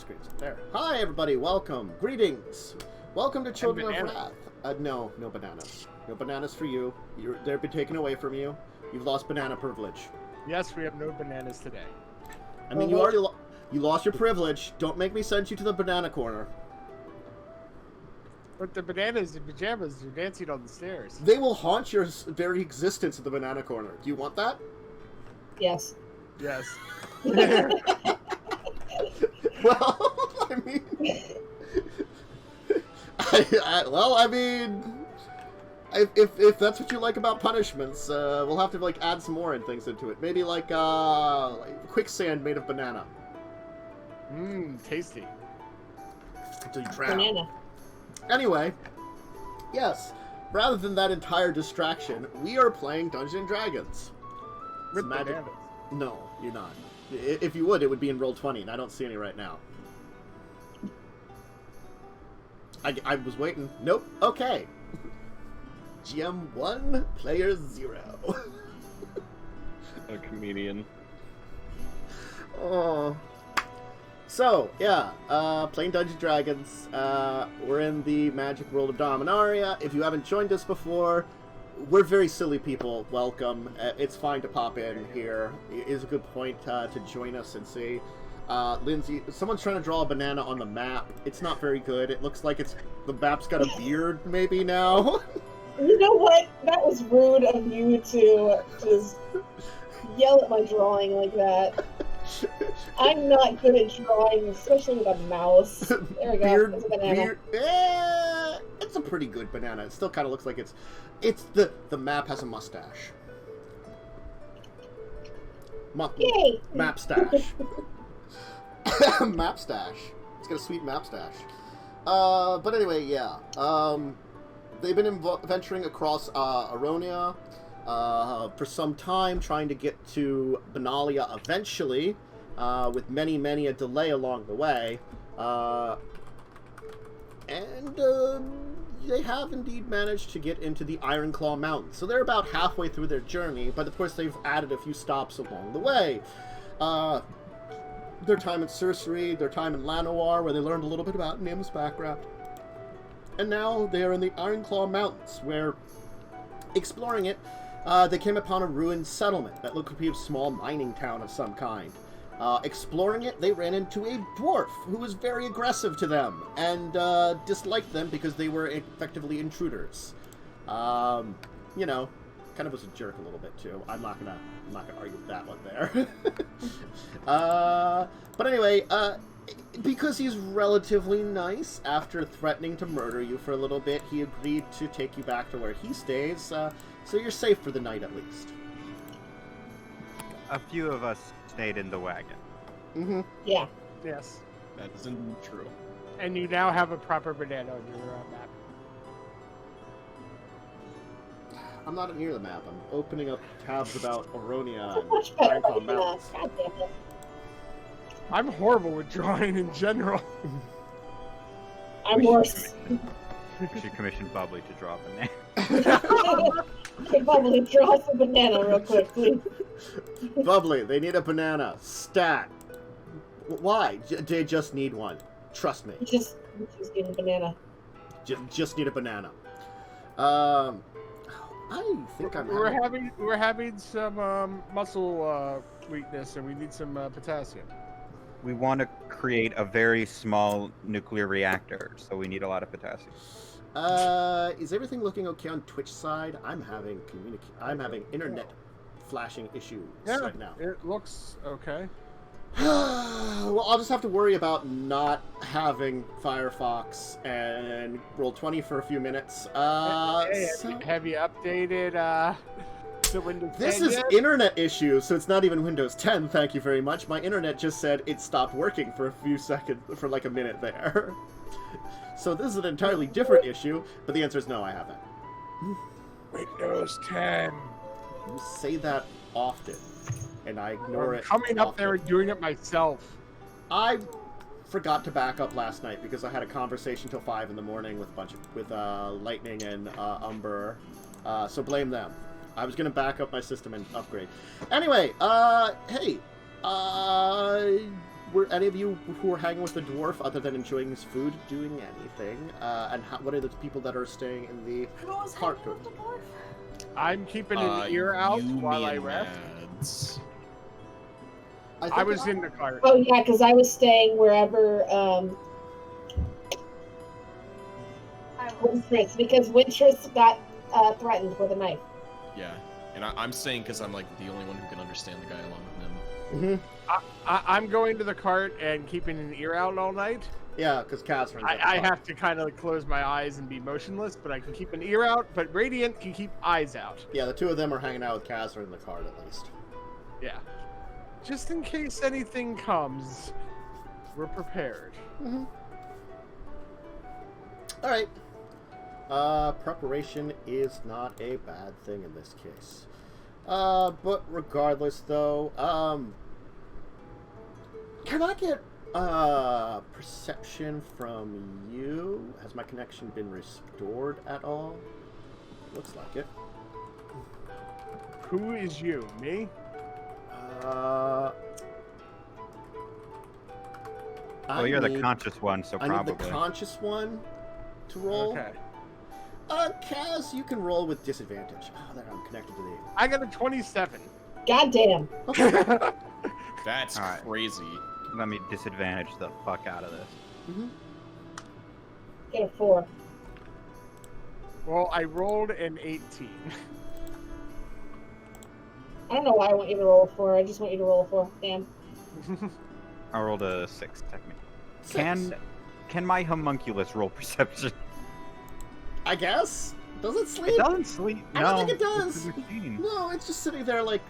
screen's up there. Hi, everybody. Welcome. Greetings. Welcome to Children of Rath. No bananas. No bananas for you. They're been taken away from you. You've lost banana privilege. Yes, we have no bananas today. I mean, you already you lost your privilege. Don't make me send you to the banana corner. But the bananas and pajamas are dancing on the stairs. They will haunt your very existence at the banana corner. Do you want that? Yes. Yes. Well, I mean... I mean... If that's what you like about punishments, we'll have to, like, add some more and things into it. Maybe, like quicksand made of banana. Mmm, tasty. Until you drown. Banana. Anyway, yes, rather than that entire distraction, we are playing Dungeons & Dragons. With bananas. No, you're not. If you would, it would be in Roll20, and I don't see any right now. I was waiting. Nope. Okay. GM 1, player 0. A comedian. Oh. So, yeah, playing Dungeons & Dragons. We're in the magic world of Dominaria. If you haven't joined us before, we're very silly people. Welcome. It's fine to pop in here. It is a good point to join us and see. Lindsay, someone's trying to draw a banana on the map. It's not very good. It looks like the map's got a beard maybe now. You know what? That was rude of you to just yell at my drawing like that. I'm not good at drawing, especially with a mouse. There we go. That's a banana. It's a pretty good banana. It still kind of looks like it's the map has a mustache. Yay! Map stash. Map stash. It's got a sweet map stash. But anyway, yeah. They've been venturing across Aronia for some time, trying to get to Benalia eventually, with many a delay along the way. And they have indeed managed to get into the Ironclaw Mountains. So they're about halfway through their journey, but of course they've added a few stops along the way. Their time in Sorcery, their time in Lanoir, where they learned a little bit about Nim's background. And now they are in the Ironclaw Mountains, where, exploring it, they came upon a ruined settlement that looked to be a small mining town of some kind. Exploring it, they ran into a dwarf who was very aggressive to them and disliked them because they were effectively intruders. You know, kind of was a jerk a little bit too. I'm not gonna argue with that one there. But anyway, because he's relatively nice, after threatening to murder you for a little bit, he agreed to take you back to where he stays, so you're safe for the night at least. A few of us stayed in the wagon. Mm-hmm. Yeah. Yes. That isn't true. And you now have a proper banana on your map. I'm not near the map. I'm opening up tabs about Aronia So and much better Ironclaw banana. Mountains. God damn it. I'm horrible with drawing in general. I'm worse. We should commission Bubbly to draw a banana. Can probably draw some banana real quick, please. Bubbly, they need a banana. Stat. Why? They just need one. Trust me. Just need a banana. Just need a banana. I think We're having some muscle weakness, and we need some potassium. We want to create a very small nuclear reactor, so we need a lot of potassium. Is everything looking okay on Twitch side? I'm having internet flashing issues right now. It looks okay. Well, I'll just have to worry about not having Firefox and Roll20 for a few minutes. Have you updated the Windows 10 This is yet? internet issue, so it's not even Windows 10, thank you very much. My internet just said it stopped working for a few seconds, for like a minute there. So this is an entirely different issue, but the answer is no, I haven't. Windows 10. You say that often, and I ignore it. Coming up there and doing it myself. I forgot to back up last night because I had a conversation till 5 in the morning with Lightning and Umber, so blame them. I was gonna back up my system and upgrade. Anyway, hey, were any of you who are hanging with the dwarf, other than enjoying his food, doing anything? And what are the people that are staying in the Who's cart? hanging with the dwarf? I'm keeping an ear out you, while me, I and rest. Mads. I was in the cart. Oh yeah, because I was staying wherever I will. Wintress, because Wintress got threatened with a knife. Yeah, and I'm staying because I'm like the only one who can understand the guy along with him. I'm going to the cart and keeping an ear out all night. Yeah, because Catherine's at the I top. have to kind of close my eyes and be motionless, but I can keep an ear out. But Radiant can keep eyes out. Yeah, the two of them are hanging out with Catherine in the cart, at least. Yeah. Just in case anything comes, we're prepared. Alright. Preparation is not a bad thing in this case. But regardless, though, can I get perception from you? Has my connection been restored at all? Looks like it. Who is you? Me? Well, you're the conscious one, so I probably. need the conscious one to roll. Okay. Kaz, you can roll with disadvantage. Oh, there, I'm connected to the... I got a 27. Goddamn. That's All right. crazy. Let me disadvantage the fuck out of this. Get a 4. Well, I rolled an 18. I don't know why I want you to roll a 4. I just want you to roll a 4. Damn. I rolled a 6, technically. 6. Can my homunculus roll perception? I guess? Does it sleep? It doesn't sleep. I No, don't think it does. it's a machine. No, it's just sitting there like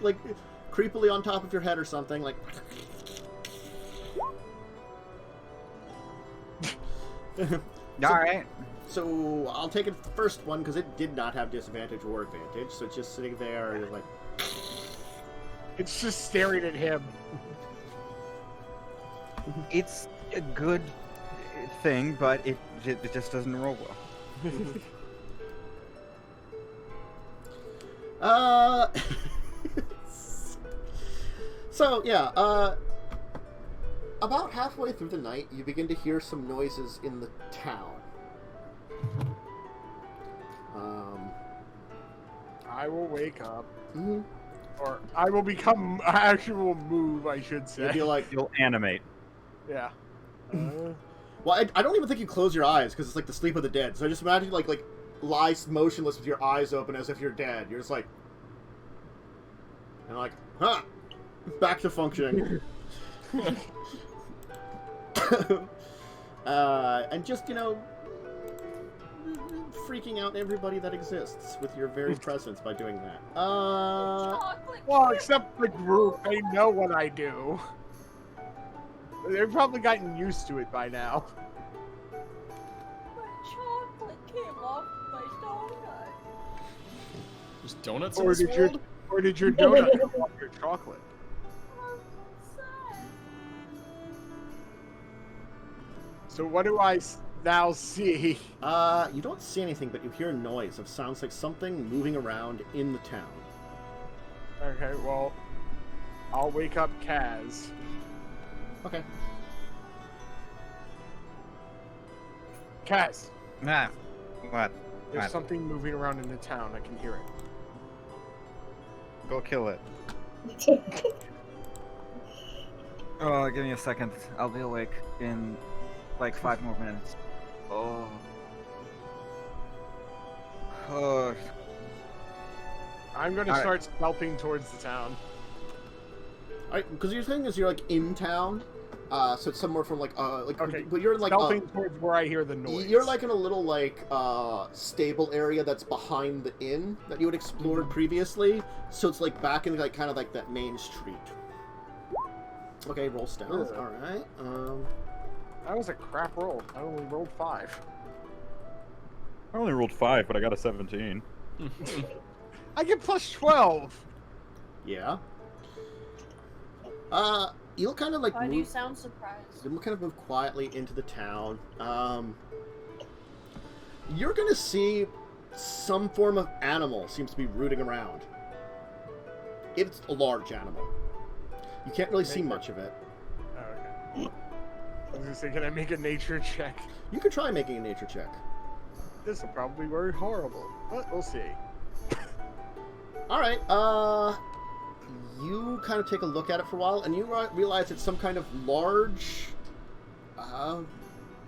creepily on top of your head or something, like... Alright. So I'll take it the first one because it did not have disadvantage or advantage, so it's just sitting there and like... It's just staring at him. It's a good thing, but it just doesn't roll well. So, yeah, about halfway through the night, you begin to hear some noises in the town. I will wake up. Mm-hmm. Or I will become actual move, I should say. You'll be like... You'll animate. Yeah. Well, I don't even think you close your eyes, because it's like the sleep of the dead. So just imagine, like lie motionless with your eyes open as if you're dead. You're just like... And like, huh! Back to functioning. And just, you know, freaking out everybody that exists with your very presence by doing that. Chocolate Well, chip. except the group, they know what I do. They've probably gotten used to it by now. My chocolate came off my donut. There's donuts in Or this did your world? donut come off your chocolate? I'm sad. So what do I now see? You don't see anything, but you hear a noise. It sounds like something moving around in the town. Okay, well, I'll wake up Kaz. Okay. Kaz, Ah, what? there's What? something moving around in the town. I can hear it. Go kill it. Oh, give me a second. I'll be awake in like 5 more minutes. Oh. Oh. I'm going to Alright. start stealthing towards the town. Alright, because your thing is you're like in town, so it's somewhere from Okay, but you're like stealthing towards where I hear the noise. you're like in a little like stable area that's behind the inn that you had explored previously, so it's like back in like kind of like that main street. Okay, roll stealth. Ugh. All right. That was a crap roll. I only rolled 5. I only rolled 5, but I got a 17. I get plus 12. Yeah. You'll kind of like Why do you move. sound surprised? You'll kind of move quietly into the town. You're gonna see some form of animal seems to be rooting around. It's a large animal. You can't really see much of it. Oh, okay. I was gonna say, can I make a nature check? You could try making a nature check. This will probably be very horrible, but we'll see. All right. You kind of take a look at it for a while, and you realize it's some kind of large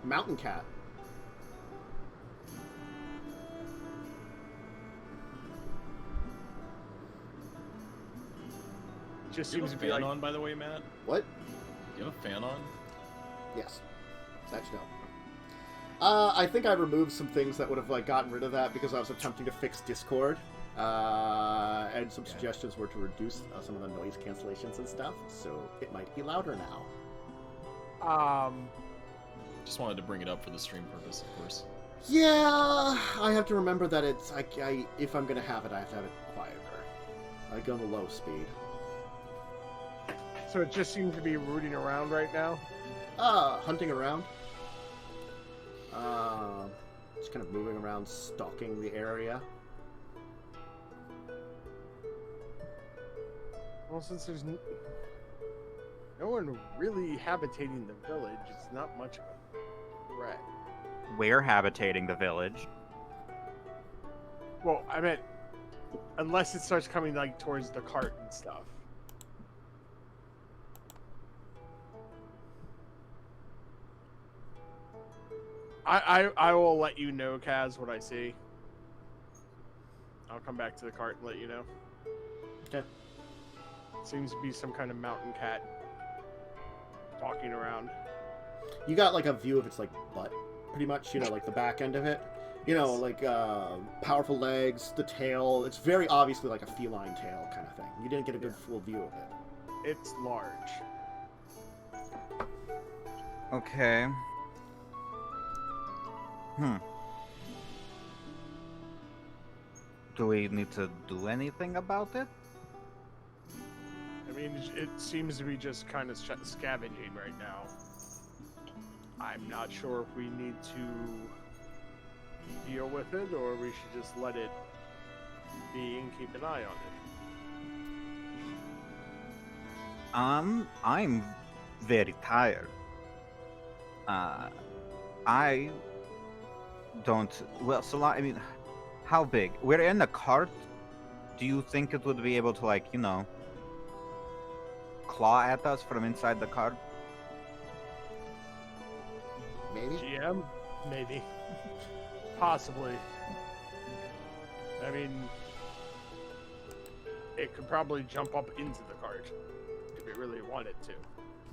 mountain cat. Just Do you seems have to a be fan like on, by the way, Matt? What? Do you have a fan on? Yes. That you know. I think I removed some things that would have like gotten rid of that because I was attempting to fix Discord. And some suggestions were to reduce some of the noise cancellations and stuff, so it might be louder now. Just wanted to bring it up for the stream purpose, of course. Yeah, I have to remember that it's if I'm gonna have it, I have to have it quieter. I go on the low speed. So it just seems to be rooting around right now. Hunting around. Just kind of moving around, stalking the area. Well, since there's no one really habitating the village, it's not much of a threat. We're habitating the village. Well, I meant, unless it starts coming like towards the cart and stuff. I will let you know, Kaz, what I see. I'll come back to the cart and let you know. Okay. Seems to be some kind of mountain cat walking around. You got like a view of its like butt, pretty much. You know, like the back end of it. You know, like powerful legs, the tail. It's very obviously like a feline tail kind of thing. You didn't get a good full view of it. It's large. Okay. Do we need to do anything about it? I mean, it seems to be just kind of scavenging right now. I'm not sure if we need to deal with it or we should just let it be and keep an eye on it. I'm very tired. I don't. Well, so I mean, how big? We're in a cart. Do you think it would be able to, like, you know, claw at us from inside the cart? Maybe. GM? Maybe. Possibly. I mean, it could probably jump up into the cart if it really wanted to.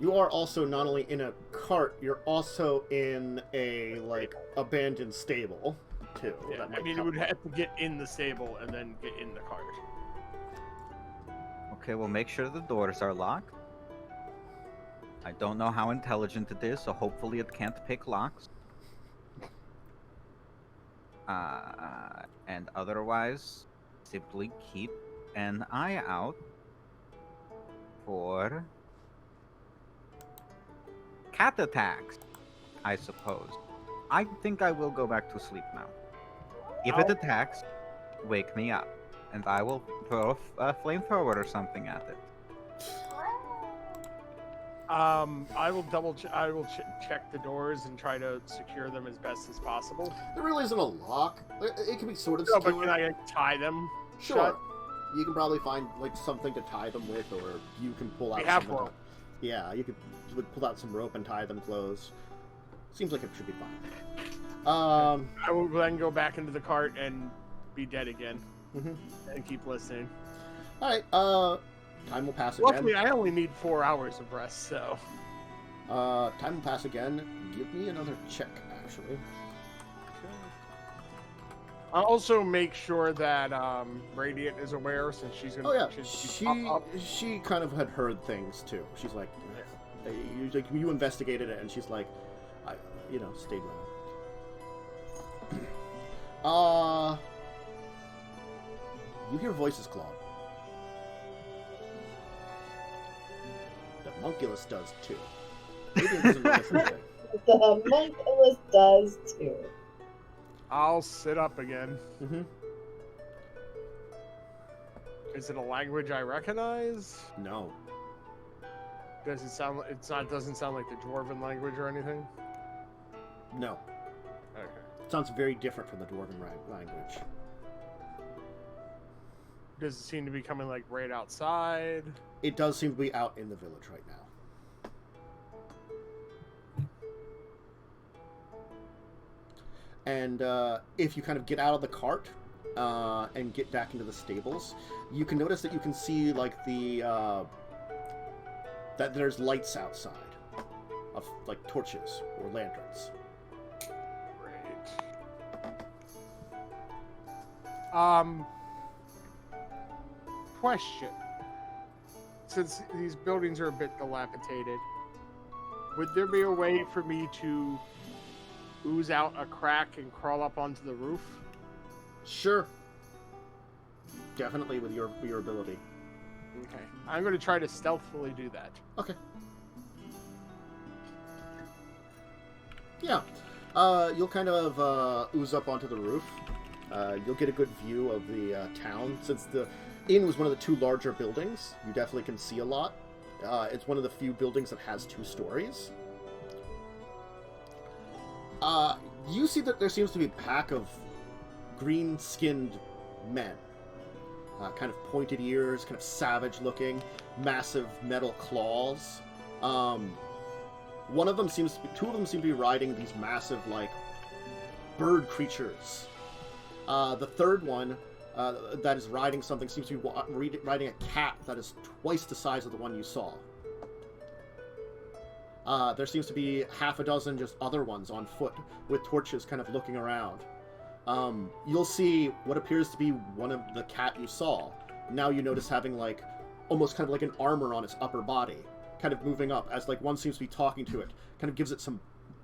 You are also not only in a cart, you're also in a like abandoned stable too. Yeah, That I might mean, it help. would have to get in the stable and then get in the cart. Okay, we'll make sure the doors are locked. I don't know how intelligent it is, so hopefully it can't pick locks. And otherwise, simply keep an eye out for cat attacks, I suppose. I think I will go back to sleep now. If it attacks, wake me up, and I will throw a flamethrower or something at it. I will check the doors and try to secure them as best as possible. There really isn't a lock. It can be sort of No, secure. but can I tie them? Sure. shut? You can probably find like something to tie them with, or you can pull out. We have some of rope. the- Yeah, you could pull out some rope and tie them closed. Seems like it should be fine. I will then go back into the cart and be dead again, Mhm. and keep listening. All right. Time will pass again. Luckily, I only need 4 hours of rest, so. Time will pass again. Give me another check, actually. I'll also make sure that Radiant is aware, since she's gonna. Oh yeah, she's up. she kind of had heard things too. She's like, you investigated it, and she's like, stayed with him. You hear voices, Claude. The Monculus does too. Radiant doesn't notice anything. The Monculus does too. I'll sit up again. Mm-hmm. Is it a language I recognize? No. Does it sound? Doesn't sound like the Dwarven language or anything. No. Okay. It sounds very different from the Dwarven language. Does it seem to be coming like right outside? It does seem to be out in the village right now. And if you kind of get out of the cart and get back into the stables, you can notice that you can see like that there's lights outside of like torches or lanterns. Great. Question. Since these buildings are a bit dilapidated, would there be a way for me to ooze out a crack and crawl up onto the roof? Sure. Definitely with your ability. Okay. I'm going to try to stealthily do that. Okay. Yeah. You'll kind of ooze up onto the roof. You'll get a good view of the town. Since the inn was one of the two larger buildings, you definitely can see a lot. It's one of the few buildings that has 2 stories. You see that there seems to be a pack of green-skinned men. Kind of pointed ears, kind of savage-looking, massive metal claws. Two of them seem to be riding these massive, like, bird creatures. The third one that is riding something seems to be riding a cat that is twice the size of the one you saw. There seems to be half a dozen just other ones on foot with torches kind of looking around. You'll see what appears to be one of the cat you saw. Now you notice having like almost kind of like an armor on its upper body, kind of moving up as like one seems to be talking to it, kind of gives it some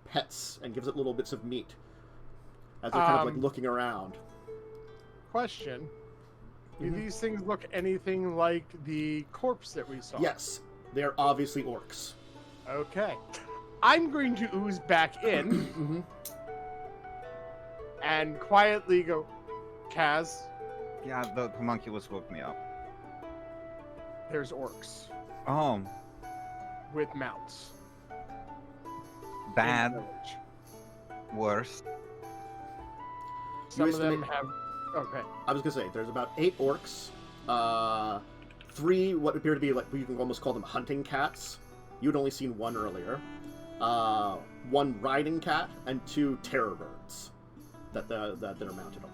pets and gives it little bits of meat as they're kind of like looking around. Question. Do these things look anything like the corpse that we saw? Yes, they're obviously orcs. Okay. I'm going to ooze back in and quietly go, Kaz, Yeah, the homunculus woke me up. there's orcs Oh, with mounts. in the bad, village. worse. Some You of them estimate- have... Okay. I was gonna say there's about 8 orcs, 3 what appear to be like you can almost call them hunting cats. You'd only seen 1 earlier. 1 riding cat and 2 terror birds that are mounted on.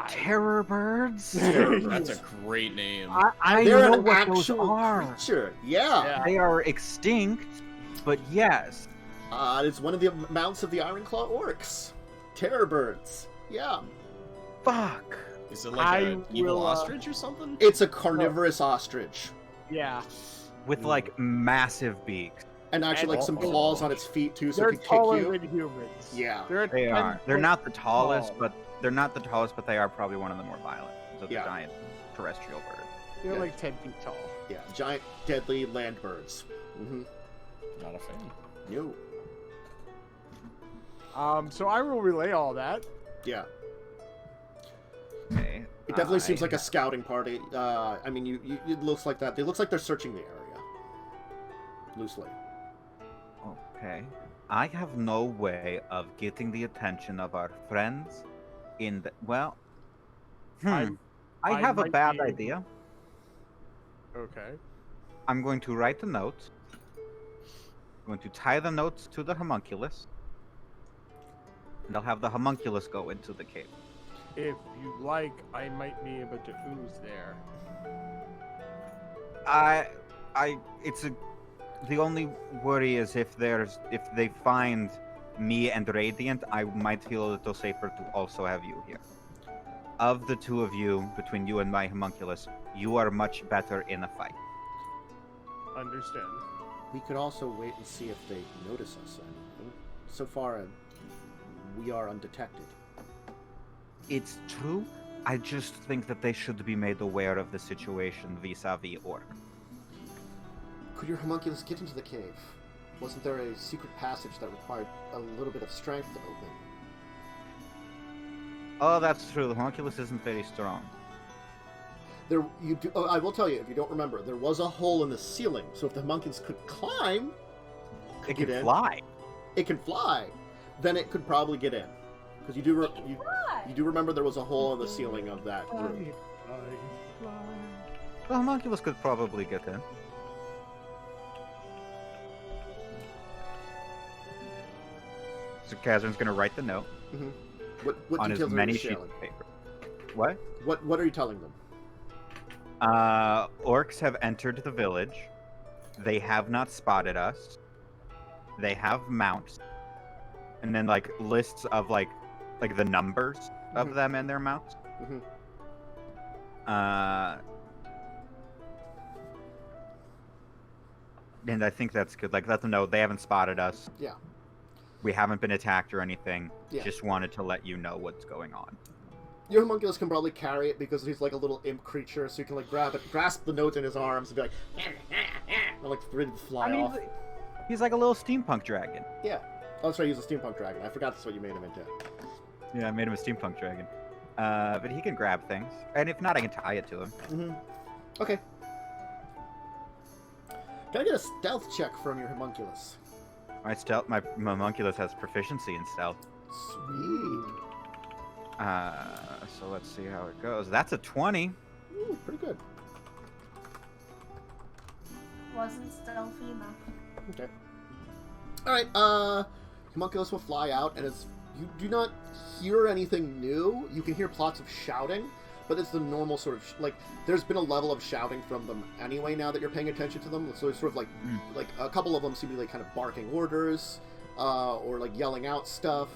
Terror birds? That's a great name. I They're know an what those actual are. creature. Yeah. Yeah. They are extinct, but yes. It's one of the mounts of the Ironclaw Orcs. Terror birds. Yeah. Fuck. Is it like I an evil will, ostrich or something? It's a carnivorous ostrich. Yeah. With like massive beaks. And actually like some claws on its feet too, so They're it can kick taller you. than humans. Yeah. They're They are. They're not the tallest, tall. but they are probably one of the more violent. So the Yeah. giant terrestrial bird. They're Yeah. like 10 feet tall. Yeah. Giant, deadly land birds. Mm-hmm. Not a fan. No. So I will relay all that. Yeah. Okay. It definitely seems like a scouting party. I mean, it looks like that. It looks like they're searching the area. Loosely. Okay. I have no way of getting the attention of our friends in the... Well... I I have a might bad be able- idea. Okay. I'm going to write the notes. I'm going to tie the notes to the homunculus. And I'll have the homunculus go into the cave. If you like, I might be able to ooze there. The only worry is if they find me and Radiant, I might feel a little safer to also have you here. Of the two of you, between you and my homunculus, you are much better in a fight. Understand. We could also wait and see if they notice us. So far, we are undetected. It's true. I just think that they should be made aware of the situation vis-a-vis Orc. Could your homunculus get into the cave? Wasn't there a secret passage that required a little bit of strength to open? Oh, that's true. The homunculus isn't very strong. there you do. Oh, I will tell you, if you don't remember, there was a hole in the ceiling. So if the homunculus could climb, It get can in. fly. It can fly. Then it could probably get in, because you do you do remember there was a hole in the ceiling of that room. The homunculus could probably get in. So Kazran's gonna write the note What on as details are many you sheets sharing? of paper. What? What are you telling them? Orcs have entered the village. They have not spotted us. They have mounts. And then like lists of like the numbers of them and their mounts. And I think that's good. Like, let them know they haven't spotted us. Yeah. We haven't been attacked or anything. Yeah. Just wanted to let you know what's going on. Your homunculus can probably carry it because he's like a little imp creature, so you can like grasp the note in his arms and be like, and like ready to fly off. He's like a little steampunk dragon. Yeah. Oh, that's right, he's a steampunk dragon. I forgot that's what you made him into. Yeah, I made him a steampunk dragon. But he can grab things. And if not, I can tie it to him. Okay. Can I get a stealth check from your homunculus? My homunculus has proficiency in stealth. Sweet. So let's see how it goes. That's a 20. Ooh, pretty good. Wasn't stealthy enough. Okay. Alright, homunculus will fly out, and as you do not hear anything new, you can hear plots of shouting, but it's the normal sort of, like, there's been a level of shouting from them anyway now that you're paying attention to them, so it's sort of like a couple of them seem to be, like, kind of barking orders, or, like, yelling out stuff.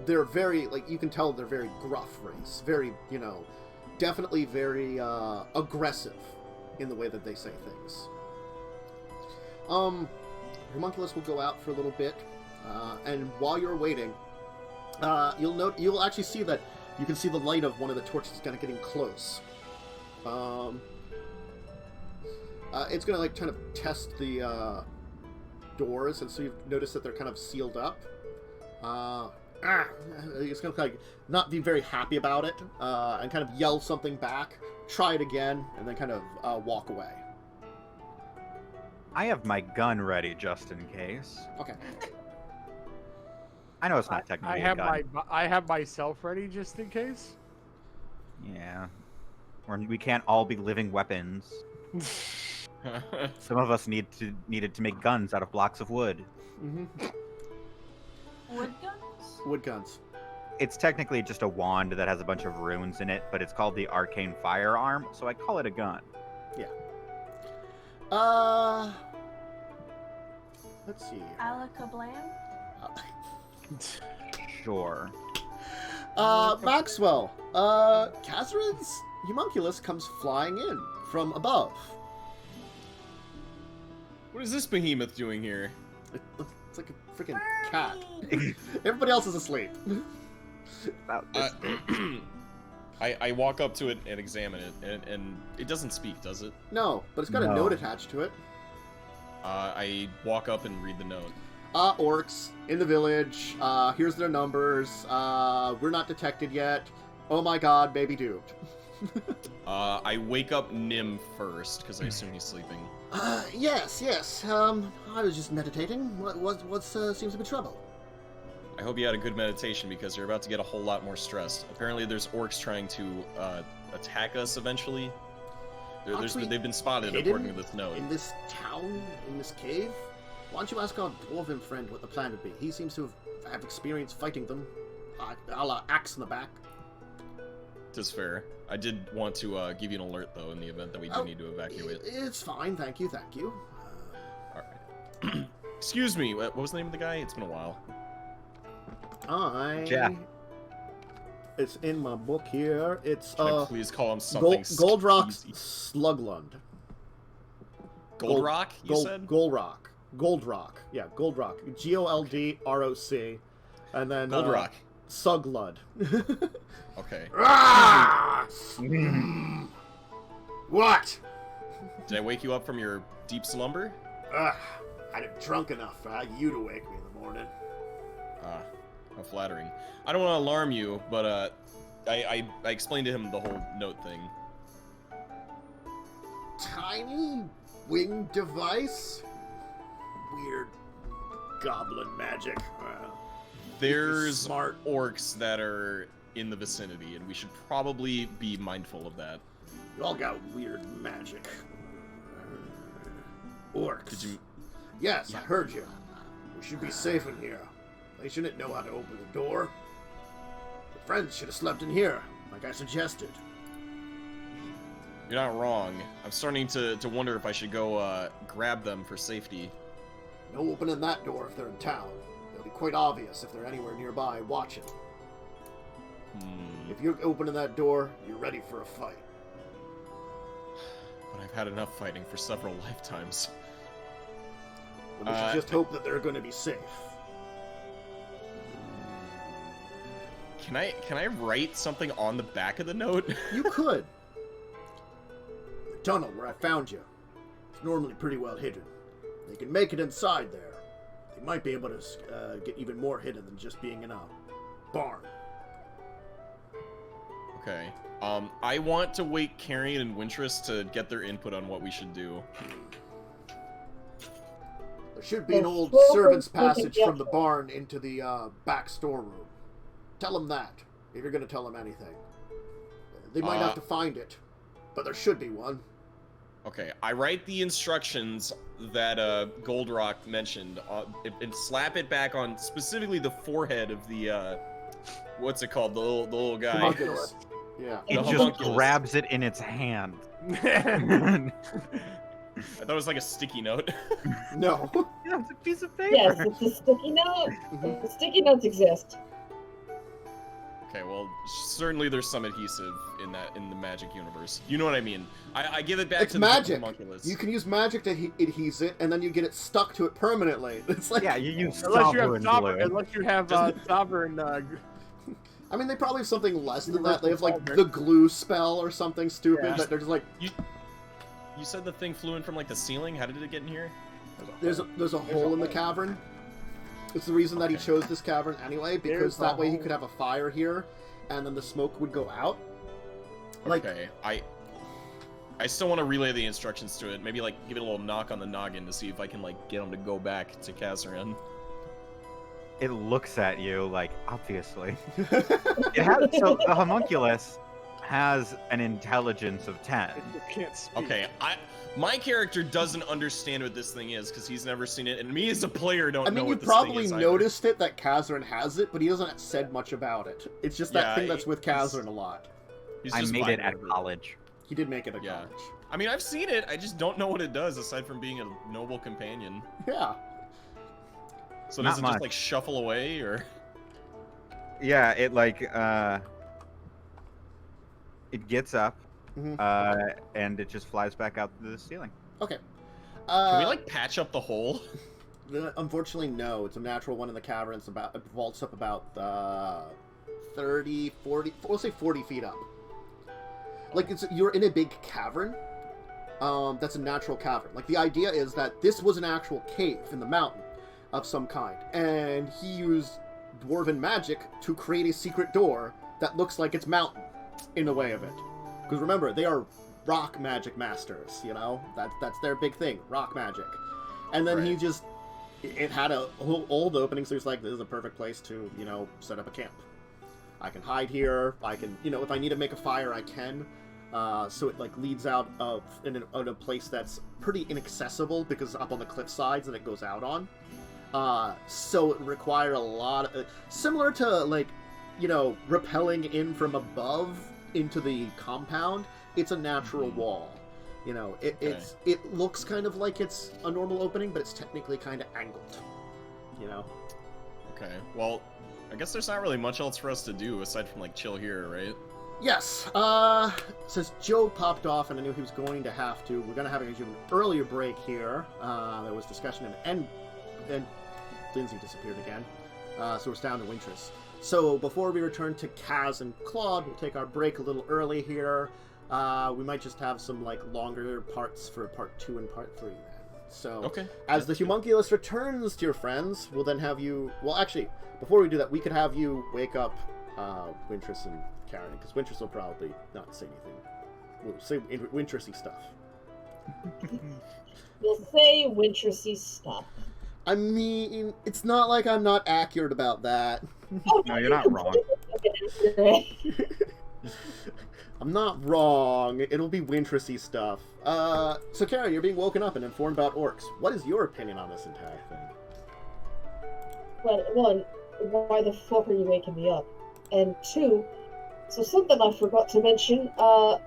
They're very, like, you can tell they're very gruff race, very, you know, definitely very, aggressive in the way that they say things. Homunculus will go out for a little bit, and while you're waiting, you'll actually see that you can see the light of one of the torches kind of getting close. It's gonna like kind of test the doors, and so you've noticed that they're kind of sealed up. It's gonna like not be very happy about it, and kind of yell something back. Try it again, and then kind of walk away. I have my gun ready just in case. Okay. I know it's not technically a gun. I have myself ready just in case. Yeah. We can't all be living weapons. Some of us needed to make guns out of blocks of wood. Wood guns? Wood guns. It's technically just a wand that has a bunch of runes in it, but it's called the Arcane Firearm, so I call it a gun. Yeah. Let's see. Alakablam? Sure. Maxwell, Kazran's homunculus comes flying in from above. What is this behemoth doing here? It's like a freaking cat. Everybody else is asleep. About this big. I walk up to it and examine it, and it doesn't speak, does it? No, but it's got a No. note attached to it. I walk up and read the note. Orcs in the village. Here's their numbers. We're not detected yet. Oh my god, baby doomed. I wake up Nim first, because I assume he's sleeping. Yes. I was just meditating. What seems to be trouble? I hope you had a good meditation, because you're about to get a whole lot more stressed. Apparently there's orcs trying to attack us eventually. They've been spotted according to this note. In this town, in this cave? Why don't you ask our dwarven friend what the plan would be? He seems to have experience fighting them. A la axe in the back. Tis fair. I did want to give you an alert, though, in the event that we do need to evacuate. It's fine, thank you. Alright. Excuse me, what was the name of the guy? It's been a while. Jack. It's in my book here. It's Can I please call him something Goldrock easy? Sluglund. Goldrock, you said? Goldrock. Yeah, Goldrock. Goldroc. And then Goldrock. Suglud. Okay. What? Did I wake you up from your deep slumber? I'm drunk enough for you to wake me in the morning. How flattering. I don't want to alarm you, but I explained to him the whole note thing. tiny winged device. Weird goblin magic. There's smart orcs that are in the vicinity, and we should probably be mindful of that. You all got weird magic. Orcs. Did you? Yes, I heard you. We should be safe in here. They shouldn't know how to open the door. The friends should have slept in here, like I suggested. You're not wrong. I'm starting to wonder if I should go grab them for safety. No opening that door if they're in town. It'll be quite obvious if they're anywhere nearby watching. If you're opening that door, you're ready for a fight. But I've had enough fighting for several lifetimes. Well, we should just hope that they're going to be safe. Can I write something on the back of the note? You could. The tunnel where I found you. It's normally pretty well hidden. They can make it inside there. They might be able to get even more hidden than just being in a barn. Okay. I want to wake Carrion and Wintress to get their input on what we should do. There should be an old servant's passage from the barn into the back storeroom. Tell them that, if you're going to tell them anything. They might have to find it, but there should be one. Okay, I write the instructions that Goldrock mentioned and slap it back on specifically the forehead of the what's it called, the little guy. Homunculus. Yeah. It just homunculus. grabs it in its hand. I thought it was like a sticky note. No. Yeah, it's a piece of paper. Yes, it's a sticky note. The sticky notes exist. Okay, well, certainly there's some adhesive in the magic universe. You know what I mean? I give it back It's to magic. the homunculus. You can use magic to adhese it, and then you get it stuck to it permanently. It's like, Yeah, you use Unless you have sovereign glue. unless you have sovereign. I mean, they probably have something less than that. They have like Universal the glue spell or something stupid Yeah. that they're just like. You said the thing flew in from like the ceiling. How did it get in here? There's a hole in the cavern. It's the reason that he chose this cavern anyway, because that way he could have a fire here, and then the smoke would go out. Like, Okay, I still want to relay the instructions to it. Maybe like give it a little knock on the noggin to see if I can like get him to go back to Kazaran. It looks at you like, obviously. So the homunculus has an intelligence of 10. You can't speak. Okay, my character doesn't understand what this thing is because he's never seen it, and me as a player don't I know mean, you what this thing probably is either. noticed it that Kazarin has it, but he hasn't said much about it. It's just that Yeah, thing that's with he's- Kazarin a lot. He's I just made it vibing at over college. He did make it a Yeah. college. I mean, I've seen it. I just don't know what it does aside from being a noble companion. Yeah. So Not does it much. just like shuffle away, or? Yeah, it like it gets up, Mhm. and it just flies back out to the ceiling. Okay. Can we like patch up the hole? Unfortunately, no. It's a natural one in the cavern. It's about, it vaults up about 30, 40, we'll say 40 feet up. Like, you're in a big cavern. That's a natural cavern. Like, the idea is that this was an actual cave in the mountain of some kind. And he used dwarven magic to create a secret door that looks like it's mountain in the way of it. Because remember, they are rock magic masters, you know? That's their big thing, rock magic. And then he Right. just... It had a whole old opening, so he's like, this is a perfect place to, you know, set up a camp. I can hide here, I can, you know, if I need to make a fire, I can. So it, like, leads out of in a place that's pretty inaccessible, because up on the cliff sides that it goes out on. So it require a lot of... similar to, like, you know, rappelling in from above into the compound, it's a natural wall. You know, it looks kind of like it's a normal opening, but it's technically kind of angled. You know? Okay, well, I guess there's not really much else for us to do aside from like chill here, right? Yes. Since Joe popped off and I knew he was going to have to, we're going to have an earlier break here. There was discussion and Lindsay disappeared again. So we're down to Wintress. So before we return to Kaz and Claude, we'll take our break a little early here. We might just have some like longer parts for part 2 and part 3 then. So Okay. as the homunculus returns to your friends, we'll then have you... Well, actually, before we do that, we could have you wake up Wintress and Karen, because Wintress will probably not say anything. We'll say Wintressy stuff. You'll say Wintressy stuff. I mean, it's not like I'm not accurate about that. Oh, No, you're not wrong. I'm not wrong. It'll be Wintressy stuff. So Kara, you're being woken up and informed about orcs. What is your opinion on this entire thing? Well, one, why the fuck are you waking me up? And two, so something I forgot to mention, while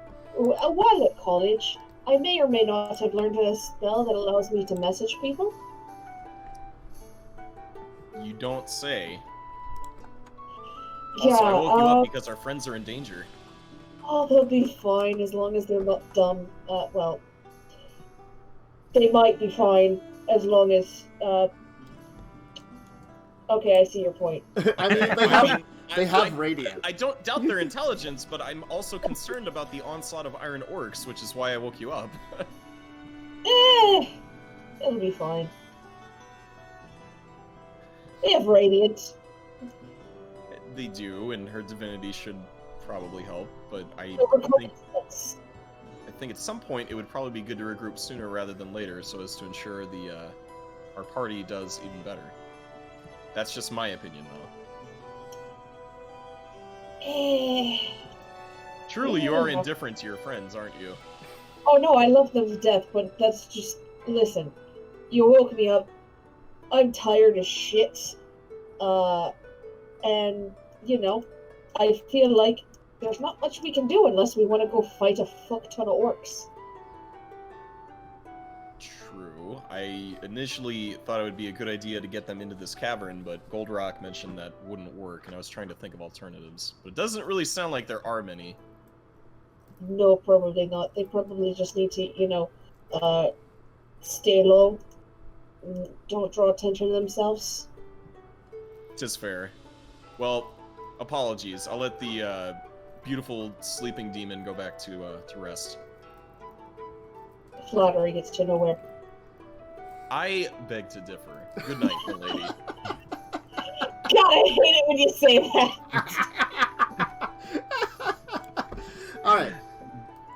at college, I may or may not have learned a spell that allows me to message people. You don't say. Yeah, Also, I woke you up because our friends are in danger. oh, they'll be fine as long as they're not dumb. Well, they might be fine as long as, okay, I see your point. I mean, they have radiant. I don't doubt their intelligence, but I'm also concerned about the onslaught of iron orcs, which is why I woke you up. It'll be fine. They have radiant. They do, and her divinity should probably help, but I think at some point it would probably be good to regroup sooner rather than later, so as to ensure the our party does even better. That's just my opinion, though. Truly, you are indifferent to your friends, aren't you? Oh no, I love them to death, but that's just... Listen, you woke me up. I'm tired as shit. And, you know, I feel like there's not much we can do unless we want to go fight a fuck ton of orcs. True. I initially thought it would be a good idea to get them into this cavern, but Goldrock mentioned that wouldn't work, and I was trying to think of alternatives. But it doesn't really sound like there are many. No, probably not. They probably just need to, you know, stay low. Don't draw attention to themselves. Tis fair. Well, apologies. I'll let the beautiful sleeping demon go back to rest. Flattery gets to nowhere. I beg to differ. Good night, my lady. God, I hate it when you say that. All right.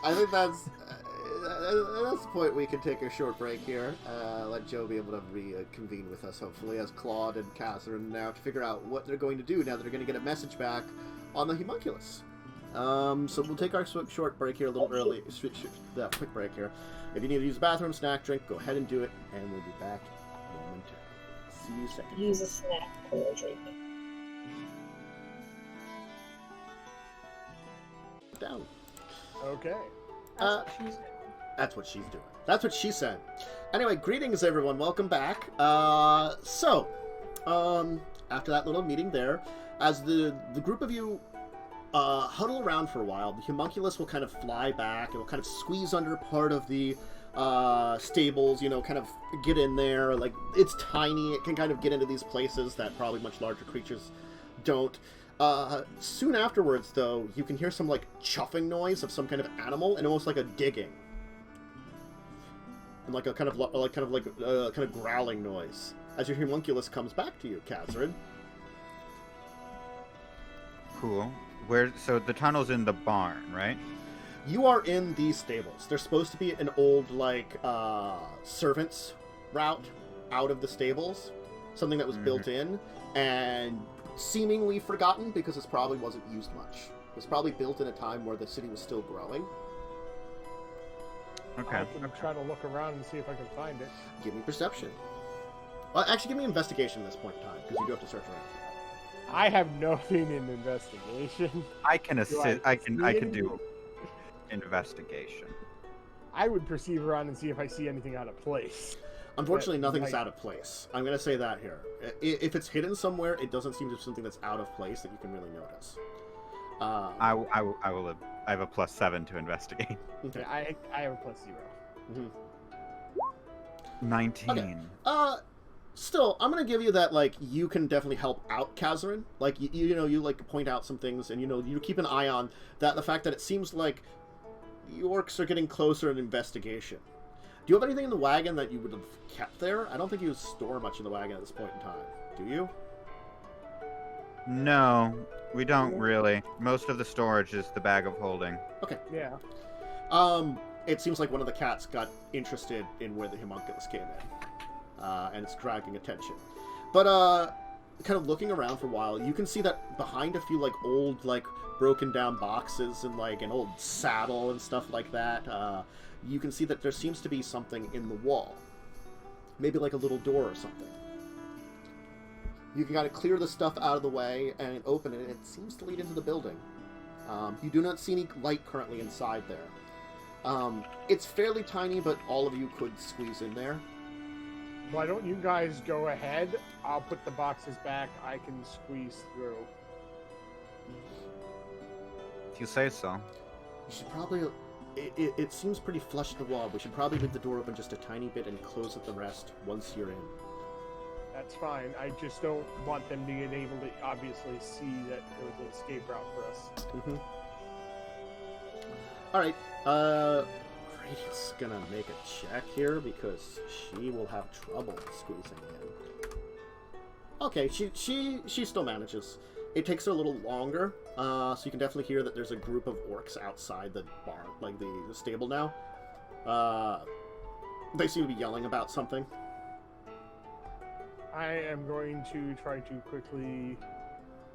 I think that's the point we can take a short break here. Let Joe be able to reconvene with us, hopefully, as Claude and Catherine now to figure out what they're going to do now that they're going to get a message back on the homunculus. So we'll take our short break here a little early. Quick break here. If you need to use the bathroom, snack, drink, go ahead and do it, and we'll be back momentarily. See you second. Use a snack or a drink. Down. Okay. That's what she's doing. That's what she said. Anyway, greetings everyone. Welcome back. After that little meeting there, as the group of you huddle around for a while, the homunculus will kind of fly back. It will kind of squeeze under part of the stables, you know, kind of get in there. Like, it's tiny. It can kind of get into these places that probably much larger creatures don't. Soon afterwards, though, you can hear some, like, chuffing noise of some kind of animal, and almost like a digging. And like a kind of growling noise. As your homunculus comes back to you, Catherine. Cool. So the tunnel's in the barn, right? You are in these stables. There's supposed to be an old, like, servants route out of the stables. Something that was built in, and seemingly forgotten because it probably wasn't used much. It was probably built in a time where the city was still growing. Okay. I can try to look around and see if I can find it. Give me perception. Well, actually, give me investigation at this point in time, because you do have to search around. I have nothing in investigation. I can assist. I can do investigation. I would perceive around and see if I see anything out of place. Unfortunately, nothing's out of place. I'm going to say that here. If it's hidden somewhere, it doesn't seem to be something that's out of place that you can really notice. I have a +7 to investigate. Okay. I have a +0. Mm-hmm. 19. Okay. Still, I'm gonna give you that, like, you can definitely help out Kazarin. Like, you know, you, like, point out some things, and, you know, you keep an eye on that, the fact that it seems like the orcs are getting closer in investigation. Do you have anything in the wagon that you would have kept there? I don't think you store much in the wagon at this point in time. Do you? No, we don't really. Most of the storage is the bag of holding. Okay. Yeah. it seems like one of the cats got interested in where the homunculus came in, and it's dragging attention. But kind of looking around for a while, you can see that behind a few like old like broken down boxes and like an old saddle and stuff like that, you can see that there seems to be something in the wall, maybe like a little door or something. You can kind of clear the stuff out of the way and open it. It seems to lead into the building. You do not see any light currently inside there. It's fairly tiny, but all of you could squeeze in there. Why don't you guys go ahead? I'll put the boxes back. I can squeeze through. If you say so. You should probably... It seems pretty flush to the wall. We should probably leave the door open just a tiny bit and close it the rest once you're in. That's fine. I just don't want them to be able to obviously see that there was an escape route for us. Mm-hmm. Alright, Radiant's gonna make a check here because she will have trouble squeezing in. Okay, she still manages. It takes her a little longer, so you can definitely hear that there's a group of orcs outside the barn, like the stable now. They seem to be yelling about something. I am going to try to quickly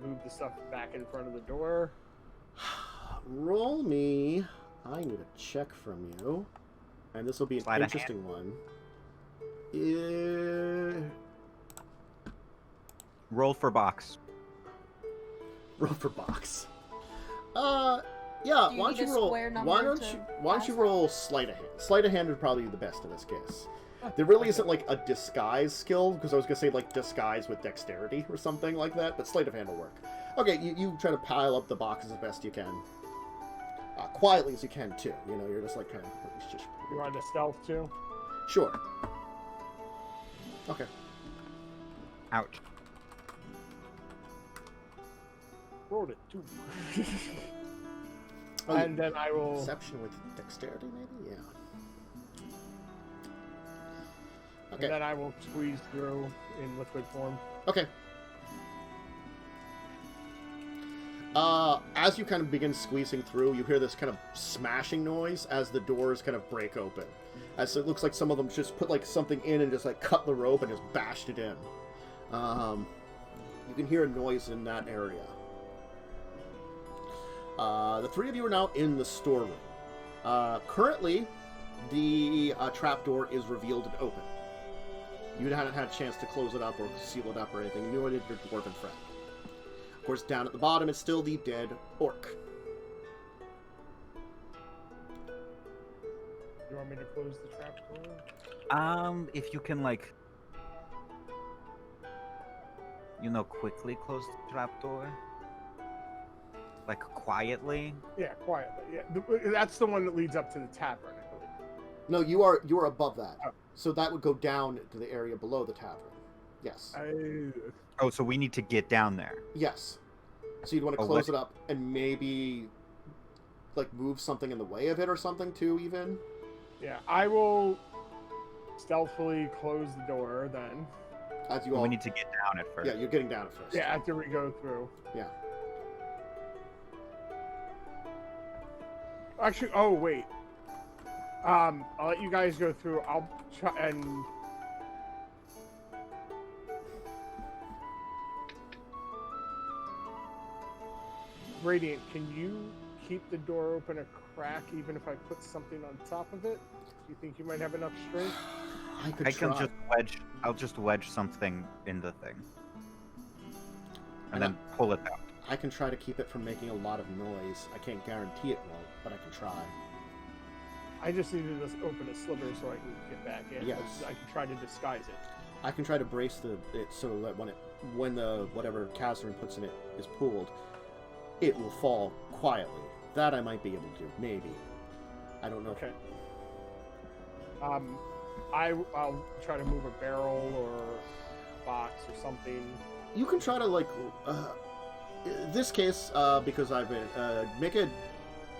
move the stuff back in front of the door. Roll me. I need a check from you. And this will be an interesting one. Roll for box. Roll for box. Do Yeah, you why don't need you a roll square number why don't to you roll sleight of hand? Sleight of hand would probably be the best in this case. There really isn't like a disguise skill, because I was gonna say like disguise with dexterity or something like that, but sleight of hand will work. Okay, you try to pile up the boxes as best you can. Quietly as you can too. You know, you're just like kind of just. You want to stealth too? Sure. Okay. Ouch. Rolled it too. Oh, and then I will. Deception with dexterity, maybe? Yeah. Okay. And then I will squeeze through in liquid form. Okay. As you kind of begin squeezing through, you hear this kind of smashing noise as the doors kind of break open. As it looks like some of them just put like something in and just like cut the rope and just bashed it in. You can hear a noise in that area. The three of you are now in the storeroom. Currently, the trapdoor is revealed and open. You hadn't had a chance to close it up or seal it up or anything, nor did your dwarven friend. Of course, down at the bottom is still the dead orc. You want me to close the trap door? If you can, like, you know, quickly close the trapdoor. Like, quietly. Yeah, quietly. Yeah, that's the one that leads up to the tavern, I believe. No, you are above that. Oh. So that would go down to the area below the tavern. Yes. Oh, so we need to get down there. Yes. So you'd want to close it up and maybe, like, move something in the way of it or something, too, even? Yeah, I will stealthily close the door, then. As you all... We need to get down at first. Yeah, you're getting down at first. Yeah, after we go through. Yeah. Actually, oh, wait. I'll let you guys go through. I'll try and... Radiant, can you keep the door open a crack even if I put something on top of it? Do you think you might have enough strength? I could I try. can just wedge. I'll just wedge something in the thing, and then pull it out. I can try to keep it from making a lot of noise. I can't guarantee it won't, but I can try. I just need to just open a sliver so I can get back in. Yes. I can try to disguise it. I can try to brace it so that when the whatever Catherine puts in it is pulled, it will fall quietly. That I might be able to do, maybe. I don't know. Okay. I'll try to move a barrel or a box or something. You can try to, like, in this case, because I've been, make a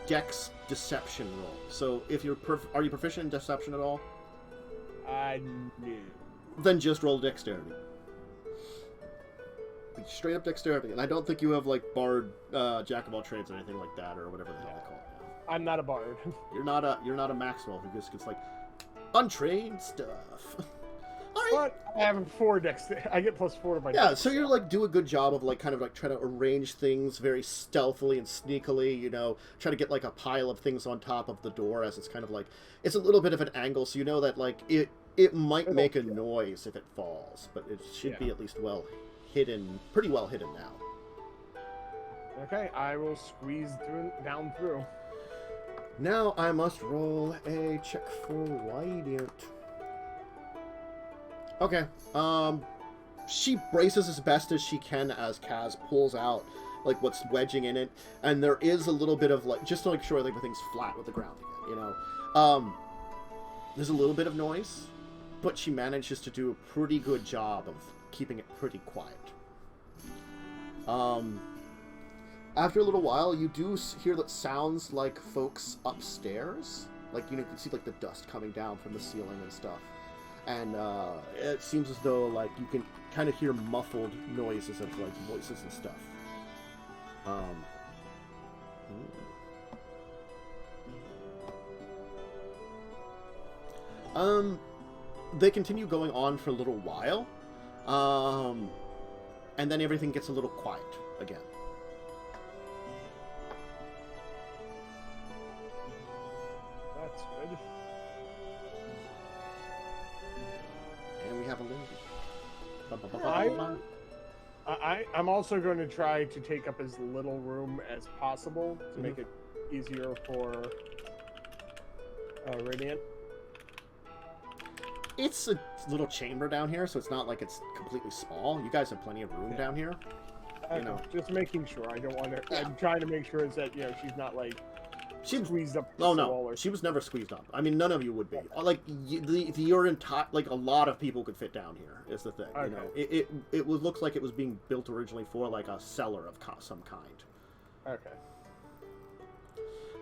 dex deception roll. So if you're, are you proficient in deception at all? No. Then just roll dexterity. Straight up dexterity. And I don't think you have, like, bard, jack of all trades or anything like that, or whatever the hell they call it now. I'm not a bard. You're not a Maxwell who just gets like untrained stuff. All right. But I have 4 dex. I get +4 to my. Yeah, dex, so you're like do a good job of like kind of like trying to arrange things very stealthily and sneakily, you know, try to get like a pile of things on top of the door as it's kind of like it's a little bit of an angle, so you know that like it might make a noise if it falls, but it should be at least well hidden, pretty well hidden now. Okay, I will squeeze down through. Now I must roll a check for Radiant. Okay. She braces as best as she can as Kaz pulls out like what's wedging in it, and there is a little bit of like just to make sure like everything's flat with the ground again, you know. There's a little bit of noise, but she manages to do a pretty good job of keeping it pretty quiet. After a little while, you do hear that sounds like folks upstairs. Like, you know, you can see like the dust coming down from the ceiling and stuff. And it seems as though like you can kind of hear muffled noises of like voices and stuff. They continue going on for a little while, and then everything gets a little quiet again. That's good. And we have a lady. I'm also going to try to take up as little room as possible to make it easier for Radiant. It's a little chamber down here, so it's not like it's completely small. You guys have plenty of room down here. You know, just making sure. I don't want to. Yeah. I'm trying to make sure is that she's not like squeezed up. Oh no, she was never squeezed up. I mean, none of you would be. Like your entire like a lot of people could fit down here. Is the thing. Okay. You know, it looks like it was being built originally for like a cellar of some kind. Okay.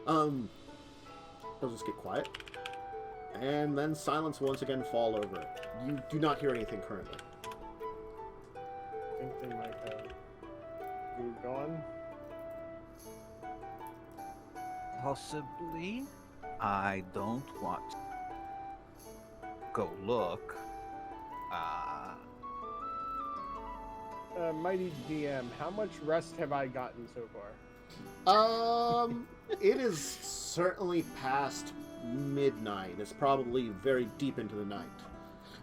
I'll just get quiet. And then silence once again fall over it. You do not hear anything currently. I think they might have moved on. Possibly. I don't want to go look. Mighty DM, how much rest have I gotten so far? It is certainly past midnight. It's probably very deep into the night.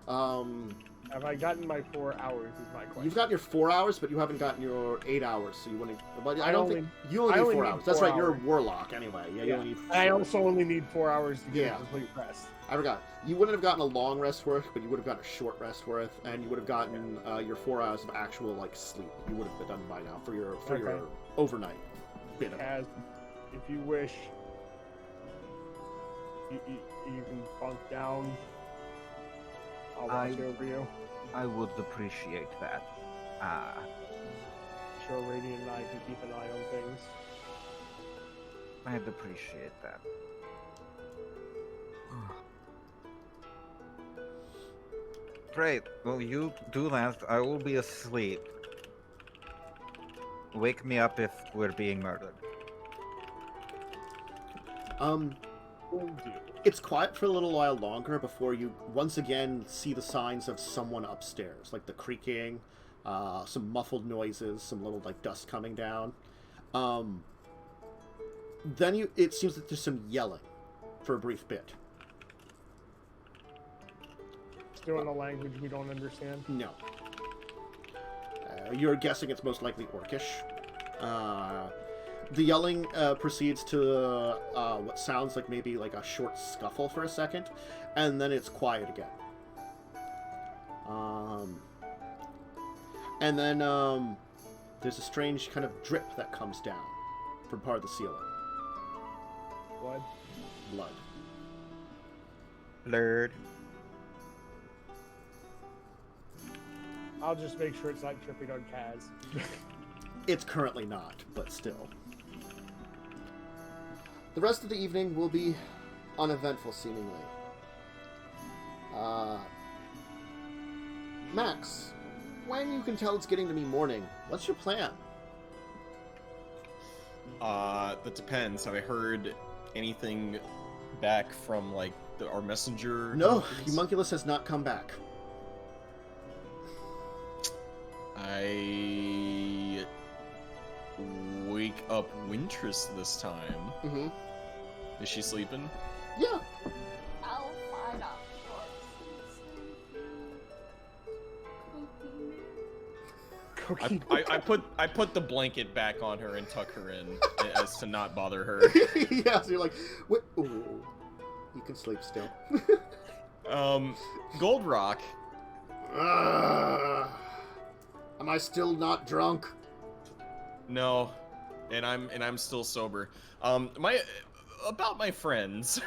Have I gotten my 4 hours is my question. You've got your 4 hours, but you haven't gotten your 8 hours, so you want to... But I only think... You only need 4 hours. That's 4 right, you're a hours. warlock anyway. Yeah, you only need 4 I also only need 4 hours to get Yeah. a complete rest. I forgot. You wouldn't have gotten a long rest worth, but you would have gotten a short rest worth, and you would have gotten your 4 hours of actual like sleep. You would have been done by now for your overnight bit of it. As if you wish, you can bunk down. I'll watch over you. I would appreciate that. Sure, Radiant and I can keep an eye on things. I'd appreciate that. Great. Well, you do that. I will be asleep. Wake me up if we're being murdered. It's quiet for a little while longer before you once again see the signs of someone upstairs, like the creaking, some muffled noises, some little like dust coming down. Then it seems that there's some yelling for a brief bit. Still in a language we don't understand? No. You're guessing it's most likely Orcish. The yelling proceeds to what sounds like maybe like a short scuffle for a second, and then it's quiet again. And then there's a strange kind of drip that comes down from part of the ceiling. Blood? Blood. Blurred. I'll just make sure it's not tripping on Kaz. It's currently not, but still. The rest of the evening will be uneventful, seemingly. Max, when you can tell it's getting to be morning, what's your plan? That depends. I heard anything back from like our messenger? No, homunculus? Homunculus has not come back. I wake up Wintress this time. Mm-hmm. Is she sleeping? Yeah. I'll find out. I put the blanket back on her and tuck her in as to not bother her. Yeah, so you're like, what? Ooh, you can sleep still. Gold Rock. Am I still not drunk? No, and I'm still sober. About my friends,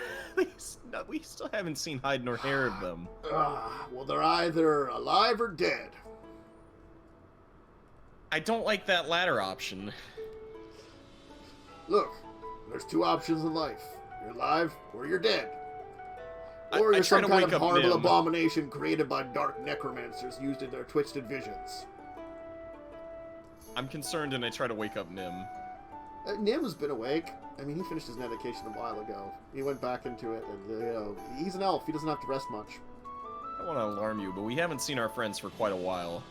we still haven't seen hide nor hair of them. Well, they're either alive or dead. I don't like that latter option. Look, there's two options in life. You're alive or you're dead. I Or you're try some to kind wake of up horrible Nim. abomination created by dark necromancers used in their twisted visions. I'm concerned and I try to wake up Nim. Nim's been awake. I mean, he finished his medication a while ago. He went back into it, and, you know, he's an elf. He doesn't have to rest much. I don't want to alarm you, but we haven't seen our friends for quite a while.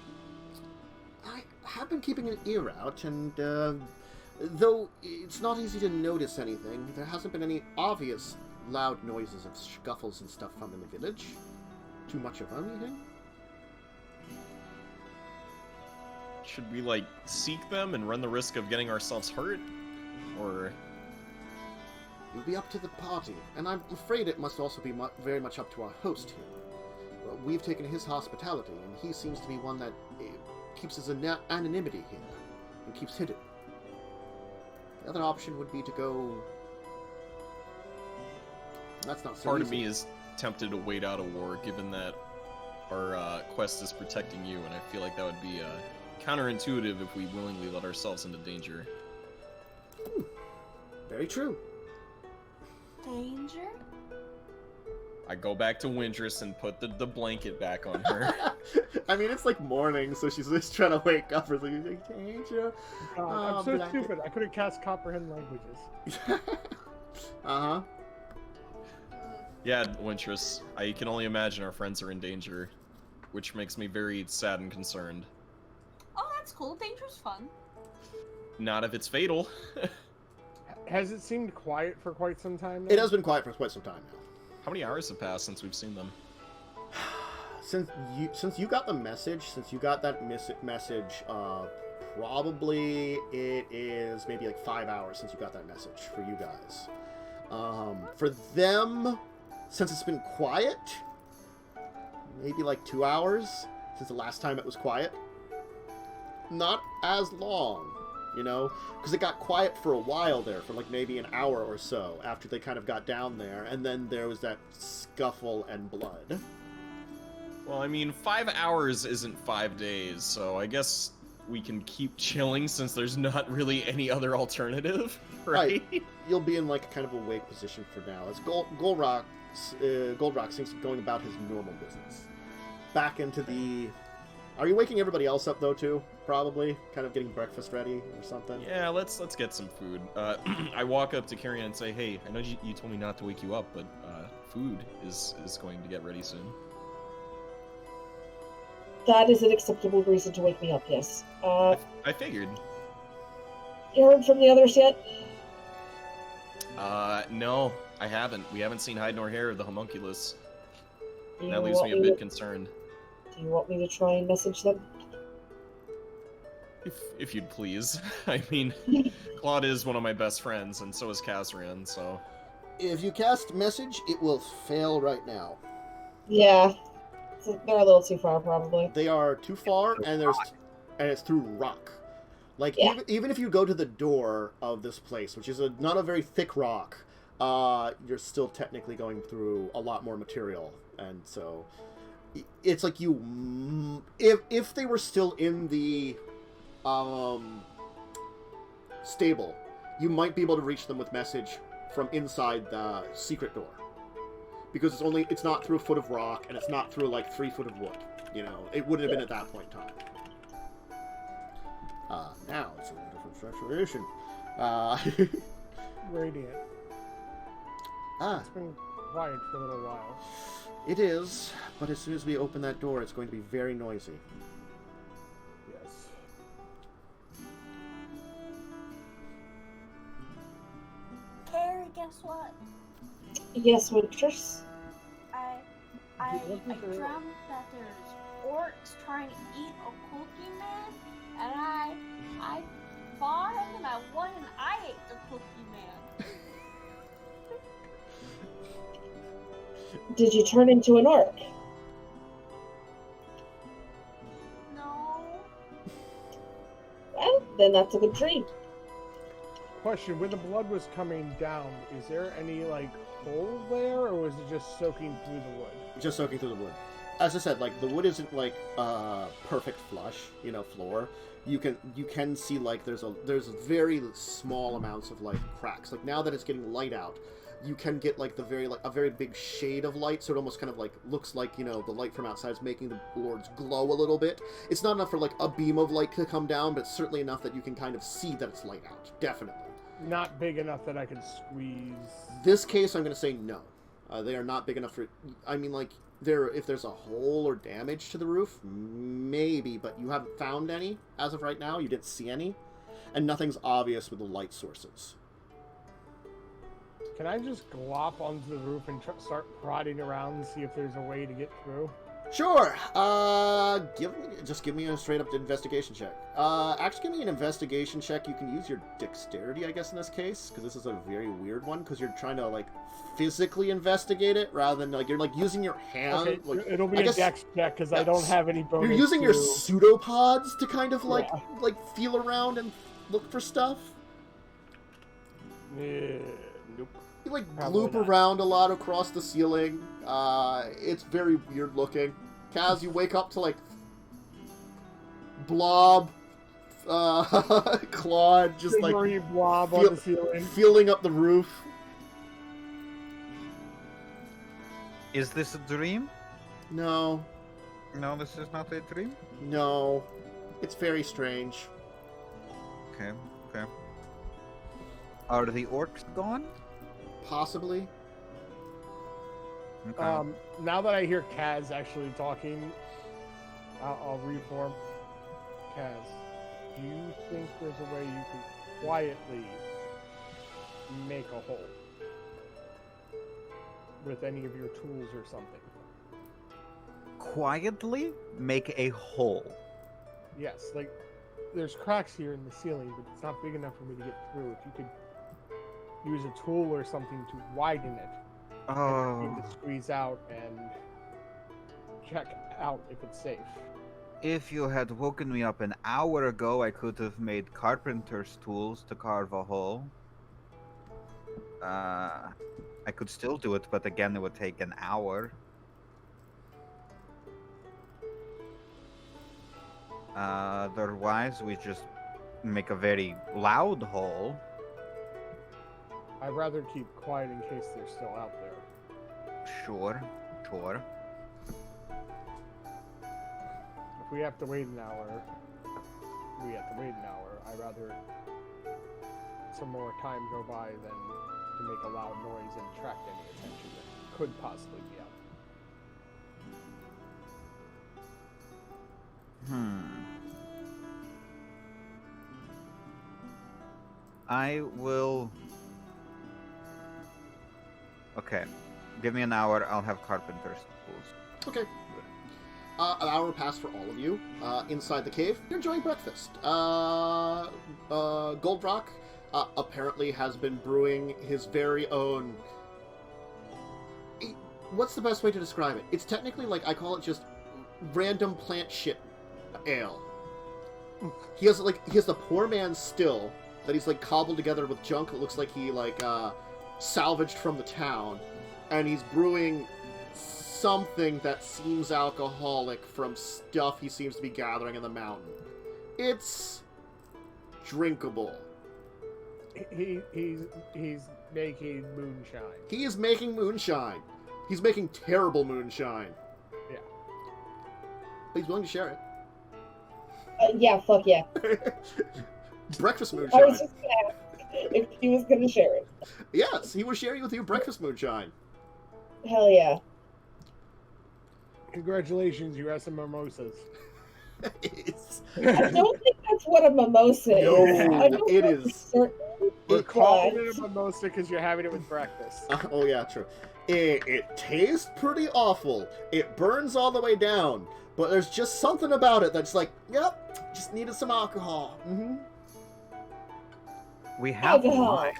I have been keeping an ear out, and, though it's not easy to notice anything, there hasn't been any obvious loud noises of scuffles and stuff from in the village. Too much of anything? Should we, like, seek them and run the risk of getting ourselves hurt? Or... It'll be up to the party, and I'm afraid it must also be very much up to our host here. Well, we've taken his hospitality, and he seems to be one that keeps his anonymity here, and keeps hidden. The other option would be to go... That's not so Part easy. of me is tempted to wait out a war, given that our quest is protecting you, and I feel like that would be counterintuitive if we willingly let ourselves into danger. Very true. Danger? I go back to Wintress and put the blanket back on her. I mean, it's like morning, so she's just trying to wake up. Or like, danger. God, Oh, I'm so black- stupid. I couldn't cast comprehend languages. Uh-huh. Yeah, Wintress, I can only imagine our friends are in danger, which makes me very sad and concerned. Oh, that's cool. Danger's fun. Not if it's fatal. Has it seemed quiet for quite some time now? It has been quiet for quite some time now. How many hours have passed since we've seen them? Since you got the message, since you got that message, probably it is maybe like 5 hours since you got that message for you guys. For them, since it's been quiet, maybe like 2 hours since the last time it was quiet. Not as long, you know, because it got quiet for a while there, for like maybe an hour or so after they kind of got down there, and then there was that scuffle and blood. Well, I mean, 5 hours isn't 5 days, so I guess we can keep chilling since there's not really any other alternative, right? You'll be in like kind of a wake position for now, as Goldrock seems to be going about his normal business. Back into the... Are you waking everybody else up though too? Probably, kind of getting breakfast ready or something. Yeah, let's get some food. I walk up to Carrion and say, "Hey, I know you told me not to wake you up, but food is going to get ready soon." That is an acceptable reason to wake me up, yes. I figured. You heard from the others yet? No, I haven't. We haven't seen hide nor hair of the homunculus. Do you That leaves want me a bit concerned. Do you want me to try and message them? If you'd please. I mean, Claude is one of my best friends, and so is Kazrian, so... If you cast message, it will fail right now. Yeah. So they're a little too far, probably. They are too far, and it's through rock. Like, Yeah. even if you go to the door of this place, which is not a very thick rock, you're still technically going through a lot more material, and so it's like you... If they were still in the stable, you might be able to reach them with message from inside the secret door. Because it's not through a foot of rock, and it's not through like 3 foot of wood. You know, it wouldn't have been at that point in time. Now it's a different situation. Radiant. Ah, It's been quiet for a little while. it is, but as soon as we open that door, it's going to be very noisy. Yes. Carrie, guess what? Yes, waitress. I Wasn't there- dreamt that there's orcs trying to eat a cookie man, and I fought him and I won and I ate the cookie man. Did you turn into an orc? No. Well, then that's a good dream. Question: when the blood was coming down, is there any like hole there, or was it just soaking through the wood? Just soaking through the wood. As I said, like the wood isn't like perfect flush, floor. You can see like there's very small amounts of like cracks. Like now that it's getting light out, you can get like a very big shade of light, so it almost kind of like looks like the light from outside is making the boards glow a little bit. It's not enough for like a beam of light to come down, but it's certainly enough that you can kind of see that it's light out. Definitely. Not big enough that I could squeeze. This case, I'm going to say no. They are not big enough for. I mean, like if there's a hole or damage to the roof, maybe, but you haven't found any as of right now. You didn't see any, and nothing's obvious with the light sources. Can I just glop onto the roof and start prodding around and see if there's a way to get through? Sure. Give me a straight up investigation check. Actually, give me an investigation check. You can use your dexterity, I guess, in this case, because this is a very weird one. Because you're trying to like physically investigate it rather than like you're like using your hand. Okay, like, it'll be I a guess- dex check because I don't have any bonus. You're using your pseudopods to kind of like Yeah. like feel around and look for stuff. Nope. You like Probably gloop not. around a lot across the ceiling. It's very weird looking. Kaz, you wake up to like blob, Claude just like Shimmery blob feel- on the ceiling. feeling up the roof. Is this a dream? No, No, this is not a dream. no, it's very strange. Okay, okay. Are the orcs gone? Possibly. Okay. Now that I hear Kaz actually talking, I'll reform. Kaz, do you think there's a way you can quietly make a hole with any of your tools or something? Quietly make a hole. Yes, like there's cracks here in the ceiling, but it's not big enough for me to get through. If you could use a tool or something to widen it, Oh. and to squeeze out and check out if it's safe. If you had woken me up an hour ago, I could have made carpenter's tools to carve a hole. I could still do it, but again, it would take an hour. Otherwise, we just make a very loud hole. I'd rather keep quiet in case they're still out there. Sure, sure. If we have to wait an hour, we have to wait an hour. I'd rather some more time go by than to make a loud noise and attract any attention that could possibly be out. I will. Okay, give me an hour. I'll have carpenter's tools. Okay. An hour passed for all of you. Inside the cave, you're enjoying breakfast. Goldrock apparently has been brewing his very own. What's the best way to describe it? It's technically like I call it just random plant shit ale. He has the poor man's still that he's like cobbled together with junk that looks like he salvaged from the town, and he's brewing something that seems alcoholic from stuff he seems to be gathering in the mountain. It's drinkable. He's making moonshine. He is making moonshine. He's making terrible moonshine. Yeah. But he's willing to share Yeah, fuck yeah. it. Breakfast I moonshine. was just gonna ask. if he was going to share it. Yes, he was sharing with you breakfast moonshine. Hell yeah. Congratulations, you have some mimosas. It's- I don't think that's what a mimosa is. No, I don't it know is. for certain, We're calling but- it a mimosa because you're having it with breakfast. Oh yeah, true. It tastes pretty awful. It burns all the way down, but there's just something about it that's like, yep, just needed some alcohol. Mm-hmm. We have Alcohol. wine.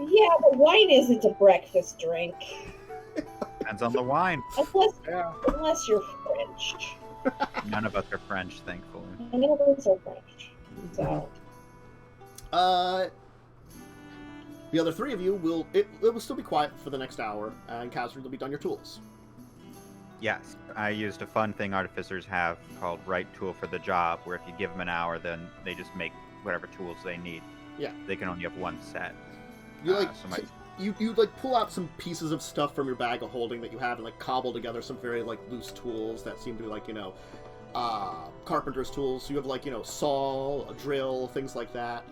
Yeah, but wine isn't a breakfast drink. Depends on the wine. Yeah. Unless you're French. None of us are French, thankfully. None of us are French. So, The other three of you will it will still be quiet for the next hour, and Catherine will be done your tools. Yes, I used a fun thing artificers have called right tool for the job, where if you give them an hour, then they just make whatever tools they need. Yeah. They can only have one set. You like so my- you like pull out some pieces of stuff from your bag of holding that you have and like cobble together some very like loose tools that seem to be like, you know, carpenter's tools. So you have like, you know, saw, a drill, things like that.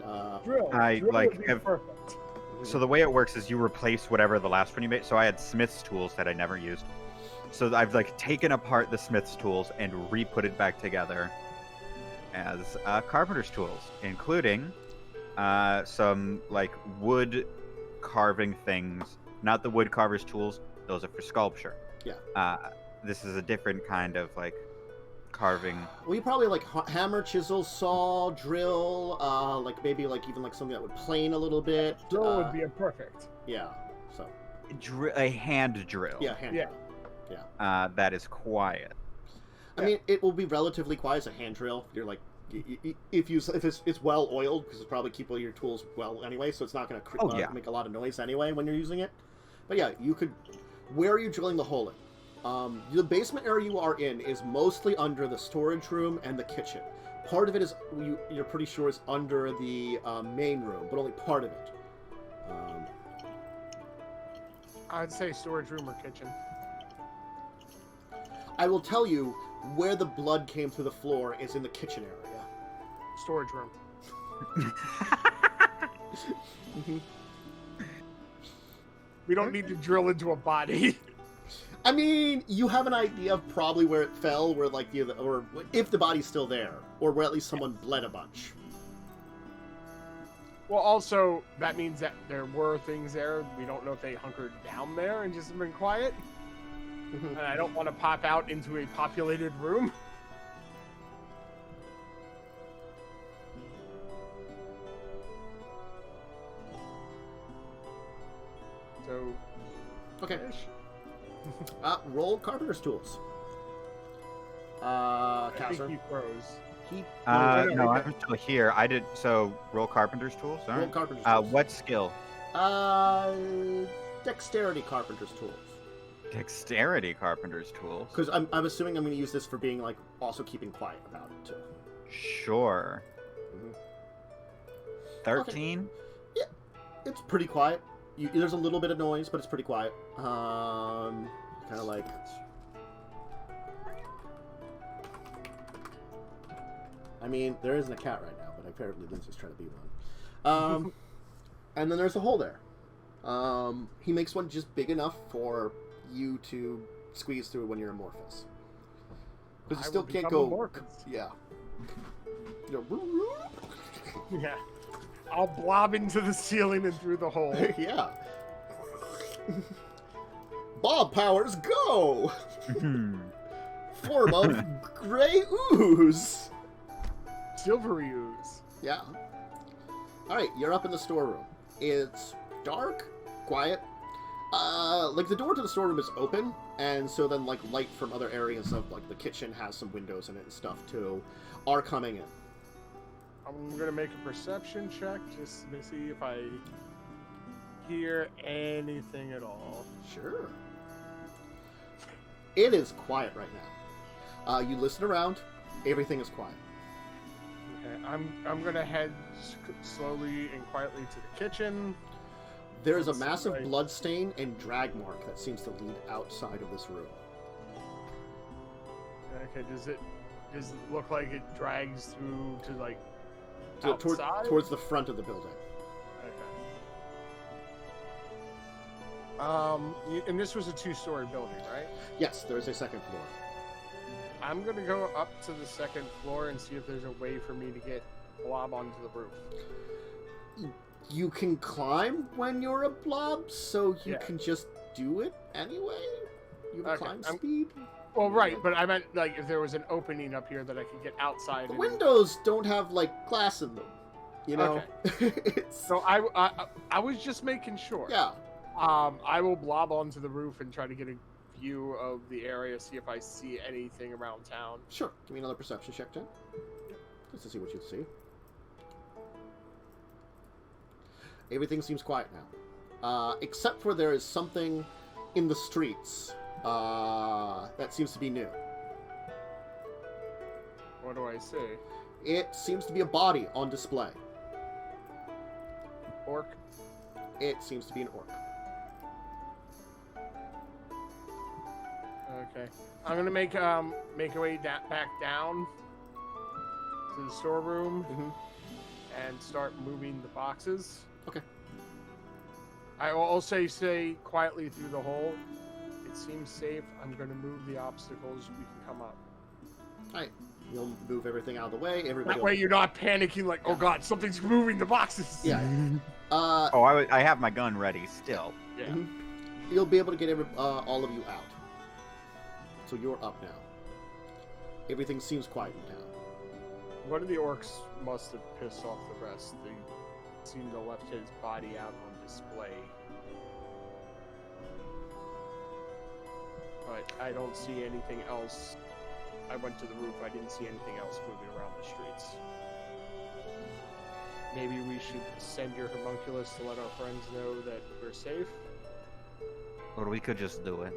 Drill. I, Drill like, would be have- perfect. So the way it works is you replace whatever the last one you made. So I had smith's tools that I never used. So I've like taken apart the smith's tools and re-put it back together as carpenter's tools, including some like wood carving things. Not the wood carver's tools; those are for sculpture. Yeah. This is a different kind of like carving. Well, you probably like hammer, chisel, saw, drill, like maybe like even like something that would plane a little bit. Drill would be a perfect. Yeah. So. A hand drill. Yeah, hand Yeah. drill. That is quiet. I mean, it will be relatively quiet as a hand drill. You're like, if it's well oiled, because it's probably keep all your tools well anyway, so it's not going to make a lot of noise anyway when you're using it. But yeah, you could. Where are you drilling the hole in? The basement area you are in is mostly under the storage room and the kitchen. Part of it is you're pretty sure is under the main room, but only part of it. I'd say storage room or kitchen. I will tell you where the blood came through the floor is in the kitchen area. Storage room. We don't need to drill into a body. I mean, you have an idea of probably where it fell, where like or if the body's still there, or where at least someone bled a bunch. Well, also, that means that there were things there. We don't know if they hunkered down there and just been quiet. And I don't want to pop out into a populated room. So, Okay. ish. Roll carpenter's tools. I think Casser. he froze. No, I'm still here. I did so. Roll carpenter's tools. All Roll right. carpenter's tools. What skill? Dexterity carpenter's tools. Dexterity carpenter's tools. Because I'm assuming I'm going to use this for being like also keeping quiet about it too. Sure. Mhm. 13. It's pretty quiet. There's a little bit of noise, but it's pretty quiet. Kind of like. I mean, there isn't a cat right now, but apparently Lindsay's trying to be one. And then there's a hole there. He makes one just big enough for you to squeeze through when you're amorphous. Because you still can't go. Amorphous. Yeah. You know, Yeah. I'll blob into the ceiling and through the hole. yeah. Bob powers go! Form of gray ooze. Silvery ooze. Yeah. Alright, you're up in the storeroom. It's dark, quiet. Like the door to the storeroom is open, and so then like light from other areas of like the kitchen has some windows in it and stuff too, are coming in. I'm gonna make a perception check just to see if I hear anything at all. Sure. It is quiet right now. You listen around, everything is quiet. Okay, I'm gonna head slowly and quietly to the kitchen. There is a Let's massive see. blood stain and drag mark that seems to lead outside of this room. Okay, does it look like it drags through to like Outside? Towards the front of the building. Okay. And this was a 2-story building, right? Yes, there is a second floor. I'm gonna go up to the second floor and see if there's a way for me to get blob onto the roof. You can climb when you're a blob, so you Yeah. can just do it anyway. You have Okay, climb I'm- speed. Well, right, but I meant like if there was an opening up here that I could get outside. The and... windows don't have like glass in them. You know. It's, So I was just making sure. yeah. I will blob onto the roof and try to get a view of the area, see if I see anything around town. Sure. Give me another perception check, then. Just to see what you see. Everything seems quiet now, except for there is something in the streets that seems to be new. What do I see? It seems to be a body on display. Orc? It seems to be an orc. Okay. I'm gonna make a way back down to the storeroom and start moving the boxes. Okay. I will also say quietly through the hole. It seems safe. I'm gonna move the obstacles. We can come up. Alright. You'll move everything out of the way. Everybody. That way you're not panicking like, oh god, something's moving the boxes. Yeah. Oh, I have my gun ready still. Yeah. You'll be able to get all of you out. So you're up now. Everything seems quieted down. One of the orcs must have pissed off the rest. They seem to have left his body out on display. But I don't see anything else. I went to the roof, I didn't see anything else moving around the streets. Maybe we should send your homunculus to let our friends know that we're safe? Or we could just do it.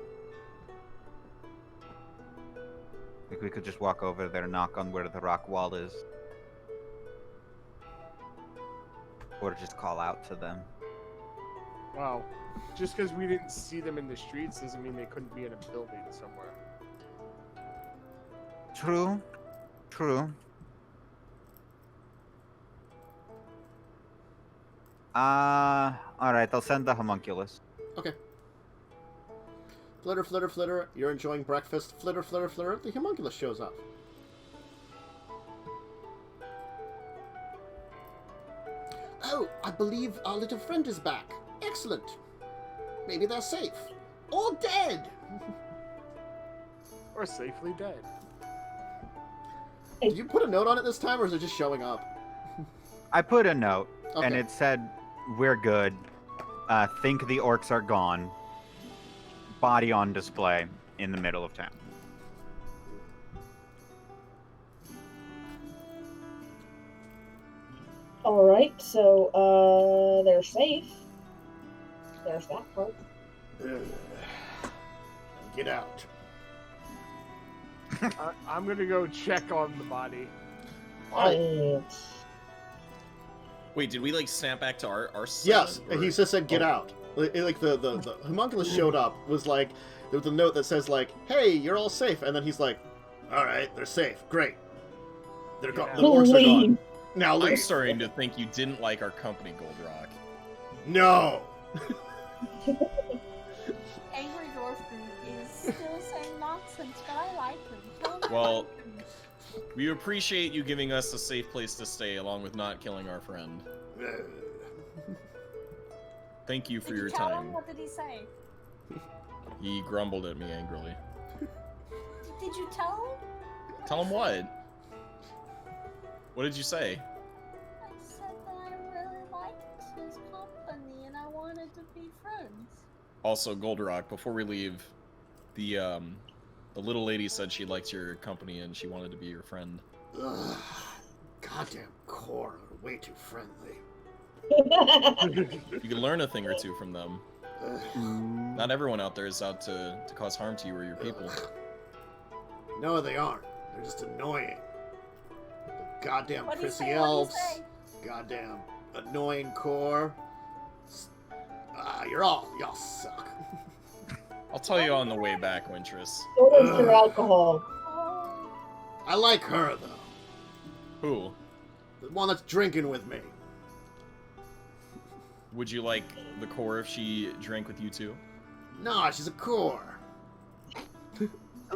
Like we could just walk over there, knock on where the rock wall is. Or just call out to them. Wow. Just because we didn't see them in the streets doesn't mean they couldn't be in a building somewhere. True. True. Alright, I'll send the homunculus. Okay. Flitter, flitter, flitter. You're enjoying breakfast. Flitter, flitter, flitter. The homunculus shows up. Oh, I believe our little friend is back. Excellent. Maybe they're safe. Or dead. Or safely dead. Did you put a note on it this time, or is it just showing up? I put a note, and Okay. it said, we're good. Think the orcs are gone. Body on display in the middle of town. Alright, so, they're safe. There's that part. Get out. I'm gonna go check on the body. Right. Wait, did we like snap back to our Yes, segment, or- he just said get out. Like the homunculus showed up, was like, there was a note that says like, hey, you're all safe, and then he's like, alright, they're safe, great. They're gone. Yeah. The orcs are Leave. gone. Now I'm leave. starting to think you didn't like our company, Goldrock. No! Angry Dwarf Group is still saying nonsense, but I like them. Kill them. Well, we appreciate you giving us a safe place to stay, along with not killing our friend. Thank you for Did your you tell time. him? What did he say? He grumbled at me angrily. Did you tell him? Tell him what? What did you say? I said that I really liked his company and I wanted to be friends. Also, Goldrock, before we leave, the little lady said she liked your company and she wanted to be your friend. Ugh. Goddamn core are way too friendly. You can learn a thing or two from them. Ugh. Not everyone out there is out to cause harm to you or your people. No, they aren't. They're just annoying. The goddamn What do you prissy say? elves. What do you say? Goddamn annoying core. Y'all suck. I'll tell you on the way back, Wintress. So does your alcohol. Oh, I like her though. Who? The one that's drinking with me. Would you like the core if she drank with you too? Nah, she's a core.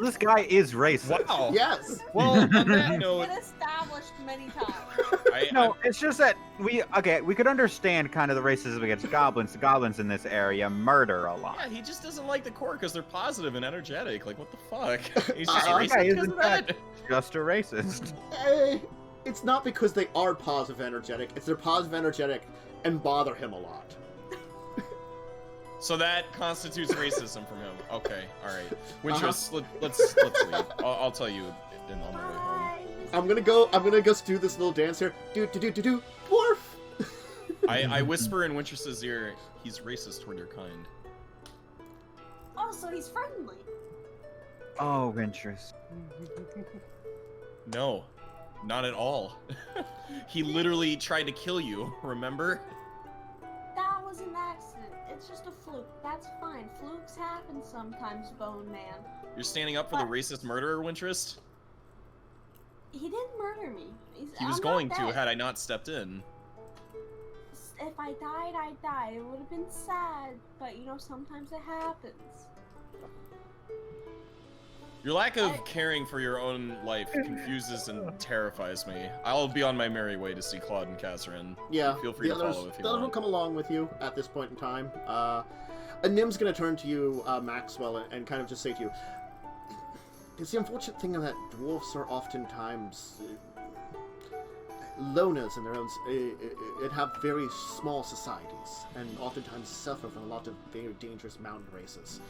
This guy is racist. Wow. Yes. Well, on that It's note, been established many times. No, it's just that we could understand kind of the racism against goblins. The goblins in this area murder a lot. yeah, he just doesn't like the core because they're positive and energetic. Like, what the fuck? He's just That racist guy is, because in of that. fact, just a racist. It's not because they are positive energetic. It's they're positive energetic and bother him a lot. So that constitutes racism from him. Okay, all right. Wintress, let's leave. I'll tell you on the way home. I'm gonna go do this little dance here. Do dwarf. I whisper in Wintress's ear, he's racist toward your kind. Oh, so he's friendly. Oh, Ventress. No, not at all. He literally tried to kill you, remember? That was an accident. It's just a fluke. That's fine. Flukes happen sometimes, Bone Man. You're standing up for the racist murderer, Wintress? He didn't murder me. He was I'm going not to dead. had I not stepped in. If I died, I died. It would have been sad, but you know, sometimes it happens. Your lack of caring for your own life confuses and terrifies me. I'll be on my merry way to see Claude and Catherine. Yeah. Feel free to follow if you the others will want. come along with you at this point in time. And Nim's gonna turn to you, Maxwell, and kind of just say to you, it's the unfortunate thing that dwarfs are oftentimes loners in their own, and have very small societies, and oftentimes suffer from a lot of very dangerous mountain races.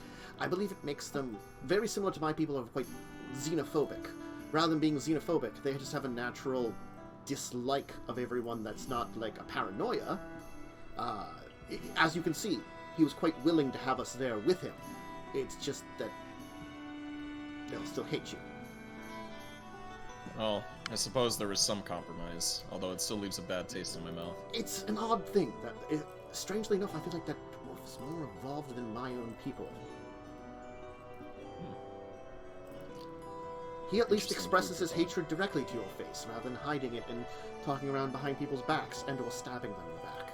I believe it makes them very similar to my people, are quite xenophobic. Rather than being xenophobic, they just have a natural dislike of everyone that's not like a paranoia. As you can see, he was quite willing to have us there with him. It's just that they'll still hate you. Well, I suppose there was some compromise, although it still leaves a bad taste in my mouth. It's an odd thing that, strangely enough, I feel like that dwarf is more evolved than my own people. He at least Interesting expresses his point. hatred directly to your face, rather than hiding it and talking around behind people's backs and or stabbing them in the back.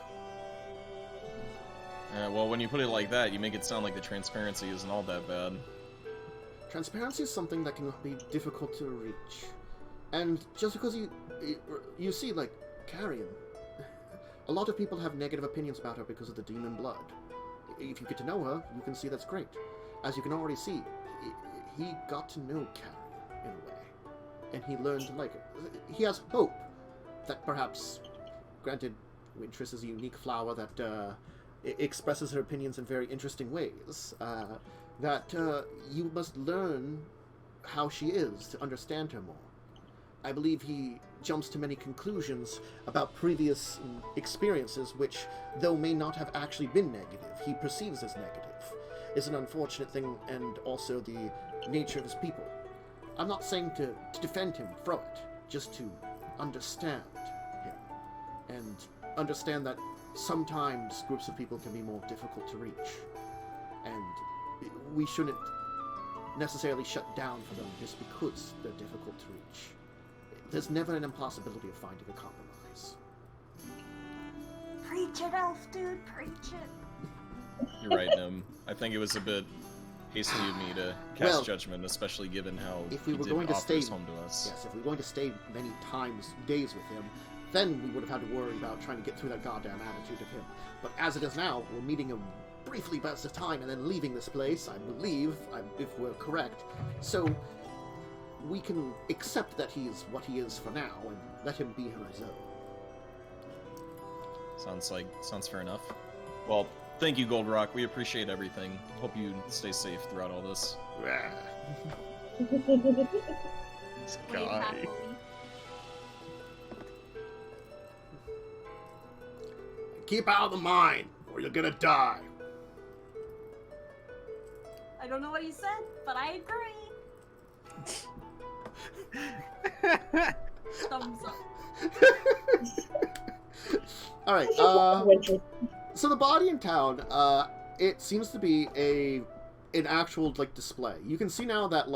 Well, when you put it like that, you make it sound like the transparency isn't all that bad. Transparency is something that can be difficult to reach. And just because you see, like, Carrion, a lot of people have negative opinions about her because of the demon blood. If you get to know her, you can see that's great. As you can already see, he got to know Carrion in a way, and he learned to like it. He has hope that perhaps, granted, Wintress is a unique flower that expresses her opinions in very interesting ways, that you must learn how she is to understand her more. I believe he jumps to many conclusions about previous experiences which, though may not have actually been negative, he perceives as negative. Is an unfortunate thing, and also the nature of his people. I'm not saying to defend him from it, just to understand him. And understand that sometimes groups of people can be more difficult to reach. And we shouldn't necessarily shut down for them just because they're difficult to reach. There's never an impossibility of finding a compromise. Preach it, elf dude, preach it. You're right, Nim. I think it was a bit hasty of me to cast judgment, especially given how if we he were did going to offer stay his home to us. Yes, if we were going to stay many days with him, then we would have had to worry about trying to get through that goddamn attitude of him. But as it is now, we're meeting him briefly bursts of time and then leaving this place, I believe, if we're correct. So we can accept that he is what he is for now and let him be on his own. Sounds fair enough. Well, thank you, Gold Rock. We appreciate everything. Hope you stay safe throughout all this. This Wave guy. happily. Keep out of the mine, or you're gonna die. I don't know what he said, but I agree. Thumbs up. All right. So the body in town, it seems to be an actual like display. You can see now that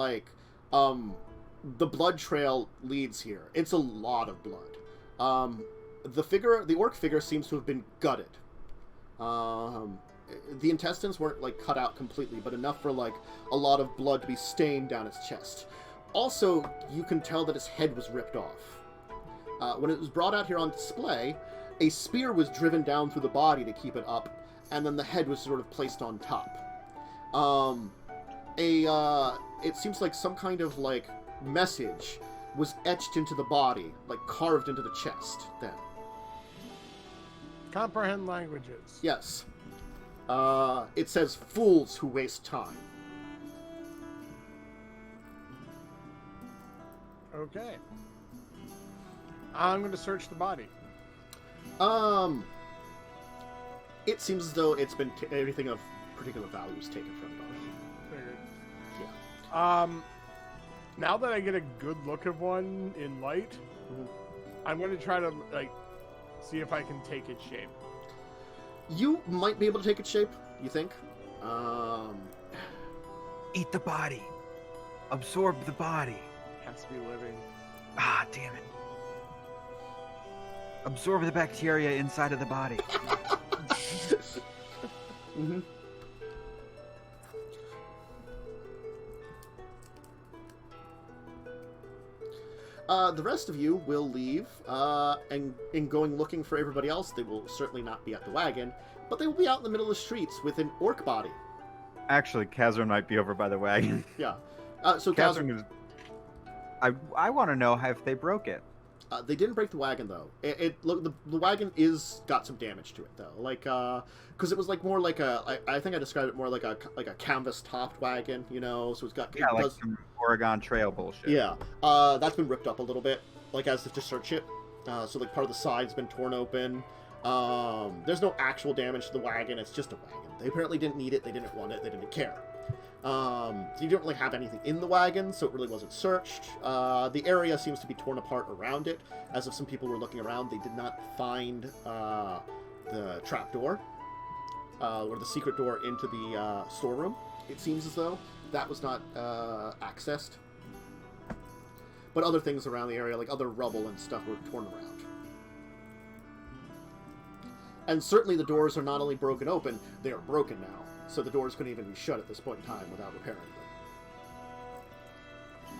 the blood trail leads here. It's a lot of blood. The orc figure seems to have been gutted. The intestines weren't like cut out completely, but enough for like a lot of blood to be stained down its chest. Also, you can tell that its head was ripped off. When it was brought out here on display, a spear was driven down through the body to keep it up, and then the head was sort of placed on top. It seems like some kind of like message was etched into the body, like carved into the chest then. Comprehend languages. Yes. It says, "Fools who waste time." Okay. I'm going to search the body. It seems as though it's been everything of particular value is taken from it already. Figured. Yeah. Now that I get a good look of one in light, I'm going to try to, like, see if I can take its shape. You might be able to take its shape, you think? Eat the body. Absorb the body. Has to be living. Ah, damn it. Absorb the bacteria inside of the body. Mm-hmm. The rest of you will leave, and in going looking for everybody else, they will certainly not be at the wagon, but they will be out in the middle of the streets with an orc body. Actually, Kazran might be over by the wagon. Yeah. So Kazran is... I want to know if they broke it. They didn't break the wagon though. Look, the wagon got some damage to it though. Like because it was like more like I think I described it more like a canvas topped wagon, you know. So it's got like some Oregon Trail bullshit. Yeah. That's been ripped up a little bit, like as if to search it. So like part of the side's been torn open. There's no actual damage to the wagon. It's just a wagon. They apparently didn't need it. They didn't want it. They didn't care. You don't really have anything in the wagon, so it really wasn't searched. The area seems to be torn apart around it, as if some people were looking around. They did not find the trapdoor, or the secret door into the storeroom. It seems as though that was not accessed. But other things around the area, like other rubble and stuff, were torn around. And certainly the doors are not only broken open, they are broken now. So the doors couldn't even be shut at this point in time without repairing them.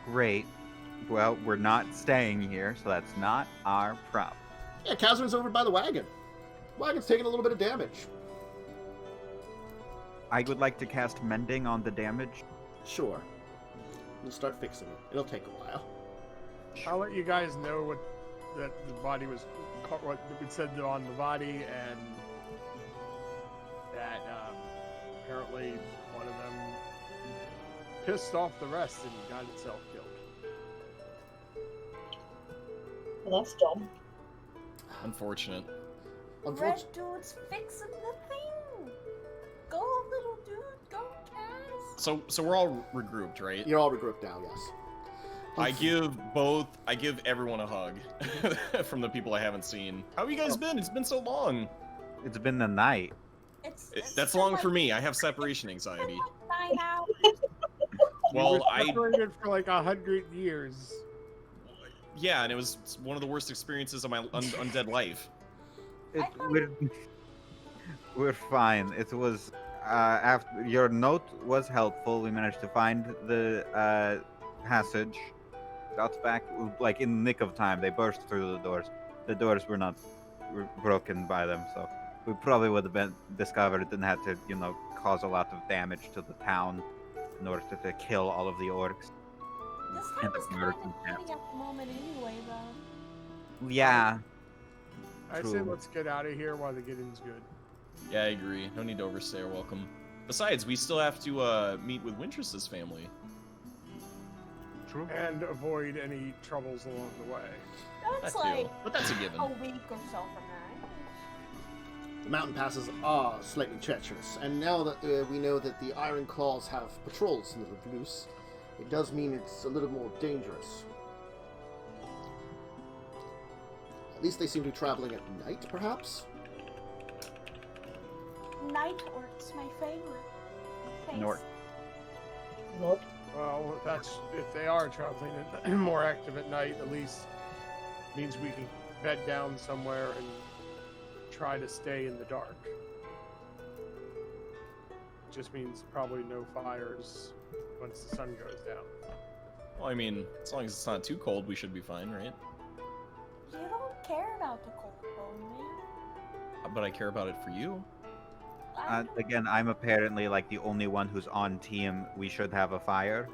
Great. Well, we're not staying here, so that's not our problem. Yeah, Kazran's over by the wagon. Wagon's taking a little bit of damage. I would like to cast Mending on the damage. Sure. We'll start fixing it. It'll take a while. I'll let you guys know that the body was, what it said on the body, and that apparently one of them pissed off the rest and got itself killed. Well, that's dumb. Unfortunate. Red dude's fixing the thing. Go, little dude. Go, Kaz. So we're all regrouped, right? You're all regrouped now, yes. I give everyone a hug from the people I haven't seen. How have you guys been? It's been so long. It's been the night. That's long for me. I have separation anxiety. 9 hours. Well, I separated for like 100 years. Yeah, and it was one of the worst experiences of my undead life. We're fine. It was after your note was helpful. We managed to find the passage. Got back like in the nick of time. They burst through the doors. The doors were not broken by them, so we probably would have been discovered and had to, cause a lot of damage to the town in order to kill all of the orcs. This And time the is kind American of camp. fitting at the moment anyway, though. Yeah. I say True. let's get out of here while the getting's good. Yeah, I agree. No need to overstay our welcome. Besides, we still have to meet with Wintress's family. True. And avoid any troubles along the way. That's That too. like But that's a given. a week or so from now. The mountain passes are slightly treacherous, and now that we know that the Iron Claws have patrols in the loose, it does mean it's a little more dangerous. At least they seem to be traveling at night, perhaps? Night orcs, my favorite. Thanks. North. Nope. Well, that's if they are traveling and more active at night. At least means we can bed down somewhere and try to stay in the dark. Just means probably no fires once the sun goes down. Well, I mean, as long as it's not too cold, we should be fine, right? You don't care about the cold, Bone Man. But I care about it for you. I don't- Again, I'm apparently like the only one who's on team. We should have a fire.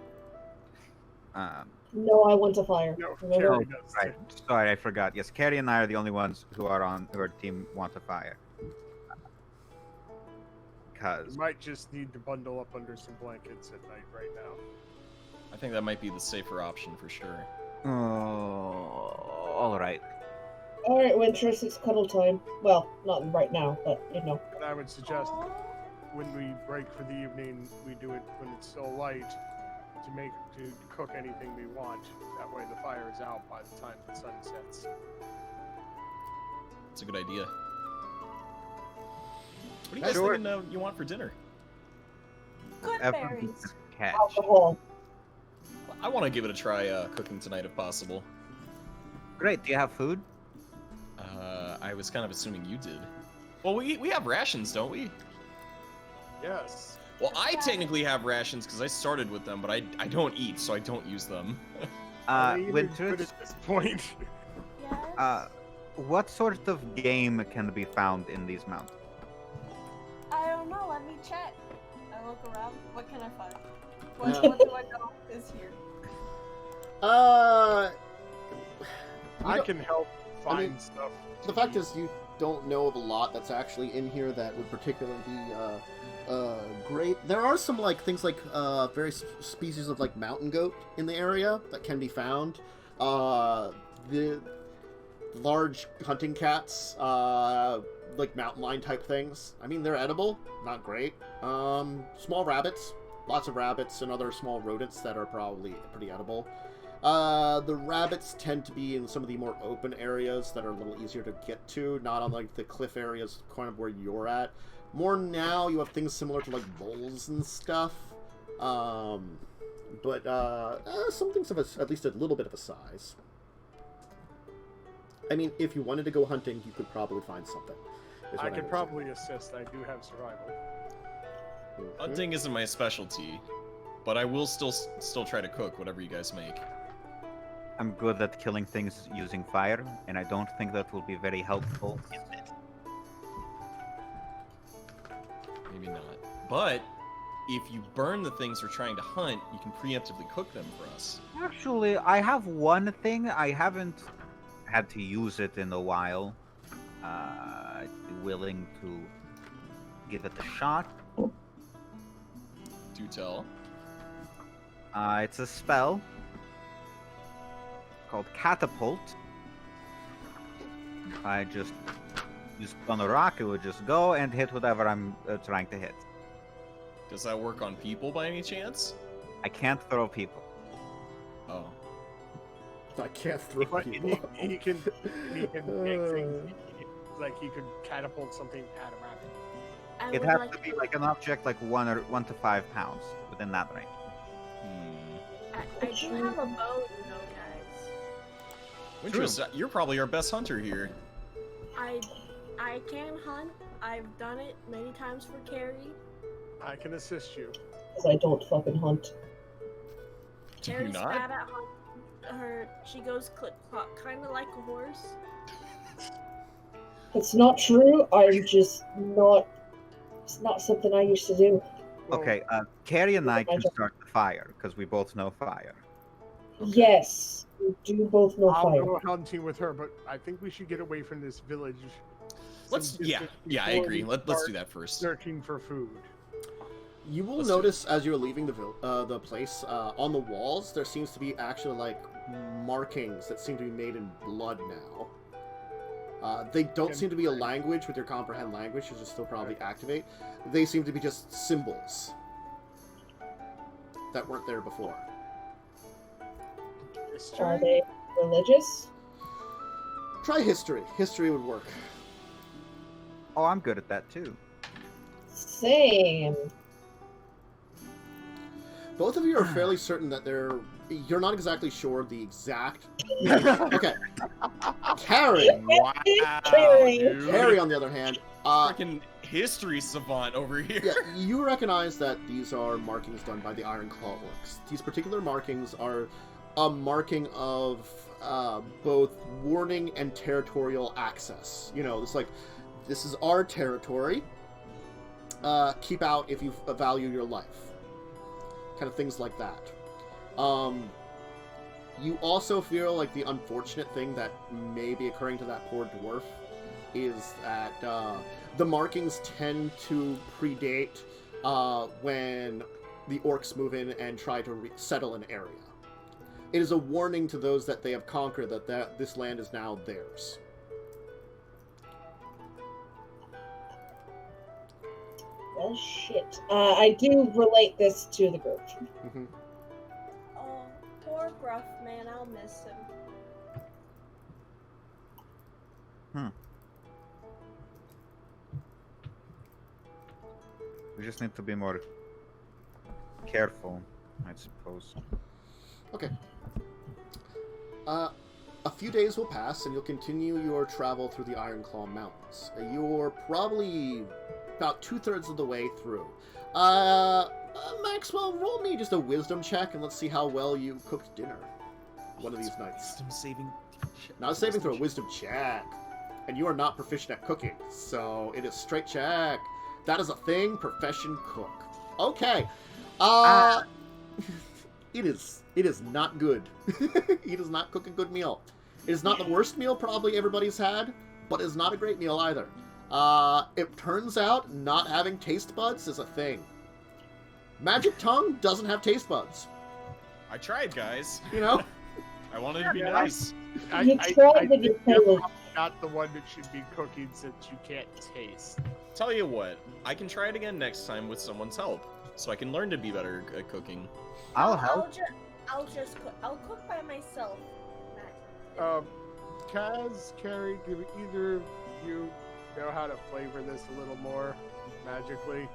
No, I want a fire. No, Remember? Carrie does. Right. Sorry, I forgot. Yes, Carrie and I are the only ones who are on our team want a fire. We Because might just need to bundle up under some blankets at night right now. I think that might be the safer option for sure. all right. Alright, Wintress, it's cuddle time. Well, not right now, but you know. And I would suggest Aw. when we break for the evening, we do it when it's still light to cook anything we want. That way the fire is out by the time the sun sets. It's a good idea. What do you guys Sure. thinking you want for dinner? Good Everyone berries. can catch. Alcohol. I want to give it a try cooking tonight if possible. Great. Do you have food? I was kind of assuming you did. Well, we have rations, don't we? Yes. Well, I technically have rations because I started with them, but I don't eat, so I don't use them. Are they even good Wintress, at this point? Yes. what sort of game can be found in these mountains? I don't know. Let me check. I look around. What can I find? What Yeah. do I know is here? I don't- can help find mean, stuff. The fact is, you don't know of a lot that's actually in here that would particularly be great. There are some like things like various species of like mountain goat in the area that can be found. The large hunting cats, like mountain lion type things. I mean, they're edible, not great. Small rabbits, lots of rabbits and other small rodents that are probably pretty edible. The rabbits tend to be in some of the more open areas that are a little easier to get to, not on like the cliff areas kind of where you're at. More now, you have things similar to like bulls and stuff. But some things of at least a little bit of a size. I mean, if you wanted to go hunting, you could probably find something. is I what could would say. probably assist. I do have survival. Mhm. Hunting isn't my specialty, but I will still try to cook whatever you guys make. I'm good at killing things using fire, and I don't think that will be very helpful. Maybe not. But if you burn the things we're trying to hunt, you can preemptively cook them for us. Actually, I have one thing. I haven't had to use it in a while. I'd be willing to give it a shot. Do tell. It's a spell called Catapult. If I just use on a rock, it would just go and hit whatever I'm trying to hit. Does that work on people by any chance? I can't throw people. Oh. I can't throw But people. he can make things. Like he could catapult something at a rabbit. I It would has like to be like an object like 1 to 5 pounds within that range. I do have a bow, you know, guys. Wintress, you're probably our best hunter here. I can hunt. I've done it many times for Carrie. I can assist you. Because I don't fucking hunt. Do you Carrie's not? bad at hunt. She goes click clop, kind of like a horse. It's not true. I'm just not. It's not something I used to do. Well, Okay, Carrie and I can Magic. start the fire because we both know fire. Yes, we do both know I'll fire. go hunting with her, but I think we should get away from this village. Let's some yeah, distance I before agree. we Let's start do that first. Searching for food. You will Let's do it. notice as you're leaving the place, on the walls, there seems to be actually like markings that seem to be made in blood now. They don't seem to be a language with your comprehend language, which will still probably activate. They seem to be just symbols that weren't there before. Are they religious? Try history. History would work. Oh, I'm good at that too. Same. Both of you are fairly certain that you're not exactly sure the exact. Okay. Carrie, Wow, Carrie. dude. Carrie, on the other hand, Freaking history savant over here. yeah, you recognize that these are markings done by the Ironclaw Orcs. These particular markings are a marking of both warning and territorial access. You know, it's like, this is our territory. Keep out if you value your life. Kind of things like that. You also feel like the unfortunate thing that may be occurring to that poor dwarf is that the markings tend to predate when the orcs move in and try to settle an area. It is a warning to those that they have conquered that this land is now theirs. Well, shit. I do relate this to the group. Mm-hmm. Oh, poor Gruff man, I'll miss him. We just need to be more careful, I suppose. Okay. A few days will pass, and you'll continue your travel through the Ironclaw Mountains. You're probably about 2/3 of the way through. Maxwell, roll me just a wisdom check, and let's see how well you cooked dinner one of these nights. Wisdom saving. Not a saving throw, a wisdom check. And you are not proficient at cooking, so it is straight check. That is a thing, profession cook. Okay. It is not good. He does not cook a good meal. It is not the worst meal probably everybody's had, but it is not a great meal either. It turns out not having taste buds is a thing. Magic Tongue doesn't have taste buds. I tried, guys. You know? I wanted to be nice. You tried to think be you're told. probably not the one that should be cooking since you can't taste. Tell you what, I can try it again next time with someone's help, so I can learn to be better at cooking. I'll help. I'll just cook. I'll cook by myself. Matt. Kaz, Carrie, do either of you know how to flavor this a little more magically?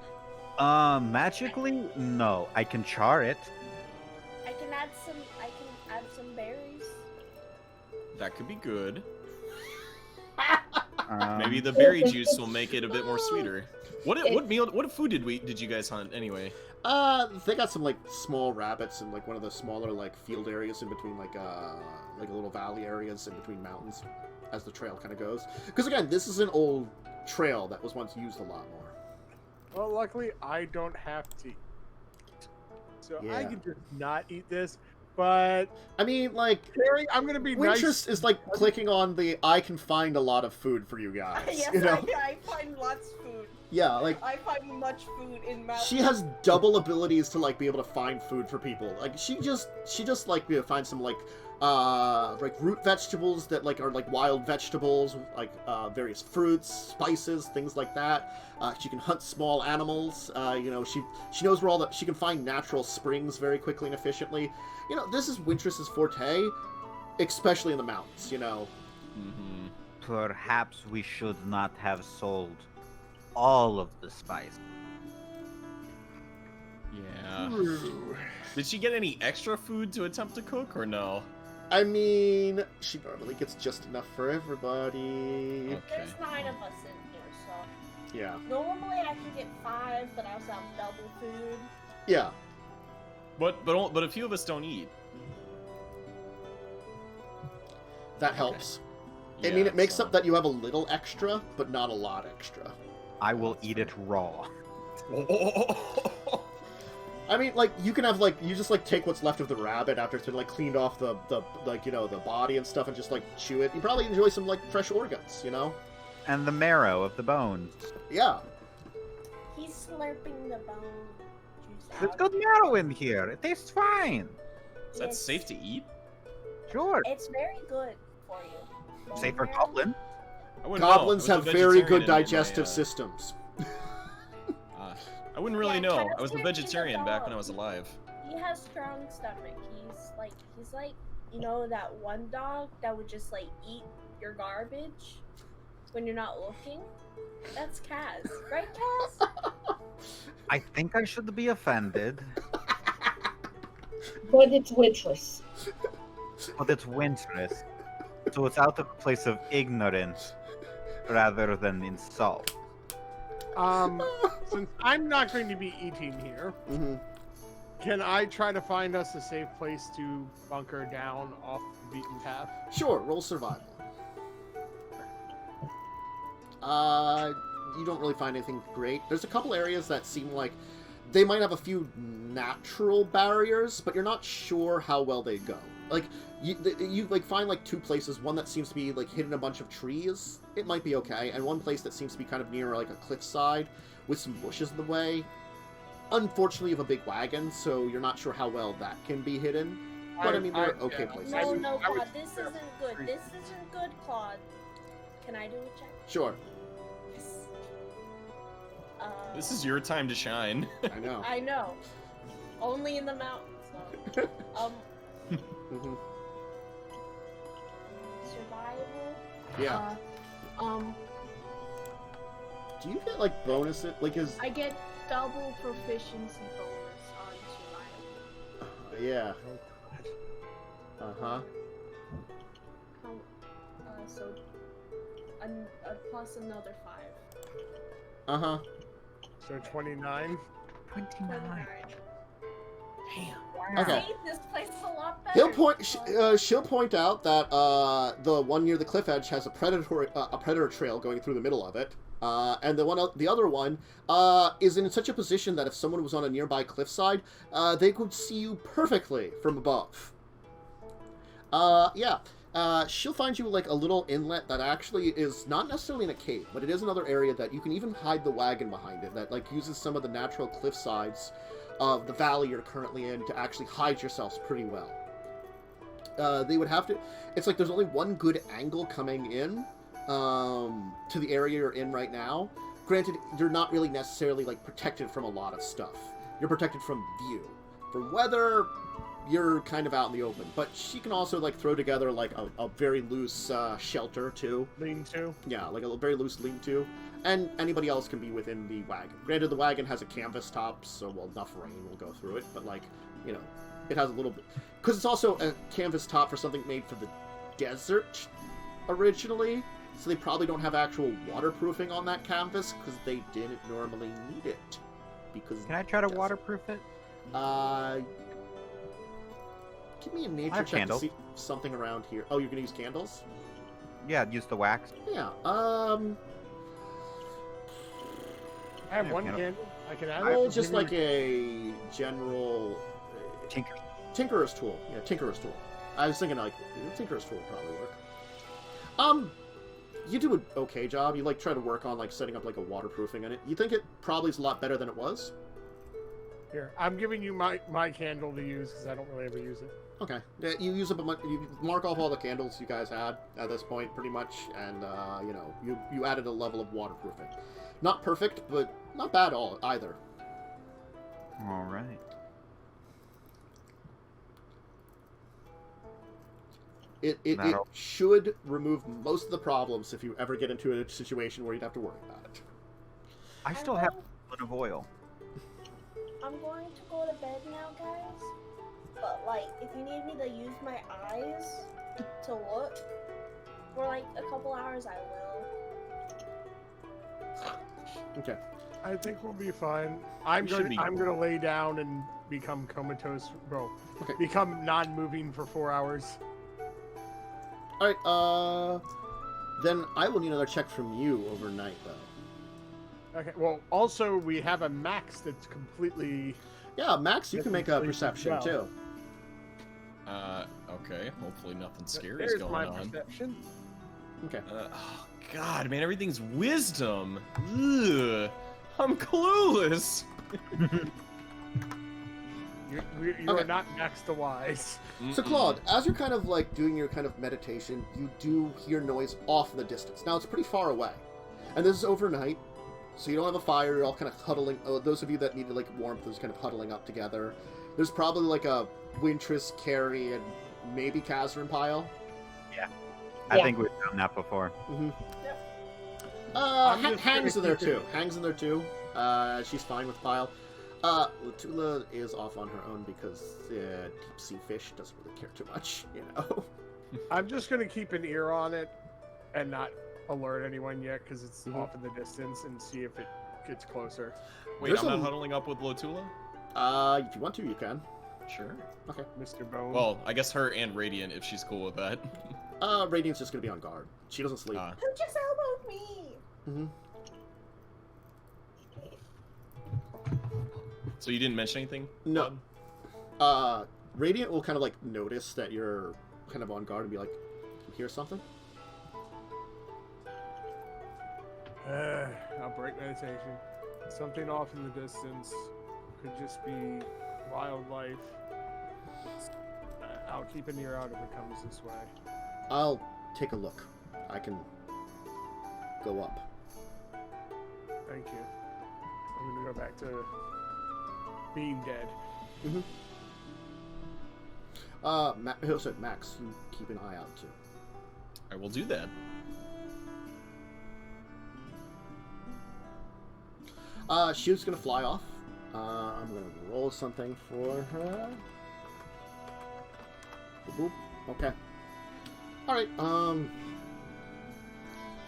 Magically? No. I can char it. I can add some berries. That could be good. Um, Maybe the berry juice will make it a bit more sweeter. What food did you guys hunt anyway? They got some like small rabbits in like one of the smaller like field areas in between like little valley areas in between mountains, as the trail kind of goes. Because again, this is an old trail that was once used a lot more. Well, luckily I don't have to eat, so I Yeah. can just not eat this. But I mean, like, Carrie, I'm gonna be Wintrust nice. is like clicking on the I can find a lot of food for you guys. Yes, you know? I find lots of food. Yeah, like I find much food in mountains. she has double abilities to like be able to find food for people. Like she just like be able to find some like root vegetables that like are like wild vegetables, like various fruits, spices, things like that. She can hunt small animals. You know, she knows where all the she can find natural springs very quickly and efficiently. You know, this is Wintrust's forte, especially in the mountains. You know. Mm-hmm. Perhaps we should not have sold all of the spice. Yeah. Did she get any extra food to attempt to cook, or no? I mean, she normally gets just enough for everybody. Okay. There's 9 of us in here, so Yeah. normally I can get 5, but I also have double food. Yeah. But a few of us don't eat. That helps. I Yeah, mean, it makes so- up that you have a little extra, but not a lot extra. I will eat it raw. I mean, like, you can have, like, you just, like, take what's left of the rabbit after it's been, like, cleaned off the like, you know, the body and stuff and just, like, chew it. You probably enjoy some, like, fresh organs, you know? And the marrow of the bones. Yeah. He's slurping the bone juice There's out. good marrow in here. It tastes fine. Is that Yes. safe to eat? Sure. It's very good for you. Safe for Bone goblin. I wouldn't know. Goblins I have was a very vegetarian good in my, digestive systems. I wouldn't really Yeah, know. Kaz I was a would be the vegetarian back when I dog. was alive. He has strong stomach. He's like, you know, that one dog that would just like eat your garbage when you're not looking. That's Kaz, right, Kaz? I think I should be offended, But it's Wintrust. but it's Wintrust. So it's out of a place of ignorance rather than insult. Since I'm not going to be eating here, Mm-hmm. can I try to find us a safe place to bunker down off the beaten path? Sure, roll survival. You don't really find anything great. There's a couple areas that seem like they might have a few natural barriers, but you're not sure how well they go. Like, you like find like two places, one that seems to be like hidden in a bunch of trees, it might be okay, and one place that seems to be kind of near like a cliffside with some bushes in the way. Unfortunately, you have a big wagon, so you're not sure how well that can be hidden. But I mean, they're okay places. No, Claude, this isn't good. This isn't good, Claude. Can I do a check? Sure. Yes. This is your time to shine. I know. I know. Only in the mountains, though. Mm-hmm. Survival. Yeah. Do you get like bonuses? Like, is I get double proficiency bonus on survival. yeah. Uh-huh. So, plus another 5. Uh-huh. So 29. 29. Okay. See, this place is a lot better. She'll point out that the one near the cliff edge has a predator trail going through the middle of it, and the other one is in such a position that if someone was on a nearby cliffside, they could see you perfectly from above. Yeah. She'll find you like a little inlet that actually is not necessarily in a cave, but it is another area that you can even hide the wagon behind it, that like uses some of the natural cliff sides of the valley you're currently in to actually hide yourselves pretty well. They would have to... It's like there's only one good angle coming in to the area you're in right now. Granted, you're not really necessarily like protected from a lot of stuff. You're protected from view. From weather, you're kind of out in the open. But she can also like throw together like a very loose shelter too. Lean-to. Yeah, like a very loose lean-to. And anybody else can be within the wagon. Granted, the wagon has a canvas top, so, well, enough rain will go through it, but, like, you know, it has a little bit... Because it's also a canvas top for something made for the desert, originally, so they probably don't have actual waterproofing on that canvas, because they didn't normally need it. Because Can I try to waterproof it? Give me a nature have check candles. to see something around here. Oh, you're gonna use candles? Yeah, use the wax. Yeah, I have Yeah, one candle. candle. I can add roll it. just like a general... Tinker. Tinkerer's tool. Yeah, Tinkerer's tool. I was thinking, like, Tinkerer's tool would probably work. You do an okay job. You, like, try to work on, like, setting up, like, a waterproofing in it. You think it probably is a lot better than it was? Here, I'm giving you my candle to use because I don't really ever use it. Okay. Yeah, you use up you mark off all the candles you guys had at this point, pretty much, and, you know, you added a level of waterproofing. Not perfect, but not bad either. All right. It should remove most of the problems if you ever get into a situation where you'd have to worry about it. I still have a bit of oil. I'm going to go to bed now, guys. But, like, if you need me to use my eyes to look for, like, a couple hours, I will. Okay. I think we'll be fine. I'm gonna lay down and become comatose, bro. Okay. Become non-moving for 4 hours. Alright, then I will need another check from you overnight, though. Okay. Well, also we have a max that's completely. Yeah, Max, you can make a Completely perception, well. too. Okay. Hopefully nothing scary is There's going my on. perception. Okay. Oh, God, man, everything's wisdom. Ugh. I'm clueless. You Okay. are not max to wise. So, Claude, as you're kind of, like, doing your kind of meditation, you do hear noise off in the distance. Now, it's pretty far away. And this is overnight, so you don't have a fire, you're all kind of huddling. Oh, those of you that needed, like, warmth, was kind of huddling up together. There's probably, like, a Wintress, Carrie, and maybe Kazrin pile. I think we've done that before. Mm-hmm. I'm just Hang's in gonna there, keep it- too. Hang's in there, too. She's fine with pile. Latula is off on her own because deep sea fish doesn't really care too much, you know. I'm just gonna keep an ear on it and not alert anyone yet because it's Mhm. off in the distance and see if it gets closer. Wait, There's I'm not a- huddling up with Lotula? If you want to, you can. Sure. Mr. Bone. Well, I guess her and Radiant, if she's cool with that. Radiant's just gonna be on guard. She doesn't sleep. Ah. Who just elbowed me? Mm-hmm. So you didn't mention anything? No. Bud? Radiant will kind of like notice that you're kind of on guard and be like, "You hear something?" I'll break meditation. Something off in the distance. Could just be wildlife. I'll keep an ear out if it comes this way. I'll take a look. I can go up. Thank you. I'm gonna go back to being dead. He'll say, Max, you keep an eye out too. I will do that. She's gonna fly off. I'm gonna roll something for her. Boop. Okay. Alright,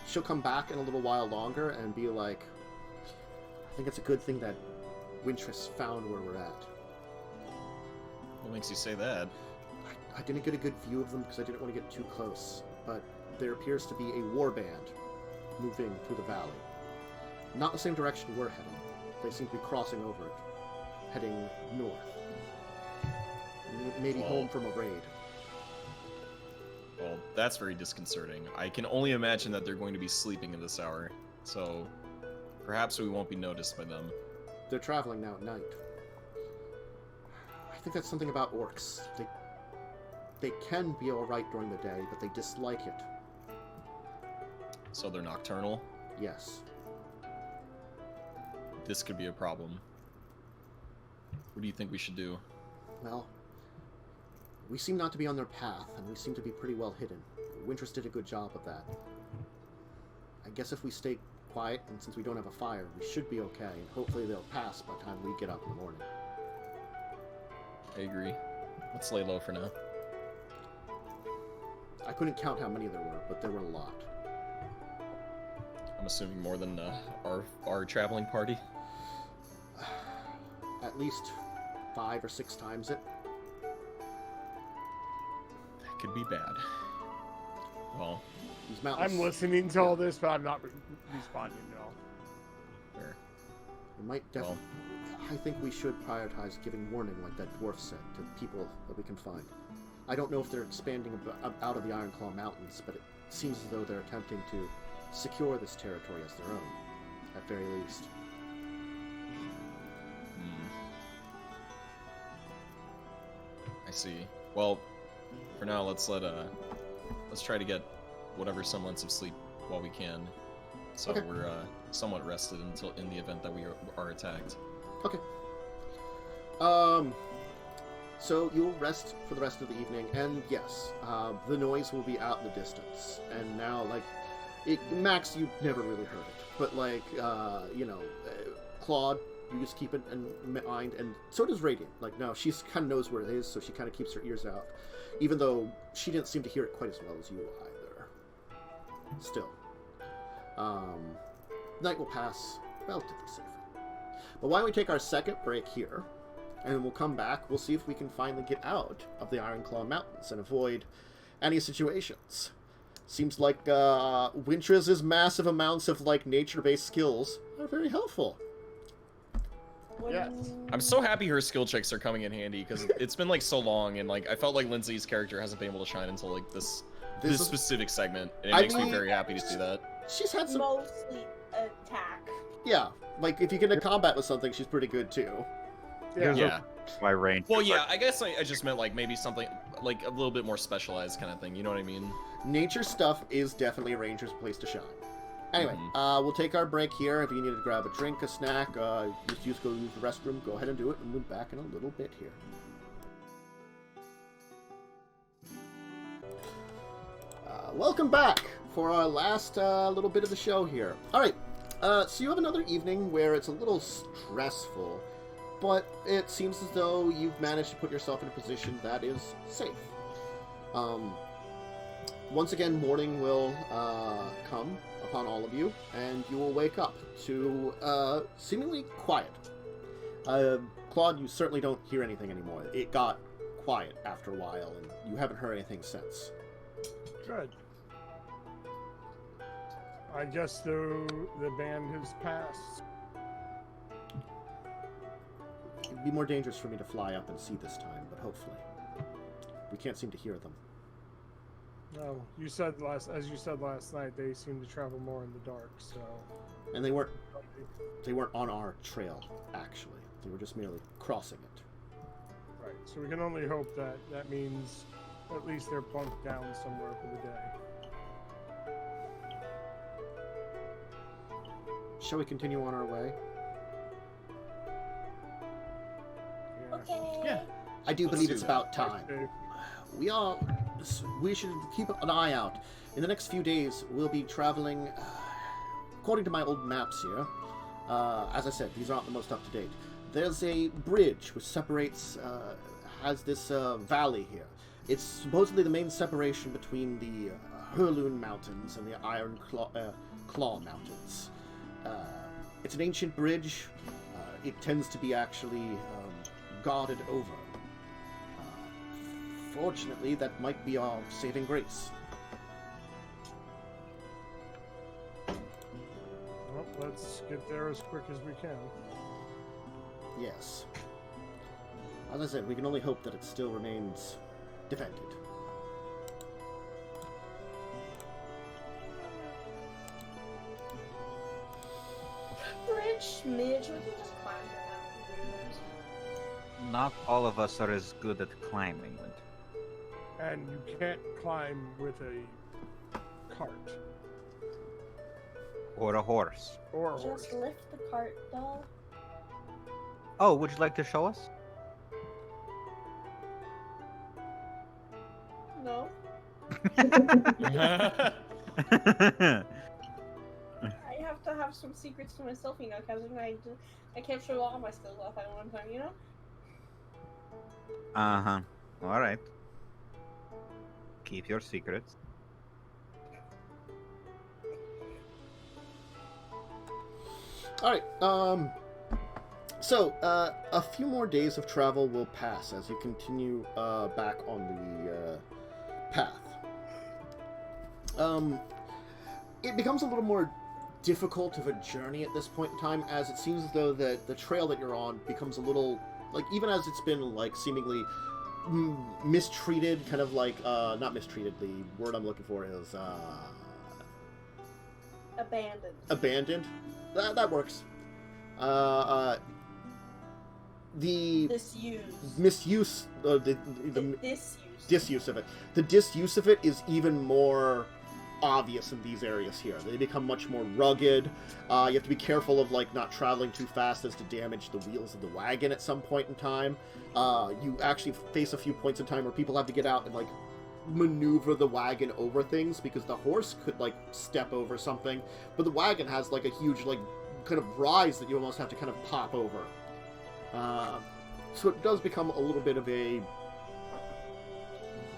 she'll come back in a little while longer and be like, I think it's a good thing that Wintress found where we're at. What makes you say that? I didn't get a good view of them because I didn't want to get too close, but there appears to be a warband moving through the valley. Not the same direction we're heading. They seem to be crossing over it, heading north. Maybe Well- home from a raid. Well, that's very disconcerting. I can only imagine that they're going to be sleeping at this hour, so perhaps we won't be noticed by them. They're traveling now at night. I think that's something about orcs. They can be alright during the day, but they dislike it. So they're nocturnal. Yes. This could be a problem. What do you think we should do? Well, we seem not to be on their path, and we seem to be pretty well hidden. Wintress did a good job of that. I guess if we stay quiet, and since we don't have a fire, we should be okay, and hopefully they'll pass by the time we get up in the morning. I agree. Let's lay low for now. I couldn't count how many there were, but there were a lot. I'm assuming more than our traveling party. At least 5 or 6 times it. That could be bad. Well, These mountains. I'm listening to all this, but I'm not responding at all. fair. We might definitely. I think we should prioritize giving warning, like that dwarf said, to people that we can find. I don't know if they're expanding out of the Ironclaw Mountains, but it seems as though they're attempting to secure this territory as their own, at very least. I see. Well, for now, let's try to get whatever semblance of sleep while we can, so Okay. we're somewhat rested until in the event that we are attacked. Okay. So you'll rest for the rest of the evening, and yes, the noise will be out in the distance. And now, like, Max, you never really heard it, but like, Claude, you just keep it in mind, and so does Radiant. Like, no, she kind of knows where it is, so she kind of keeps her ears out, even though she didn't seem to hear it quite as well as you either. Still, night will pass relatively safe. But why don't we take our second break here, and then we'll come back. We'll see if we can finally get out of the Ironclaw Mountains and avoid any situations. Seems like Wintress's massive amounts of like nature-based skills are very helpful. Yes. I'm so happy her skill checks are coming in handy because it's been like so long, and like I felt like Lindsay's character hasn't been able to shine until like this This is- specific segment, and it I makes me mean- very happy to see that. She's had some, Mostly attack. yeah. Like if you get into combat with something, she's pretty good too. Yeah. Yeah. My range. Well, yeah. I guess I just meant like maybe something like a little bit more specialized kind of thing. You know what I mean? Nature stuff is definitely a ranger's place to shine. Anyway, we'll take our break here. If you need to grab a drink, a snack, just go use the restroom, go ahead and do it, and we'll be back in a little bit here. Welcome back for our last little bit of the show here. Alright, so you have another evening where it's a little stressful, but it seems as though you've managed to put yourself in a position that is safe. once again, morning will come upon all of you, and you will wake up to seemingly quiet. Claude, you certainly don't hear anything anymore. It got quiet after a while, and you haven't heard anything since. Good. I guess the band has passed. It'd be more dangerous for me to fly up and see this time, but hopefully. We can't seem to hear them. No, as you said last night, they seem to travel more in the dark, so... And they weren't on our trail, actually. They were just merely crossing it. Right, so we can only hope that that means at least they're plunked down somewhere for the day. Shall we continue on our way? Yeah. Okay. Yeah. I do Let's believe do it's that. about time. We should keep an eye out. In the next few days, we'll be traveling, according to my old maps here. As I said, these aren't the most up-to-date. There's a bridge which separates, has this valley here. It's supposedly the main separation between the Hurloon Mountains and the Ironclaw Mountains. It's an ancient bridge. It tends to be actually guarded over. Fortunately, that might be our saving grace. Well, let's get there as quick as we can. Yes. As I said, we can only hope that it still remains defended. Bridge, Midge, we can just climb around. Not all of us are as good at climbing. And you can't climb with a cart. Or a horse. Or a horse. Just lift the cart, doll. Oh, would you like to show us? No. I have to have some secrets to myself, you know, because I can't show all my skills off at one time, you know? Uh-huh. Alright. Keep your secrets. Alright, so, a few more days of travel will pass as you continue, back on the, path. It becomes a little more difficult of a journey at this point in time, as it seems as though the trail that you're on becomes a little, like, even as it's been, like, seemingly mistreated, kind of like, not mistreated, the word I'm looking for is, Abandoned. abandoned? That works. The Disuse. misuse, the Disuse. disuse of it. The disuse of it is even more obvious in these areas here. They become much more rugged. You have to be careful of, like, not traveling too fast as to damage the wheels of the wagon at some point in time. You actually face a few points in time where people have to get out and, like, maneuver the wagon over things, because the horse could, like, step over something, but the wagon has, like, a huge, like, kind of rise that you almost have to kind of pop over. So it does become a little bit of a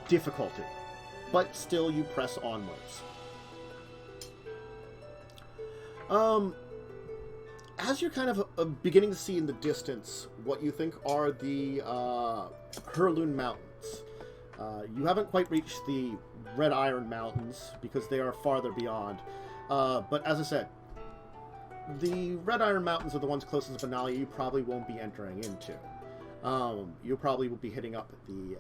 difficulty, but still you press onwards. As you're kind of beginning to see in the distance what you think are the Hurloon Mountains. You haven't quite reached the Red Iron Mountains because they are farther beyond. But as I said, the Red Iron Mountains are the ones closest to Benalia you probably won't be entering into. You probably will be hitting up the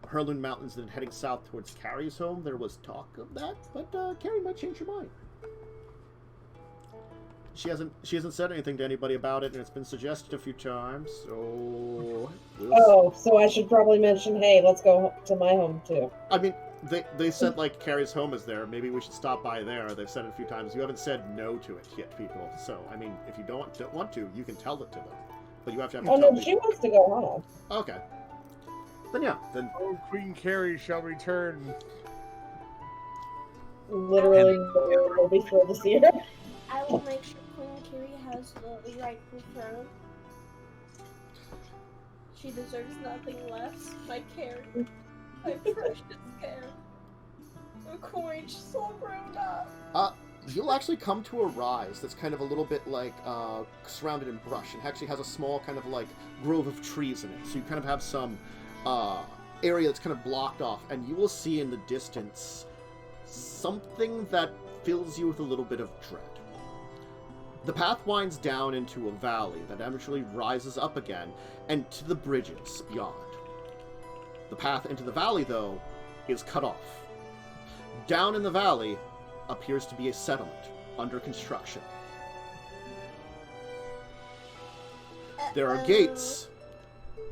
Hurloon Mountains and heading south towards Carrie's home. There was talk of that, but Carrie might change her mind. She hasn't said anything to anybody about it, and it's been suggested a few times, so... So I should probably mention, hey, let's go to my home, too. I mean, they said, like, Carrie's home is there. Maybe we should stop by there. They've said it a few times. You haven't said no to it yet, people. So, I mean, if you don't want to, you can tell it to them. But you have to Oh, no, she wants to go home. Okay. Then, yeah. Then... Oh, Queen Carrie shall return. Literally, will be thrilled to see her. I will make sure Queen Kiri has the rightful throne. She deserves nothing less. My Carrie. My precious Carrie. The coin's so grown up. You'll actually come to a rise that's kind of a little bit like surrounded in brush. It actually has a small kind of like grove of trees in it. So you kind of have some area that's kind of blocked off, and you will see in the distance something that fills you with a little bit of dread. The path winds down into a valley that eventually rises up again, and to the bridges beyond. The path into the valley, though, is cut off. Down in the valley appears to be a settlement under construction. There are gates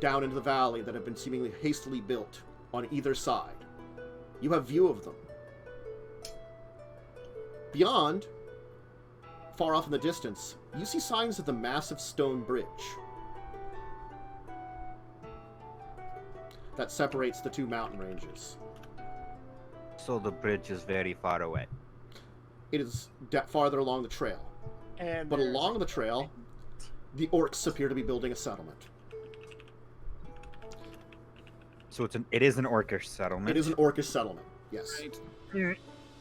down into the valley that have been seemingly hastily built on either side. You have view of them. Beyond, far off in the distance, you see signs of the massive stone bridge that separates the two mountain ranges. So the bridge is very far away. It is farther along the trail. But along the trail, the orcs appear to be building a settlement. So it is an orcish settlement. It is an orcish settlement, yes.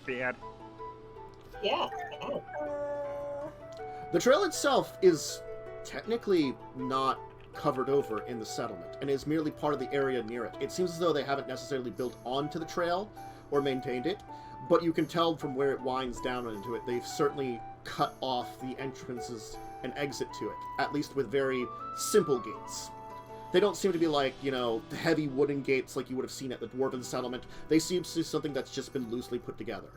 Bad. Yeah. The trail itself is technically not covered over in the settlement, and is merely part of the area near it. It seems as though they haven't necessarily built onto the trail or maintained it, but you can tell from where it winds down into it, they've certainly cut off the entrances and exit to it, at least with very simple gates. They don't seem to be like, you know, heavy wooden gates like you would have seen at the Dwarven settlement. They seem to be something that's just been loosely put together.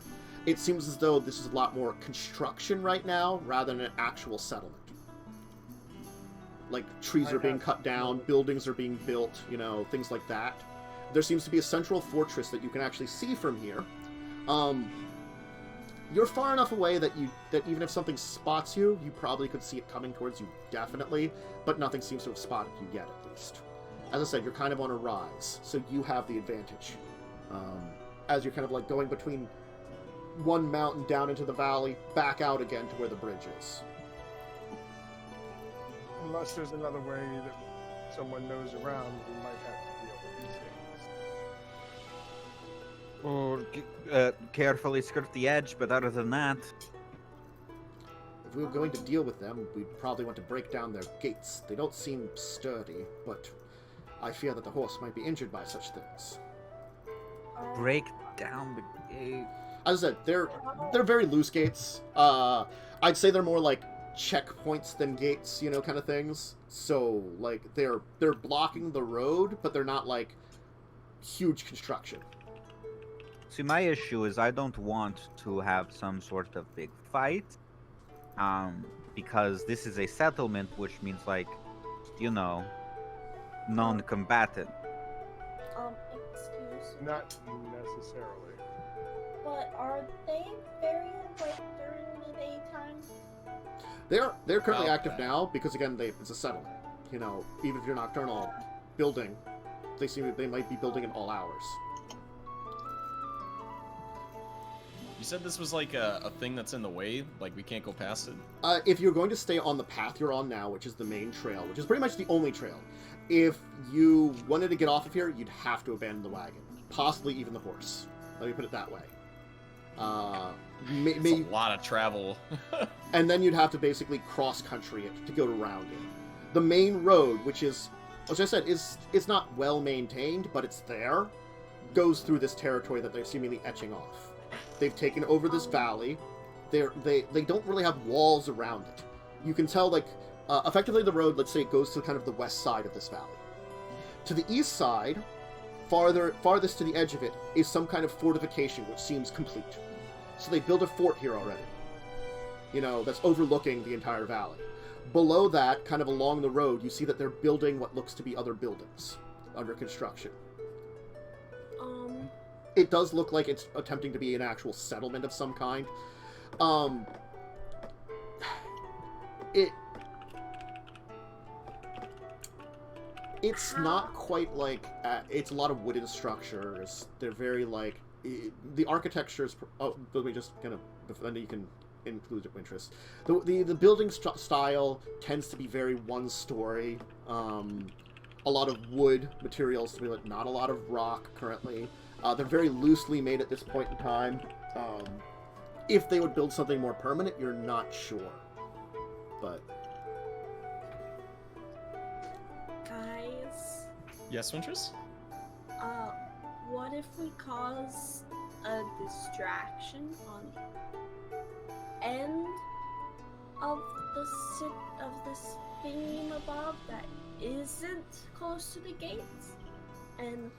It seems as though this is a lot more construction right now, rather than an actual settlement. Like, trees are being cut down, buildings are being built, you know, things like that. There seems to be a central fortress that you can actually see from here. You're far enough away that even if something spots you, you probably could see it coming towards you, definitely, but nothing seems to have spotted you yet, at least. As I said, you're kind of on a rise, so you have the advantage. As you're kind of like going between one mountain down into the valley, back out again to where the bridge is. Unless there's another way that someone knows around, we might have to deal with these things. Or carefully skirt the edge, but other than that... If we were going to deal with them, we'd probably want to break down their gates. They don't seem sturdy, but I fear that the horse might be injured by such things. Break down the gate... As I said, they're very loose gates. I'd say they're more like checkpoints than gates, you know, kind of things. So, like, they're blocking the road, but they're not, like, huge construction. See, my issue is I don't want to have some sort of big fight, because this is a settlement, which means, like, you know, non-combatant. Excuse me. Not necessarily. But are they very like during the daytime? They're currently Okay. active now because again it's a settlement. You know, even if you're nocturnal building, they might be building in all hours. You said this was like a thing that's in the way, like we can't go past it? If you're going to stay on the path you're on now, which is the main trail, which is pretty much the only trail, if you wanted to get off of here, you'd have to abandon the wagon, possibly even the horse. Let me put it that way. It's a lot of travel. And then you'd have to basically cross-country it to go around it. The main road, which I said, is not well-maintained, but it's there, goes through this territory that they're seemingly etching off. They've taken over this valley. They don't really have walls around it. You can tell, like, effectively the road, let's say it goes to kind of the west side of this valley. To the east side, farthest to the edge of it, is some kind of fortification, which seems complete. So they built a fort here already. You know, that's overlooking the entire valley. Below that, kind of along the road, you see that they're building what looks to be other buildings under construction. It does look like it's attempting to be an actual settlement of some kind. It's not quite like... it's a lot of wooden structures. They're very, like... the architecture is... Oh, let me just kind of... Then you can include your interest. The building style tends to be very one-story. A lot of wood materials, not a lot of rock currently. They're very loosely made at this point in time. If they would build something more permanent, you're not sure. But... Guys, Yes, Wintress? what if we cause a distraction on the end of this thingamabob that isn't close to the gates? And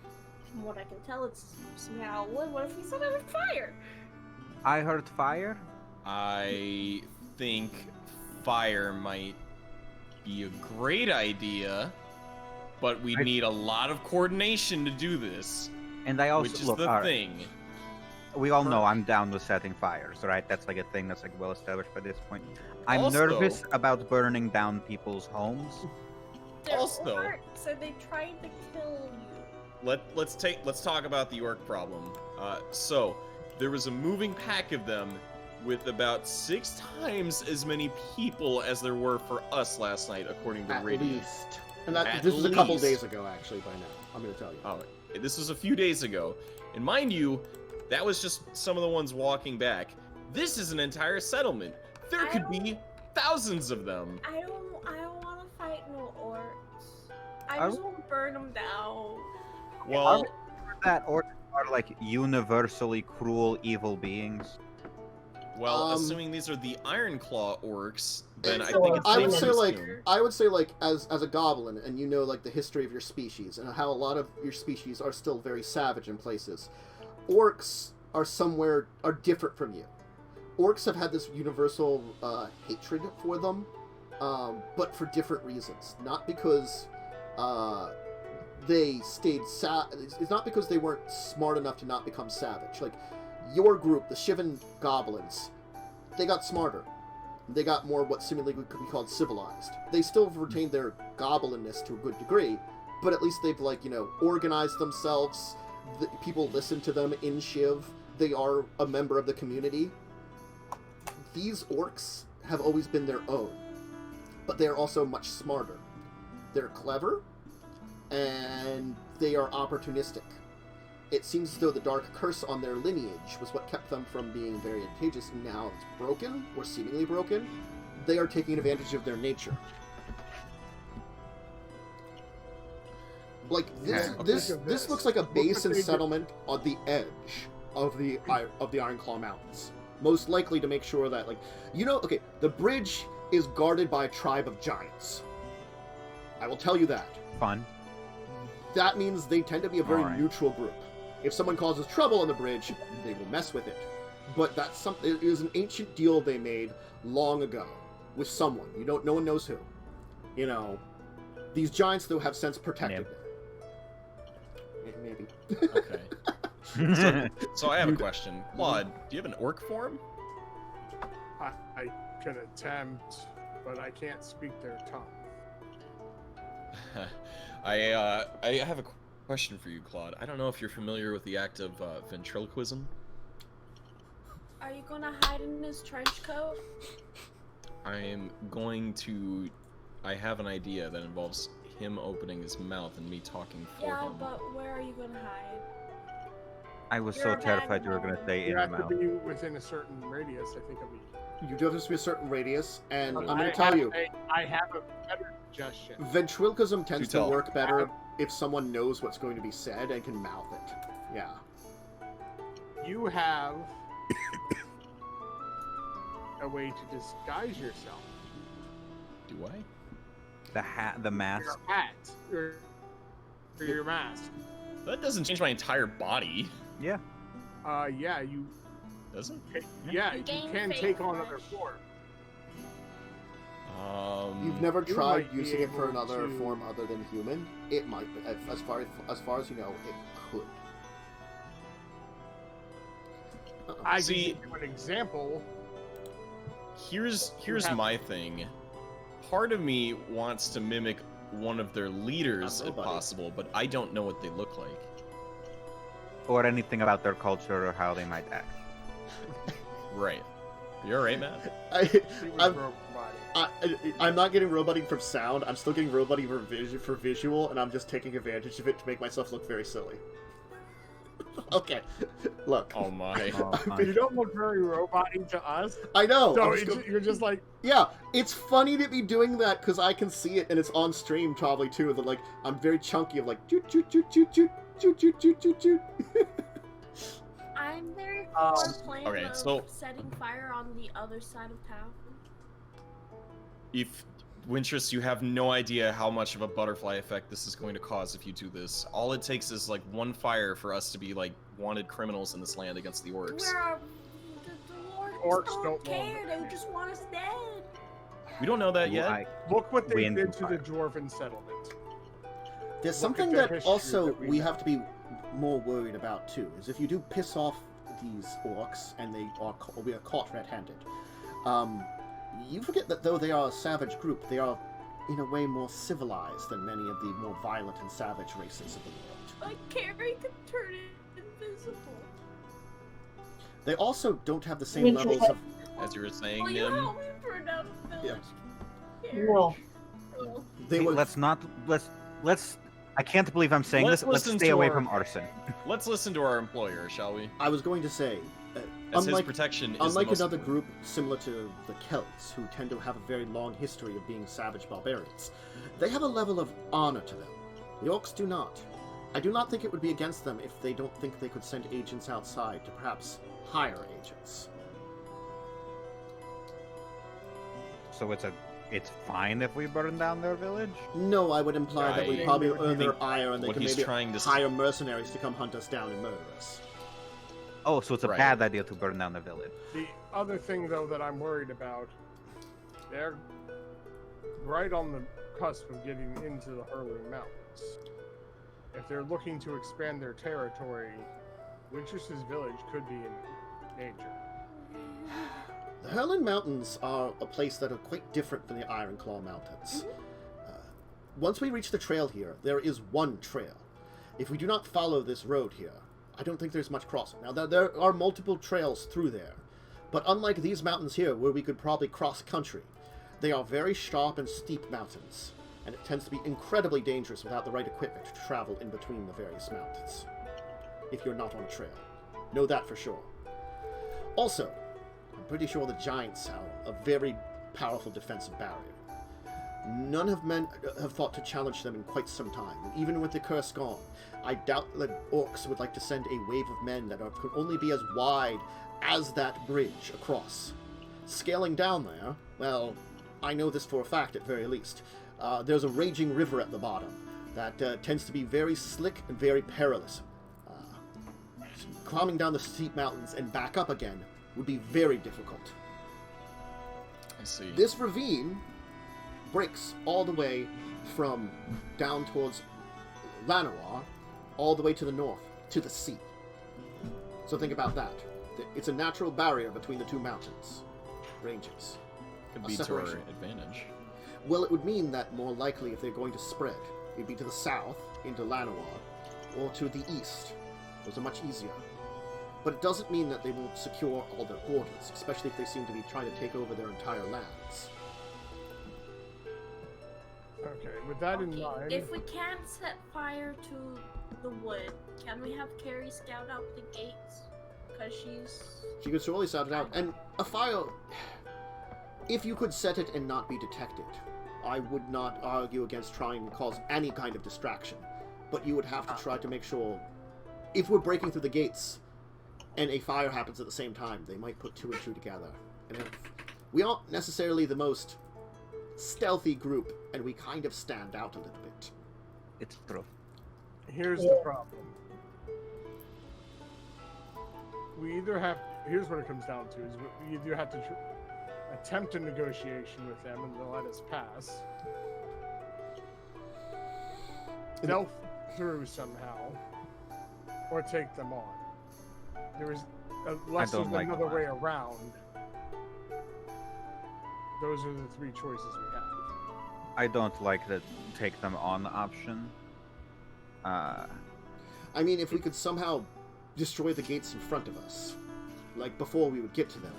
from what I can tell, it's somehow wood. What if we set it on fire? I heard fire. I think fire might be a great idea, but we need a lot of coordination to do this. And I also Which is look, the all right, thing. we all know I'm down with setting fires, right? That's like a thing that's like well established by this point. I'm Also- nervous about burning down people's homes. They're Also- orcs, and they tried to kill you. Let's talk about the orc problem. So there was a moving pack of them with about 6 times as many people as there were for us last night, according to At Radiant. least. And that, At this was a couple least. days ago, actually, by now. I'm going to tell you. Oh, this was a few days ago. And mind you, that was just some of the ones walking back. This is an entire settlement. There could be thousands of them. I don't want to fight no orcs. I I just want to burn them down. Well, That orcs are like universally cruel, evil beings. assuming these are the Ironclaw Orcs, then I So think it's I safe would to say like assume. I would say like as a goblin, and you know like the history of your species and how a lot of your species are still very savage in places. Orcs are different from you. Orcs have had this universal hatred for them, but for different reasons. Not because they stayed it's not because they weren't smart enough to not become savage. Like your group, the Shivan goblins, they got smarter. They got more what seemingly could be called civilized. They still retained their goblinness to a good degree, but at least they've organized themselves. People listen to them in Shiv. They are a member of the community. These orcs have always been their own, but they are also much smarter. They're clever, and they are opportunistic. It seems as though the dark curse on their lineage was what kept them from being very advantageous. Now it's broken, or seemingly broken. They are taking advantage of their nature. Like this looks like a base and settlement on the edge of the Ironclaw Mountains. Most likely to make sure that the bridge is guarded by a tribe of giants. I will tell you that. Fun. That means they tend to be a very Alright. neutral group. If someone causes trouble on the bridge, they will mess with it. But that's something. It is an ancient deal they made long ago with someone. No one knows who. These giants though have since protected them. Maybe. Okay. So I have a question. Claude, do you have an orc form? I can attempt, but I can't speak their tongue. I have a question for you, Claude. I don't know if you're familiar with the act of ventriloquism. Are you gonna hide in this trench coat? I have an idea that involves him opening his mouth and me talking for Yeah, him. but where are you gonna hide? I was You're so a bad terrified you were gonna boy. say in You your have to mouth. be within a certain radius, I think, of me. You do have to be a certain radius, and I'm going I to tell have you, I have a better suggestion. ventriloquism tends to tell. work better if someone knows what's going to be said and can mouth it. Yeah. You have a way to disguise yourself. Do I? The hat, the Your mask. hat, or your mask. That doesn't change my entire body, Yeah. Yeah, you. does it? Yeah, You you gain can fake take on flesh. other form. You've never You tried might be using it for able another to- form other than human. It might, as far as you know, it could. I See- can give you an example. Here's have- my thing. Part of me wants to mimic one of their leaders Not if nobody. possible, but I don't know what they look like. Or anything about their culture or how they might act. Right. You alright, Matt? She was I'm- broken body. I'm not getting roboting from sound. I'm still getting roboting for visual, and I'm just taking advantage of it to make myself look very silly. Okay, look. Oh my. You don't look very robot-y to us. I know. So you're just like... Yeah, it's funny to be doing that because I can see it and it's on stream probably too. That like I'm very chunky of like toot toot toot toot toot toot toot toot toot toot. I'm very for plan okay, of so- setting fire on the other side of town. If Wintress, you have no idea how much of a butterfly effect this is going to cause if you do this. All it takes is like one fire for us to be like wanted criminals in this land against the orcs. Where the Orcs dwarves don't care. want They it. just want us dead. We don't know that yet. Look what they Wind did and to the Dwarven settlement. There's Look at something their that history also that we we have. have to be more worried about too. Is if you do piss off these orcs and we are caught red-handed. You forget that though they are a savage group, they are in a way more civilized than many of the more violent and savage races of the world. Like Carrie could turn invisible. They also don't have the same Winter levels Hut. of. As you were saying, Will you Nim. help me burn down the village? No. Oh. They were. Let's. I can't believe I'm saying Let's this. Let's listen stay to away our- from arson. Let's listen to our employer, shall we? I was going to say, As his unlike protection is unlike the most another important. group similar to the Celts, who tend to have a very long history of being savage barbarians, they have a level of honor to them. The Orcs do not. I do not think it would be against them if they don't think they could send agents outside to perhaps hire agents. So it's fine if we burn down their village. No, I would imply that we I probably think earn their ire and they what can he's maybe trying to s- hire mercenaries to come hunt us down and murder us. Oh, so it's a Right. bad idea to burn down the village. The other thing, though, that I'm worried about, they're right on the cusp of getting into the Hurling Mountains. If they're looking to expand their territory, Winchester's village could be in danger. The Hurling Mountains are a place that are quite different from the Ironclaw Mountains. Once we reach the trail here, there is one trail. If we do not follow this road here, I don't think there's much crossing. Now, there are multiple trails through there, but unlike these mountains here, where we could probably cross country, they are very sharp and steep mountains, and it tends to be incredibly dangerous without the right equipment to travel in between the various mountains, if you're not on a trail. Know that for sure. Also, I'm pretty sure the giants have a very powerful defensive barrier. None have thought to challenge them in quite some time, and even with the curse gone, I doubt that orcs would like to send a wave of men that could only be as wide as that bridge across. Scaling down there, well, I know this for a fact at very least. There's a raging river at the bottom that tends to be very slick and very perilous. Climbing down the steep mountains and back up again would be very difficult. I see. This ravine breaks all the way from down towards Lanoir, all the way to the north, to the sea. So think about that. It's a natural barrier between the two mountains ranges. Could a be to our separation. advantage. Well, it would mean that more likely if they're going to spread, it'd be to the south, into Lanoir, or to the east. Those are much easier. But it doesn't mean that they won't secure all their borders, especially if they seem to be trying to take over their entire lands. Okay, with that in mind, If we can't set fire to the wood, can we have Carrie scout out the gates? Because She could surely sound it out. And a fire, if you could set it and not be detected, I would not argue against trying to cause any kind of distraction. But you would have to try to make sure, if we're breaking through the gates and a fire happens at the same time, they might put two and two together. And if we aren't necessarily the most stealthy group, and we kind of stand out a little bit. It's true. here's the problem. We either have, here's what it comes down to, is we either have to attempt a negotiation with them and they'll let us pass. They'll through somehow, or take them on. There is, unless don't there's like another that. way around, those are the three choices we have. I don't like the take them on option. I mean, if we could somehow destroy the gates in front of us, like before we would get to them,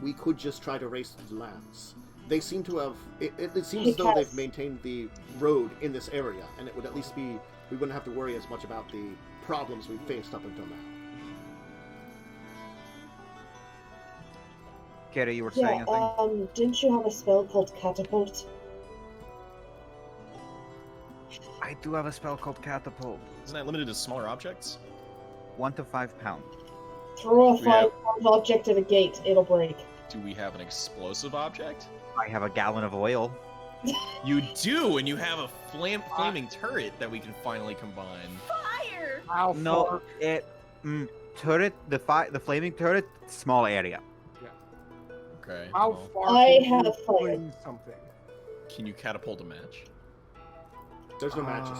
we could just try to race through the lands. They seem to have... It seems as though they've maintained the road in this area, and it would at least be we wouldn't have to worry as much about the problems we've faced up until now. Kerry, you were saying a thing? Didn't you have a spell called Catapult? I do have a spell called Catapult. Isn't that limited to smaller objects? 1 to 5 pounds. Throw a We have- 5-pound object at a gate, it'll break. Do we have an explosive object? I have a gallon of oil. You do, and you have a flaming turret that we can finally combine. Fire! How No, far? turret, the flaming turret, small area. Okay. How well, far? I can you have fire. fling something? can you catapult a match? There's no matches.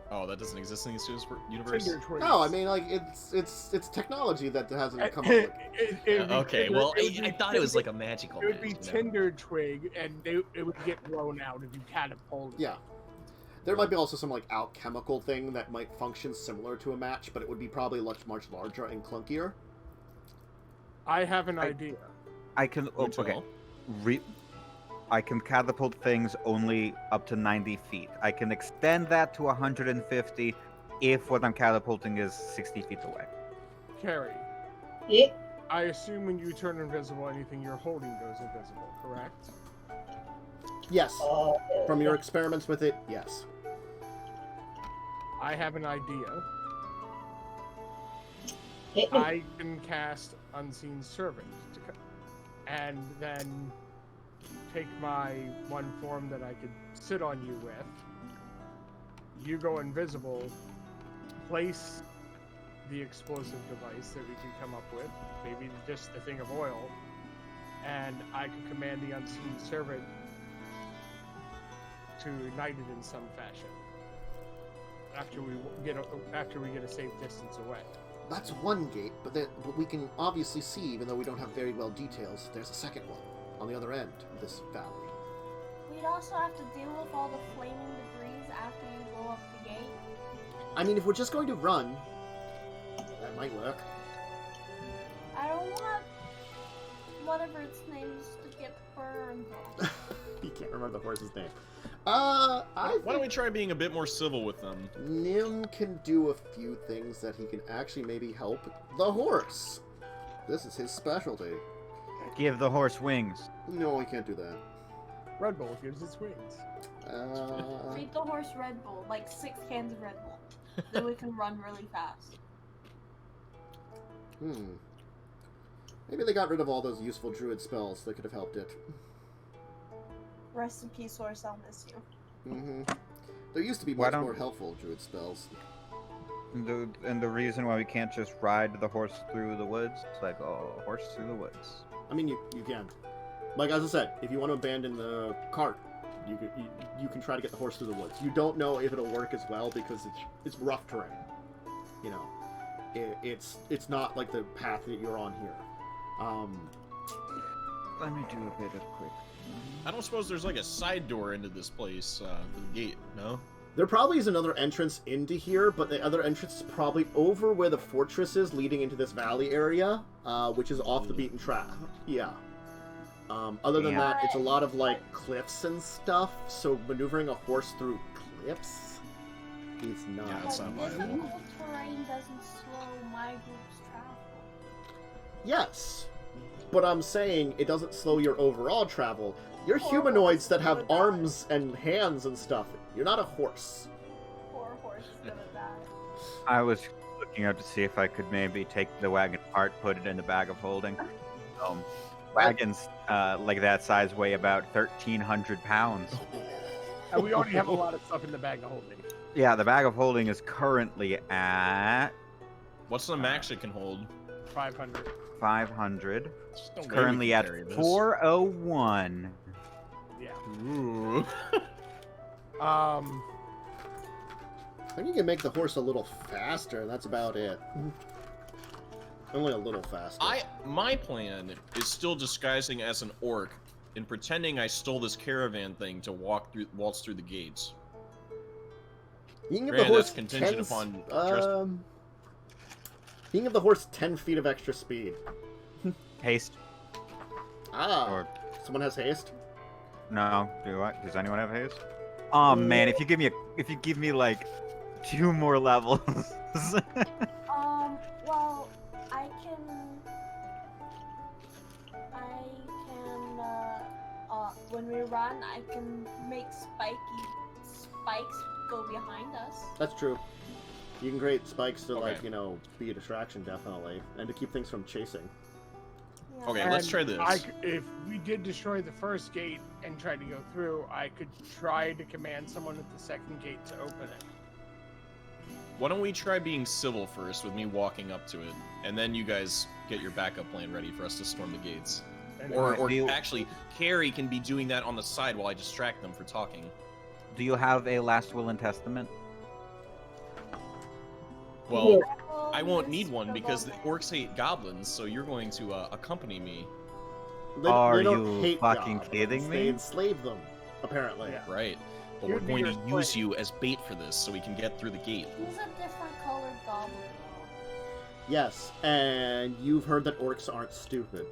Oh, that doesn't exist in this universe? Tinder twigs. No, I mean, like, it's technology that hasn't come up with. It'd be Okay, Tinder- well, it would I be thought it was Tinder- like a magical It would be match, you know? Tinder twig, and it would get blown out if you catapulted. Yeah. There might be also some, like, alchemical thing that might function similar to a match, but it would be probably much larger and clunkier. I have an idea. I can, You okay. tell. I can catapult things only up to 90 feet. I can extend that to 150 if what I'm catapulting is 60 feet away. Carrie, Yeah. I assume when you turn invisible, anything you're holding goes invisible, correct? Yes. From your experiments with it, yes. I have an idea. Hit me. I can cast Unseen Servant, and then take my one form that I could sit on you with. You go invisible, place the explosive device that we can come up with, maybe just a thing of oil, and I can command the Unseen Servant to ignite it in some fashion. After we get a safe distance away. That's one gate, but we can obviously see, even though we don't have very well details, there's a second one on the other end of this valley. We'd also have to deal with all the flaming debris after you blow up the gate. I mean, if we're just going to run, that might work. I don't want whatever its name is to get burned. You can't remember the horse's name. Why don't we try being a bit more civil with them? Nim can do a few things that he can actually maybe help the horse. This is his specialty. Give the horse wings. No, he can't do that. Red Bull gives its wings. Feed the horse Red Bull, like 6 cans of Red Bull. Then we can run really fast. Maybe they got rid of all those useful druid spells that could have helped it. Rest in peace, horse, I'll miss you. There used to be much more helpful druid spells. And the reason why we can't just ride the horse through the woods, it's like, oh, horse through the woods. I mean, you can. Like, as I said, if you want to abandon the cart, you can try to get the horse through the woods. You don't know if it'll work as well because it's rough terrain. You know, it's not like the path that you're on here. Let me do a bit of quick. I don't suppose there's like a side door into this place, the gate, no? There probably is another entrance into here, but the other entrance is probably over where the fortress is leading into this valley area, which is off the beaten track. Yeah. Other than that, it's a lot of, like, cliffs and stuff, so maneuvering a horse through cliffs is not... Yeah, it's not But viable. difficult terrain doesn't slow my group's travel. Yes, but I'm saying it doesn't slow your overall travel. You're humanoids that have arms and hands and stuff. You're not a horse. Poor horse is gonna die. I was looking out to see if I could maybe take the wagon apart, put it in the bag of holding. Wagons like that size weigh about 1,300 pounds. And we already have a lot of stuff in the bag of holding. Yeah, the bag of holding is currently at What's the max it can hold? 500. 500. There's no It's way we currently can at carry this. 401. Yeah. Ooh. I think you can make the horse a little faster, and that's about it. Only a little faster. My plan is still disguising as an orc and pretending I stole this caravan thing to waltz through the gates. You can give the Granted, horse that's contingent 10 upon you can give the horse 10 feet of extra speed. Haste. Or Someone has haste? no? Does anyone have haste? Oh man, if you give me like 2 more levels. Well, I can, when we run, I can make spikes go behind us. That's true. You can create spikes to, Okay. like, you know, be a distraction, definitely. And to keep things from chasing. Yeah. Okay, let's And try this. if we did destroy the first gate and tried to go through, I could try to command someone at the second gate to open it. Why don't we try being civil first with me walking up to it, and then you guys get your backup plan ready for us to storm the gates. And Or Do you- actually, Carrie can be doing that on the side while I distract them for talking. Do you have a last will and testament? Well, Oh, I won't yes, need one the because the moment. orcs hate goblins, so you're going to accompany me, Are They don't you hate fucking goblins, kidding They me? enslave them, apparently. Yeah. right? But You'd we're be going your to use slave. you as bait for this, so we can get through the gate. He's a different colored goblin, though. Yes, and you've heard that orcs aren't stupid.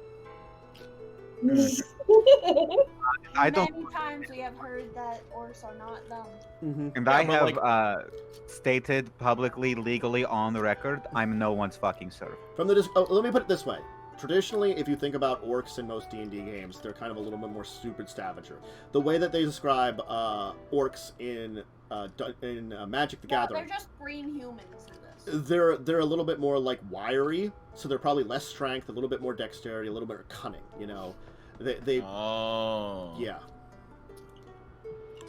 I don't, Many times we have heard that orcs are not dumb. Mm-hmm. and Yeah, I but, have stated publicly, legally on the record, I'm no one's fucking servant. From the let me put it this way. Traditionally, if you think about orcs in most D&D games, they're kind of a little bit more stupid scavenger. The way that they describe orcs in Magic the No, Gathering, they're just green humans in this. they're a little bit more like wiry, so they're probably less strength, a little bit more dexterity, a little bit more cunning. You know, they Oh. yeah.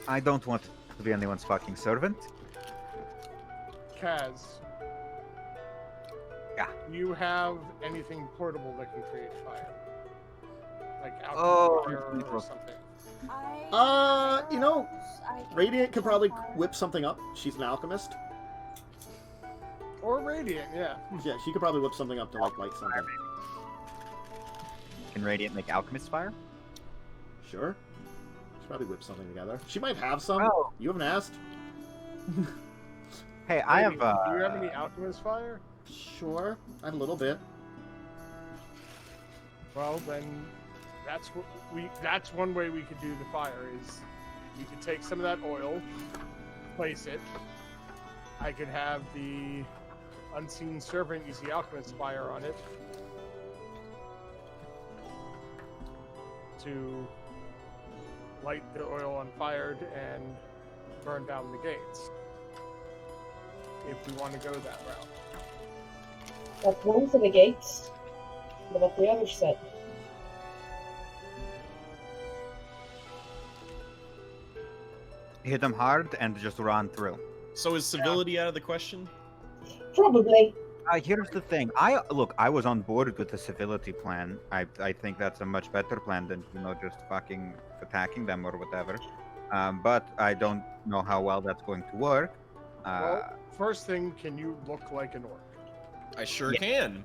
I don't want to be anyone's fucking servant. Kaz. Yeah. You have anything portable that can create fire? Like Oh, alchemy fire or something? You know, I can Radiant could probably fire. whip something up. She's an alchemist. Or radiant, yeah. Yeah, she could probably whip something up to like light something. Can Radiant make alchemist fire? Sure. She could probably whip something together. She might have some. Oh. You haven't asked. Hey, I have. Do you have any alchemist fire? Sure, a little bit. Well, then that's what that's one way we could do the fire is you could take some of that oil, place it. I could have the unseen servant use the alchemist fire on it to light the oil on fire and burn down the gates. If we want to go that route. That's one for the gates. What about the other set? Hit them hard and just run through. So is civility out of the question? Probably. Here's the thing. I was on board with the civility plan. I think that's a much better plan than just fucking attacking them or whatever. But I don't know how well that's going to work. Well, first thing, can you look like an orc? I sure Yeah. can.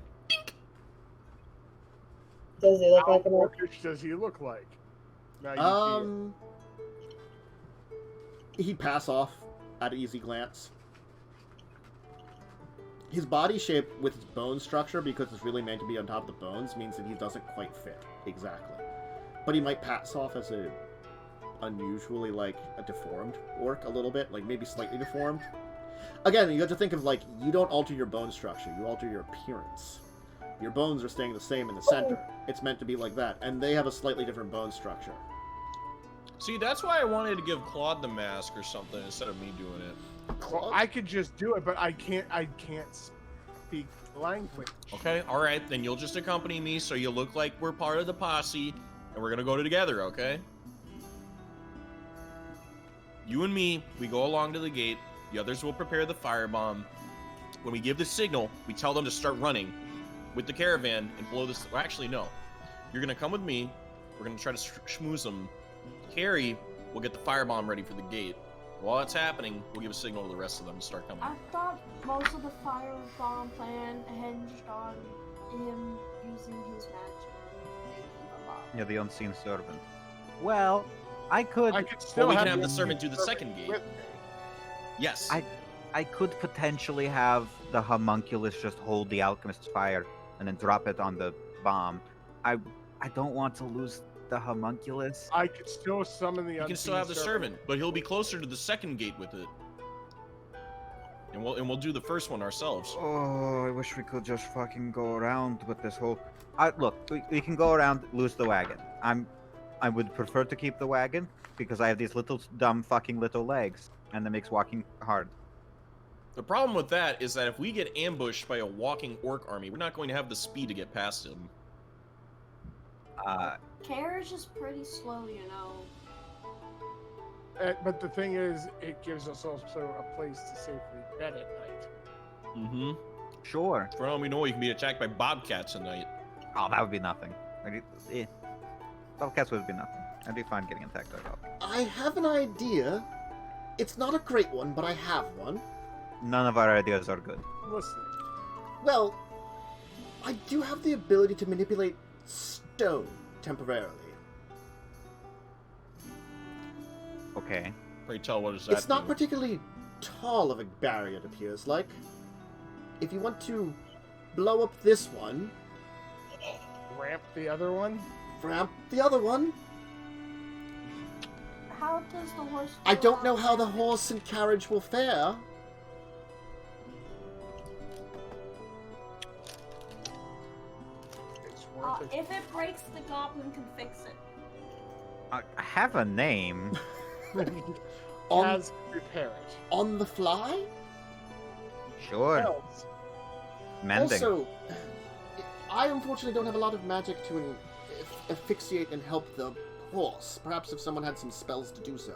Does he look How like an orc? orcish does he look like? Now you see it. He'd pass off at an easy glance. His body shape with his bone structure, because it's really meant to be on top of the bones, means that he doesn't quite fit exactly. But he might pass off as a unusually like a deformed orc a little bit, like maybe slightly deformed. Again, you have to think of like you don't alter your bone structure, you alter your appearance. Your bones are staying the same in the center. It's meant to be like that, and they have a slightly different bone structure. See, that's why I wanted to give Claude the mask or something instead of me doing it. Well, I could just do it, but I can't speak language. Okay, alright, then you'll just accompany me so you look like we're part of the posse, and we're gonna go together, okay? You and me, we go along to the gate, the others will prepare the firebomb. When we give the signal, we tell them to start running with the caravan and blow this. Well, actually, no. You're gonna come with me, we're gonna try to schmooze them. Carrie will get the firebomb ready for the gate. While that's happening, we'll give a signal to the rest of them to start coming. I thought most of the firebomb plan hinged on him using his magic. Making a bomb. Yeah, the unseen servant. Well, I could. I could still we can have have the servant do the second gate. with me. Yes. I could potentially have the homunculus just hold the alchemist's fire and then drop it on the bomb. I don't want to lose the homunculus. I could still summon the You can still have the servant, but he'll be closer to the second gate with it. and we'll do the first one ourselves. Oh, I wish we could just fucking go around with this whole. Look, we can go around, lose the wagon. I would prefer to keep the wagon because I have these little dumb fucking little legs, and that makes walking hard. The problem with that is that if we get ambushed by a walking orc army, we're not going to have the speed to get past them. Carriage is pretty slow, you know. But the thing is, it gives us also a place to safely bed at night. Mm-hmm. Sure. For all we know, you can be attacked by bobcats at night. Oh, that would be nothing. Bobcats would be nothing. I'd be fine getting attacked by bobcats. I have an idea. It's not a great one, but I have one. None of our ideas are good. Listening. Well, I do have the ability to manipulate stone temporarily. Okay. Pray tell, what does that It's not do? particularly tall of a barrier, it appears like. If you want to blow up this one, Ramp the other one? ramp the other one. How does the horse? I feel don't know out how the there? horse and carriage will fare. It's worth it. If it breaks, the goblin can fix it. I have a name. On, As repair it. on the fly? Sure. Else, Mending. Also, I unfortunately don't have a lot of magic to asphyxiate and help the horse. Perhaps if someone had some spells to do so.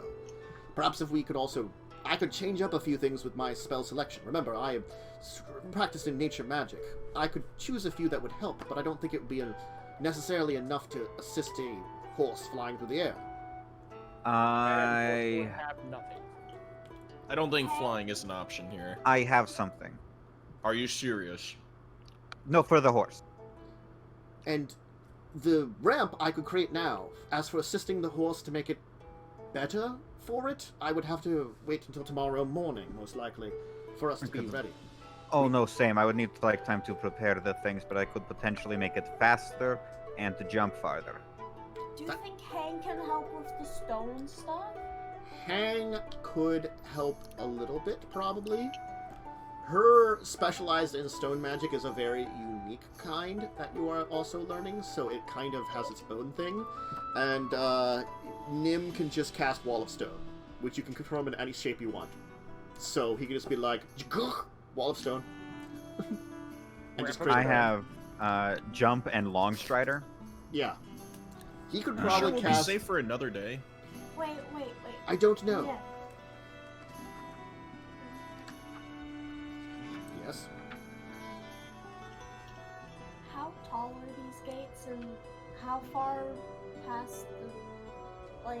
Perhaps if we could also... I could change up a few things with my spell selection. Remember, I have practiced in nature magic. I could choose a few that would help, but I don't think it would be necessarily enough to assist a horse flying through the air. and we'll have nothing. I don't think flying is an option here. I have something. Are you serious? No, for the horse. And the ramp I could create now. As for assisting the horse to make it better for it, I would have to wait until tomorrow morning, most likely, for us to be Okay. ready. Oh no, same. I would need like time to prepare the things, but I could potentially make it faster and to jump farther. Do you think Hang can help with the stone stuff? Hang could help a little bit, probably. Her specialized in stone magic is a very unique kind that you are also learning, so it kind of has its own thing. And Nim can just cast Wall of Stone, which you can control him in any shape you want. So he can just be like, Wall of Stone. and just create I a- have jump and long strider. Yeah. He could Sure, probably we'll be cast... safe for another day. Wait. I don't know. Yeah. Yes. How tall are these gates, and how far past the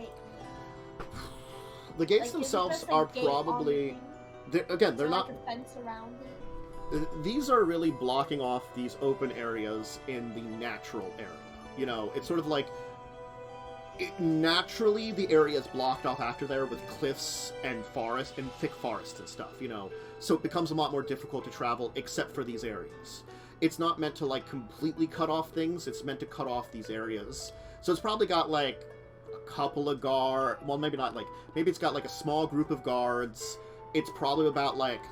The gates like, themselves isn't this a are gate on the probably... thing? Again, Is they're there, not... like a fence around it? These are really blocking off these open areas in the natural area. You know, it's sort of like... naturally, the area is blocked off after there with cliffs and forest and thick forest and stuff, you know. So it becomes a lot more difficult to travel except for these areas. It's not meant to, like, completely cut off things. It's meant to cut off these areas. So it's probably got, like, a couple of guards... Well, maybe not, like... Maybe it's got, like, a small group of guards. It's probably about, like...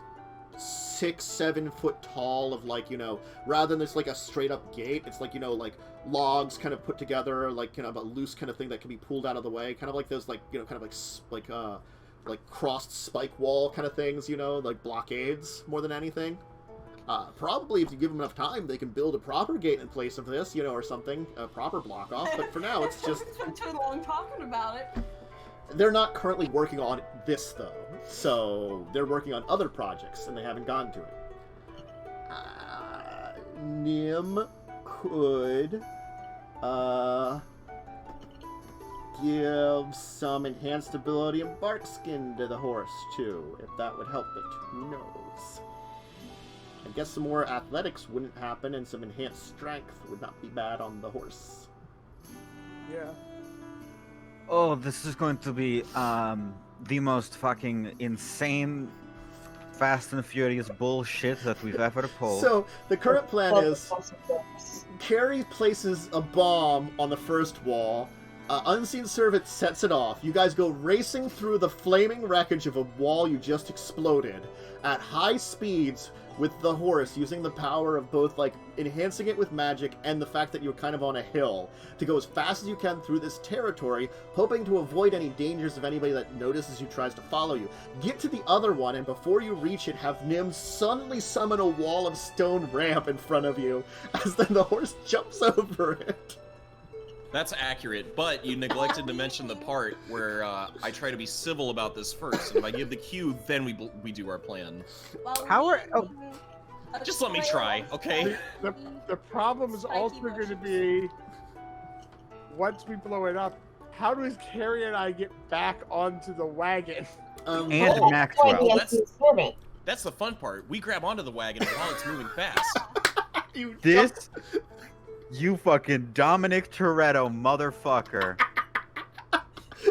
6-7 foot tall of, like, you know, rather than this like a straight up gate, it's like, you know, like logs kind of put together, like kind of a loose kind of thing that can be pulled out of the way, kind of like those, like, you know, kind of like crossed spike wall kind of things, you know, like blockades more than anything. Probably if you give them enough time, they can build a proper gate in place of this, you know, or something, a proper block off. But for now, it's just... It's been too long talking about it. They're not currently working on this, though. So, they're working on other projects, and they haven't gotten to it. Nim could, give some enhanced ability and bark skin to the horse, too, if that would help it. Who knows? I guess some more athletics wouldn't happen, and some enhanced strength would not be bad on the horse. Yeah. Oh, this is going to be the most fucking insane Fast and Furious bullshit that we've ever pulled. So, the current plan is... Carrie places a bomb on the first wall, Unseen Servant sets it off. You guys go racing through the flaming wreckage of a wall you just exploded at high speeds with the horse, using the power of both, like, enhancing it with magic and the fact that you're kind of on a hill to go as fast as you can through this territory, hoping to avoid any dangers of anybody that notices you tries to follow you. Get to the other one, and before you reach it, have Nim suddenly summon a wall of stone ramp in front of you, as then the horse jumps over it. That's accurate, but you neglected to mention the part where I try to be civil about this first, and if I give the cue, then we do our plan. Well, How are- we oh. can Just let me trail try, of okay? The problem is Spiky also going to motions. be, once we blow it up, how does Carrie and I get back onto the wagon? And Well, Maxwell. Well, that's- that's the servant. That's the fun part. We grab onto the wagon while it's moving fast. you This, you fucking Dominic Toretto motherfucker.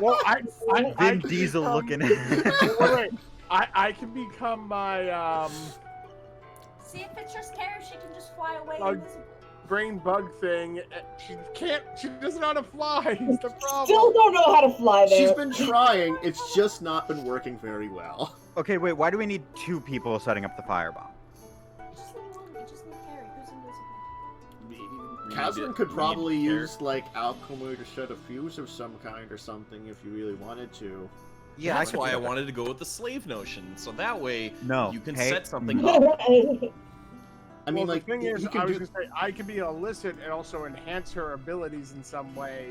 Well, I Vin can Diesel become- looking Wait. I can become my See if it's just Carrie, she can just fly away Oh, invisible. brain bug thing. She doesn't know how to fly. Is the problem. Still don't know how to fly there. She's been trying, it's just not been working very well. Okay, wait, why do we need 2 people setting up the firebomb? We just need one. We just need Carrie, who's invisible. Catherine need could it. probably We need it use, like, alchemy to set a fuse of some kind or something if you really wanted to. Yeah, That's could why do I that. wanted to go with the slave notion, so that way No. you can hey, set something up. I mean, Well, like, the thing is, you I can was do... gonna say I can be illicit and also enhance her abilities in some way.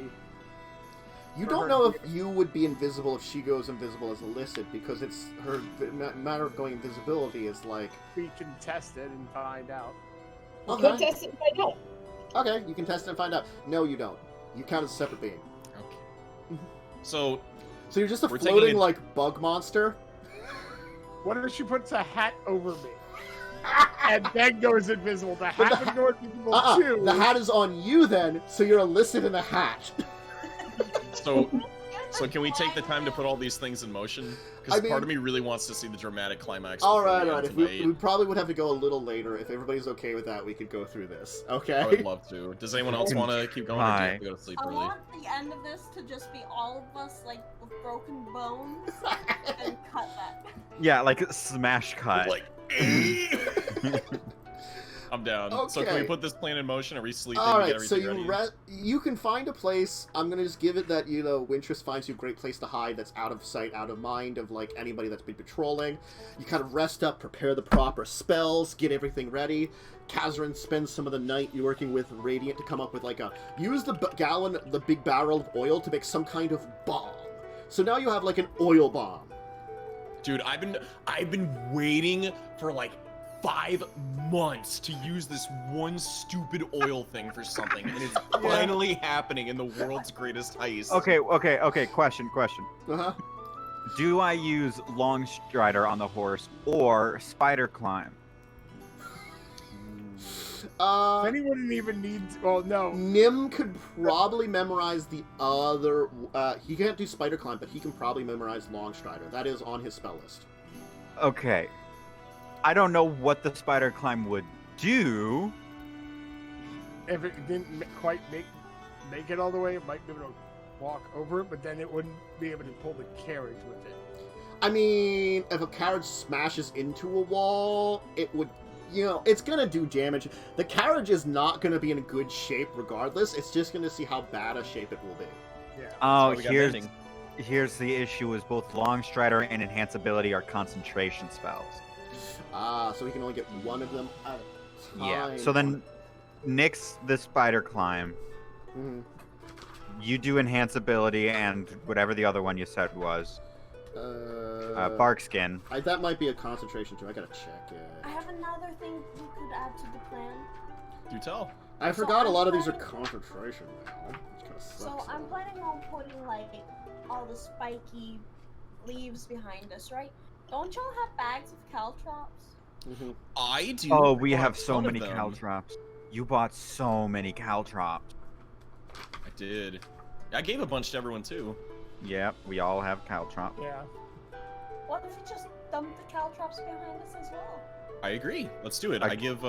You don't know if you would be invisible if she goes invisible as illicit, because it's her matter of going invisibility is like... We can test it and find out. You could Okay, test it and find out. okay, you can test it and find out. No, you don't. You count as a separate being. Okay. So, So you're just a We're taking floating, it- like, bug monster? What if she puts a hat over me? And then goes invisible. The hat would go invisible too. The hat is on you then, so you're illicit in a hat. so can we take the time to put all these things in motion? Because I mean- part of me really wants to see the dramatic climax. Alright, before we alright. If we activate. probably would have to go a little later. If everybody's okay with that, we could go through this. Okay? I would love to. Does anyone else want to keep going, or do you Hi. have to go to sleep I early? want the end of this to just be all of us, like, with broken bones, and cut that. Yeah, like smash cut. Like, I'm down. So can we Okay. put this plan in motion? Are we sleeping? All to get right, so everything ready? you can find a place. I'm gonna just give it that Wintress finds you a great place to hide that's out of sight, out of mind of like anybody that's been patrolling. You kind of rest up, prepare the proper spells, get everything ready. Kazarin spends some of the night working with Radiant to come up with like use the big barrel of oil to make some kind of bomb. So now you have like an oil bomb. Dude, I've been waiting for like 5 months to use this one stupid oil thing for something, and it's finally happening in the world's greatest heist. Okay. Question. Uh-huh. Do I use Long Strider on the horse or Spider Climb? Anyone even needs. Well, no. Nim could probably memorize the other... he can't do Spider Climb, but he can probably memorize Long Strider. That is on his spell list. Okay. I don't know what the Spider Climb would do. If it didn't quite make it all the way, it might be able to walk over it, but then it wouldn't be able to pull the carriage with it. I mean, if a carriage smashes into a wall, it would... it's gonna do damage. The carriage is not gonna be in good shape regardless. It's just gonna see how bad a shape it will be. Yeah. Oh, why we got here's the issue: is both Long Strider and Enhance Ability are concentration spells. So we can only get one of them at a time. Yeah. So then, nix the Spider Climb. Mhm. You do Enhance Ability and whatever the other one you said was. Bark Skin. That might be a concentration too. I gotta check it. I have another thing we could add to the plan. Do tell. I So forgot a I'm lot of these are planning- concentration now. Which kind of sucks. So I'm planning on putting, like, all the spiky leaves behind us, right? Don't y'all have bags of caltrops? Mhm. I do. Oh, we want have a so ton of many them. caltrops. You bought so many caltrops. I did. I gave a bunch to everyone too. Yep, we all have caltrops. Yeah. What if we just dump the caltrops behind us as well? I agree. Let's do it. I- I give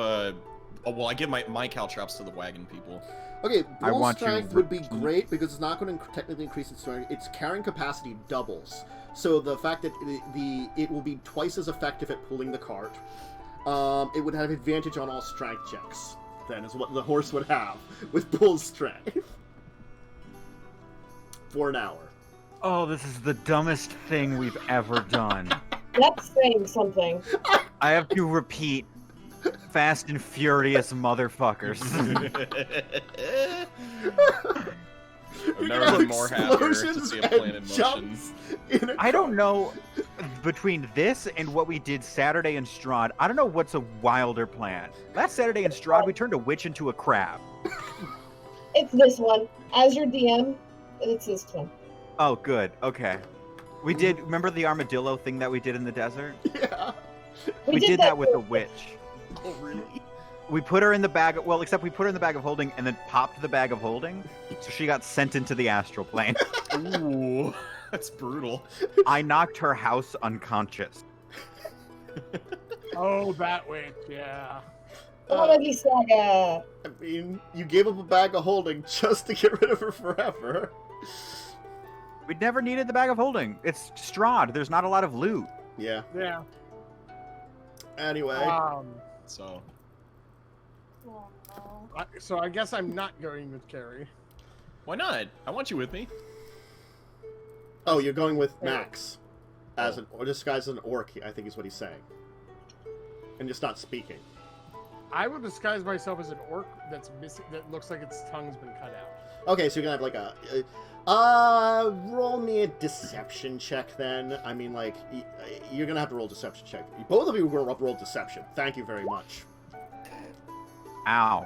Oh well, I give my caltrops to the wagon people. Okay, I bull want you strength would be repeat. great because it's not going to technically increase its strength. Its carrying capacity doubles. So the fact that it will be twice as effective at pulling the cart. It would have advantage on all strength checks. Then is what the horse would have with bull strength for an hour. Oh, this is the dumbest thing we've ever done. That's saying something. I have to repeat, Fast and Furious motherfuckers. I've never been more happier to see a plan in motion. Jumps in a I don't know, between this and what we did Saturday in Strahd, I don't know what's a wilder plan. Last Saturday in Strahd, we turned a witch into a crab. It's this one. As your DM, it's this one. Oh, good. Okay. We did, remember the armadillo thing that we did in the desert? Yeah. We did that with a witch. Oh really? We put her in the bag, well, except we put her in the bag of holding and then popped the bag of holding, so she got sent into the astral plane. Ooh, that's brutal. I knocked her house unconscious. Oh, that witch, yeah. Comedy Saga. I mean, you gave up a bag of holding just to get rid of her forever. We never needed the bag of holding. It's Strahd. There's not a lot of loot. Yeah. Yeah. Anyway. So. Oh no. So I guess I'm not going with Carrie. Why not? I want you with me. Oh, you're going with Max as an or disguised as an orc. I think is what he's saying, and just not speaking. I will disguise myself as an orc that's missing. That looks like its tongue's been cut out. Okay, so you're gonna have like roll me a deception check then. I mean, like, you're gonna have to roll a deception check. Both of you are gonna roll deception. Thank you very much. Ow.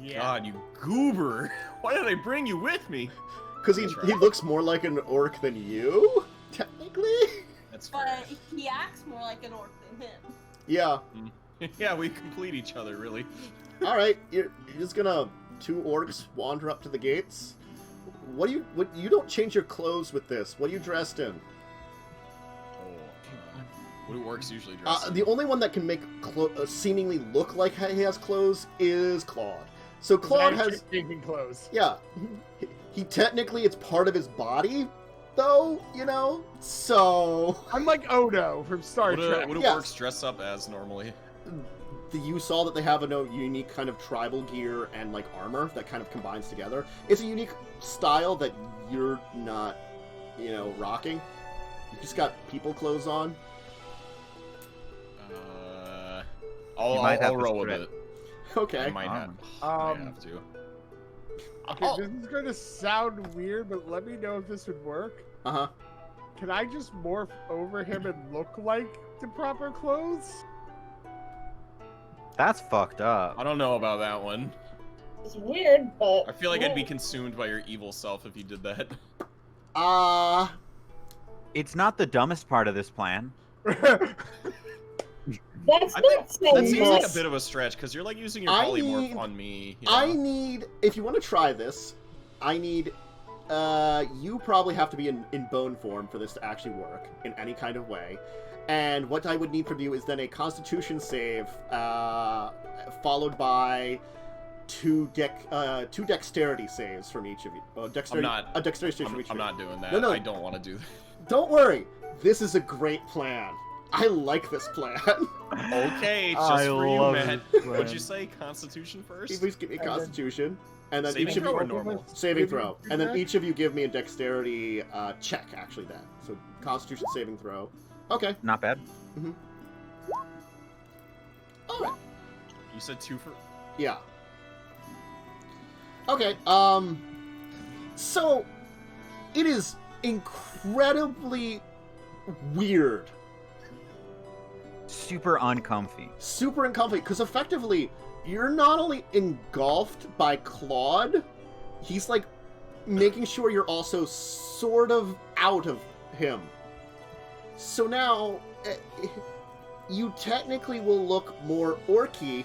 Yeah. God, you goober! Why did I bring you with me? Because he looks more like an orc than you, technically. That's fair. But he acts more like an orc than him. Yeah. Yeah, we complete each other, really. All right, you're just gonna two orcs wander up to the gates. What you don't change your clothes with this? What are you dressed in? What do orcs usually dress in? The only one that can make seemingly look like he has clothes is Claude. So Claude has changing clothes. Yeah, he technically it's part of his body, though, you know. So I'm like Odo from Star Trek. What do Yes. orcs dress up as normally? you saw that they have a unique kind of tribal gear and like armor that kind of combines together. It's a unique style that you're not, rocking. You just got people clothes on. I'll roll with it. Okay. I might have to. Okay, this is going to sound weird, but let me know if this would work. Uh-huh. Can I just morph over him and look like the proper clothes? That's fucked up. I don't know about that one. It's weird, but... I feel like I'd be consumed by your evil self if you did that. It's not the dumbest part of this plan. That's not saying That seems like a much. bit of a stretch, because you're like using your polymorph on me. I need, if you want to try this, I need, you probably have to be in bone form for this to actually work in any kind of way. And what I would need from you is then a Constitution save, followed by two dexterity saves from each of you. A dexterity save from each of you. I'm not doing that. No. I don't want to do that. Don't worry. This is a great plan. I like this plan. Okay, just I for you, love man. this plan. What'd you say? Constitution first? Please give me a Constitution, and then Saving each of throw you or normal? saving throw, and then each of you give me a dexterity check. Actually, then so Constitution saving throw. Okay. Not bad. Mm-hmm. Oh. You said 2 for. Yeah. Okay. So it is incredibly weird. Super uncomfy. Super uncomfy, because effectively, you're not only engulfed by Claude, he's like making sure you're also sort of out of him. So now, you technically will look more orky,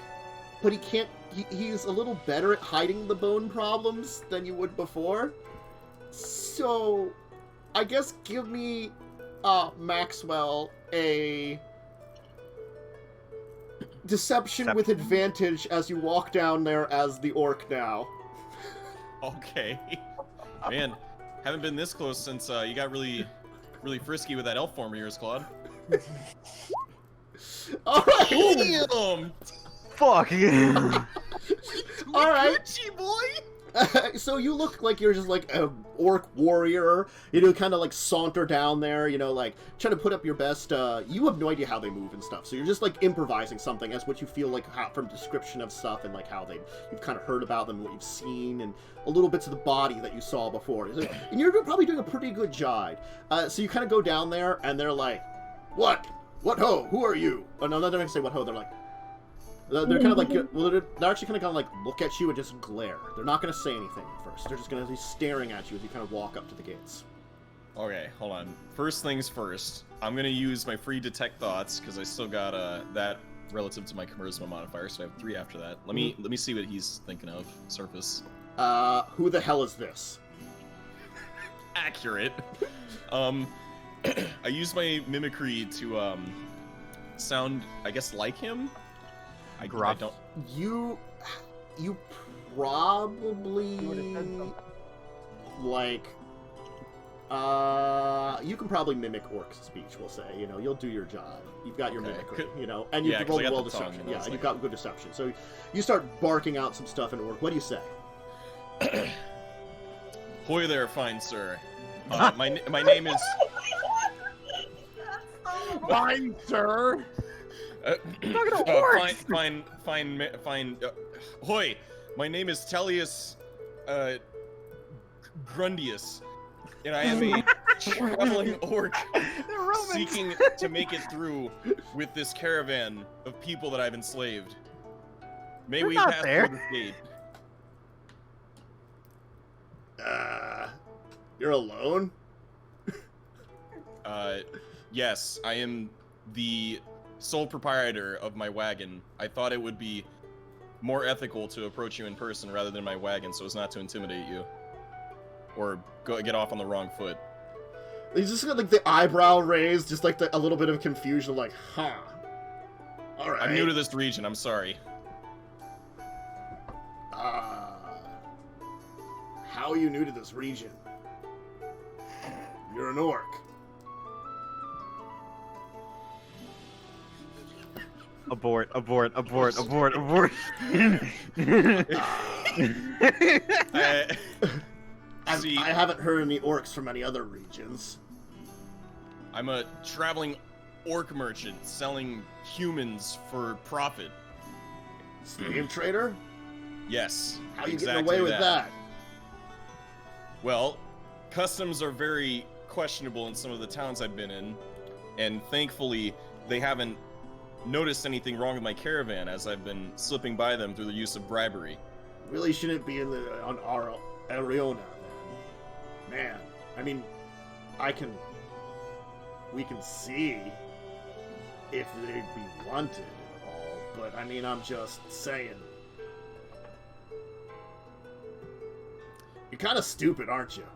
but he can't, he's a little better at hiding the bone problems than you would before. So, I guess give me, Deception with advantage as you walk down there as the orc now. Okay. Man, haven't been this close since you got really frisky with that elf form of yours, Claude. Alright! Damn! Fuck yeah! Alright. Gucci boy! So you look like you're just like a orc warrior, you know, kind of like saunter down there, you know, like trying to put up your best. You have no idea how they move and stuff, so you're just like improvising something as what you feel like from description of stuff and like how you've kind of heard about them, what you've seen, and a little bits of the body that you saw before. And you're probably doing a pretty good job. So you kind of go down there, and they're like, "What? What ho? Who are you?" Oh no, they're not gonna say what ho. They're like. They're kind of like, well, they're actually kind of like look at you and just glare. They're not going to say anything at first. They're just going to be staring at you as you kind of walk up to the gates. Okay, hold on. First things first, I'm going to use my free detect thoughts because I still got that relative to my charisma modifier, so I have 3 after that. Let me see what he's thinking of. Surface. Who the hell is this? Accurate. I use my mimicry to sound, I guess, like him. I don't. You probably like. You can probably mimic orc's speech. We'll say, you know, you'll do your job. You've got your mimicry, you know, and you've rolled well deception. Yeah, and you've got good deception. So you start barking out some stuff in orc. What do you say? Hoy there, fine sir. My name is. Fine, sir. Fine. Hoy, my name is Tellius Grundius, and I am a traveling orc seeking to make it through with this caravan of people that I've enslaved. May we pass through this gate. You're alone? Yes, I am the sole proprietor of my wagon. I thought it would be more ethical to approach you in person rather than my wagon, so as not to intimidate you or get off on the wrong foot. He's just got like the eyebrow raised, just like a little bit of confusion, like, huh. All right. I'm new to this region. I'm sorry. How are you new to this region? You're an orc. Abort. I haven't heard any orcs from any other regions. I'm a traveling orc merchant selling humans for profit. Slave trader? Yes. How are you getting away with that? Well, customs are very questionable in some of the towns I've been in, and thankfully they haven't noticed anything wrong with my caravan as I've been slipping by them through the use of bribery. Really shouldn't be on our Ariona, then. Man, I mean, we can see if they'd be wanted at all, but I mean, I'm just saying. You're kind of stupid, aren't you?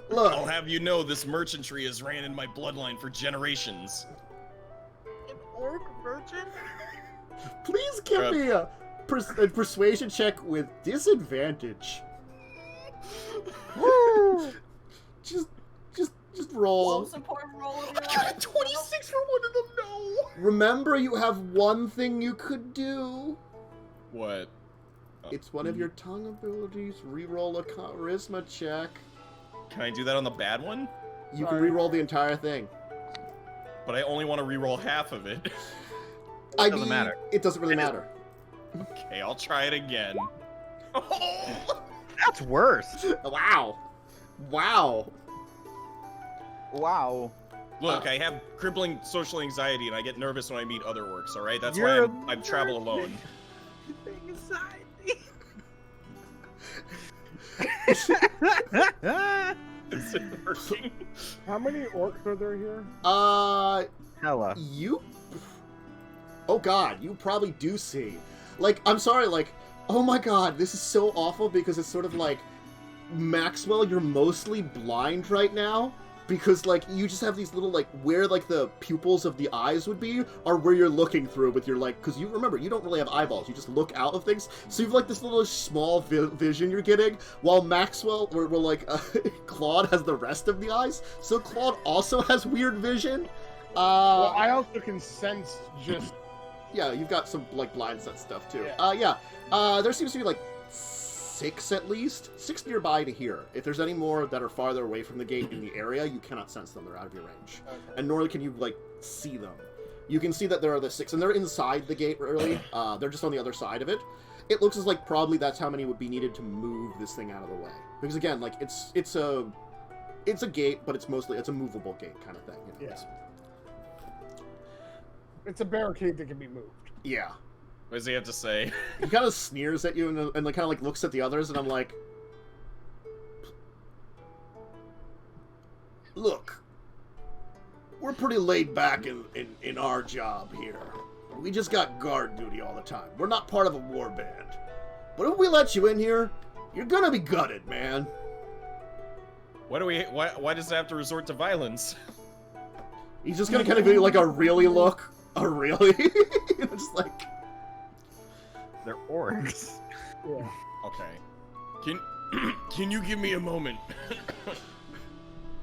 Look. I'll have you know this merchantry has ran in my bloodline for generations. An orc merchant? Please give me a persuasion check with disadvantage. just roll. Support roll of I got 26 for one of them, no! Remember, you have one thing you could do. What? It's one of your tongue abilities. Reroll a charisma check. Can I do that on the bad one? You can reroll the entire thing. But I only want to reroll half of it. It doesn't matter. It doesn't really matter. Okay, I'll try it again. That's worse. Wow. Look, I have crippling social anxiety and I get nervous when I meet other orcs, alright? That's why I travel alone. Is it working? How many orcs are there here? Hella. Oh god, you probably do see. Like, I'm sorry, like, oh my god, this is so awful because it's sort of like, Maxwell, you're mostly blind right now because like you just have these little like where like the pupils of the eyes would be are where you're looking through with your like, because you remember you don't really have eyeballs, you just look out of things, so you've like this little small vision you're getting, while Maxwell or like Claude has the rest of the eyes, so Claude also has weird vision. Well, I also can sense just. Yeah, you've got some like blind sense stuff too. Yeah. There seems to be like 6 at least, 6 nearby to here. If there's any more that are farther away from the gate in the area, you cannot sense them. They're out of your range. Okay. And nor can you like see them. You can see that there are the 6, and they're inside the gate. Really, they're just on the other side of it. It looks as like probably that's how many would be needed to move this thing out of the way. Because again, like it's a gate, but it's a movable gate kind of thing. You know? Yeah. It's a barricade that can be moved. Yeah. What does he have to say? He kind of sneers at you and like kind of like looks at the others, and I'm like, look, we're pretty laid back in our job here. We just got guard duty all the time. We're not part of a war band. But if we let you in here, you're gonna be gutted, man. Why does it have to resort to violence? He's just gonna kind of give you like a really look. A really? Just like... They're orcs. Yeah. Okay. Can you give me a moment?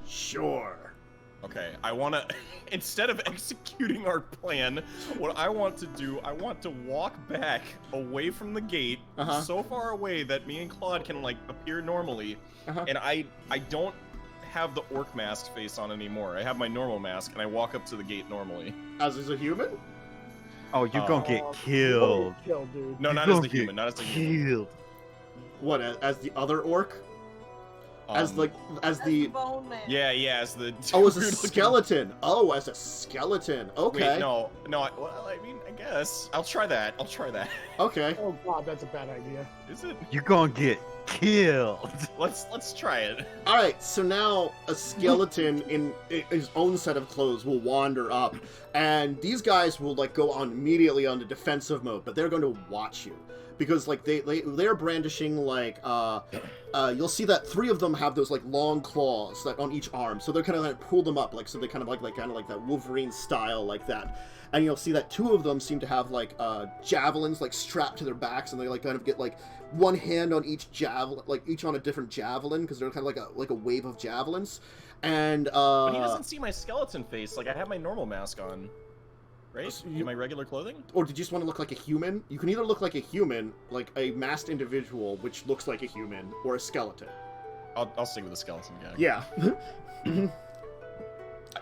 Sure. Okay, I want to, instead of executing our plan, what I want to do, I want to walk back away from the gate, so far away that me and Claude can, like, appear normally, and I don't have the orc mask face on anymore. I have my normal mask, and I walk up to the gate normally. As is a human? Oh, you're gonna get killed. Killed, dude. No, not as the human, not as the human. What, as the other orc? As the... Bone man. Yeah, as the... Oh, as a skeleton. Oh, as a skeleton. Okay. Wait, no, well, I mean, I guess. I'll try that. Okay. Oh god, that's a bad idea. Is it? You're gonna get killed. Let's try it. Alright, so now a skeleton in his own set of clothes will wander up, and these guys will like go on immediately on the defensive mode, but they're going to watch you. Because like they're brandishing like you'll see that 3 of them have those like long claws like on each arm, so they're kind of like pull them up like, so they kind of like that Wolverine style like that, and you'll see that 2 of them seem to have like javelins like strapped to their backs, and they like kind of get like one hand on each javelin, like each on a different javelin, because they're kind of like a wave of javelins, and But he doesn't see my skeleton face. Like I have my normal mask on. Right? In my regular clothing? Or did you just want to look like a human? You can either look like a human, like a masked individual, which looks like a human, or a skeleton. I'll stick with the skeleton guy. Yeah. And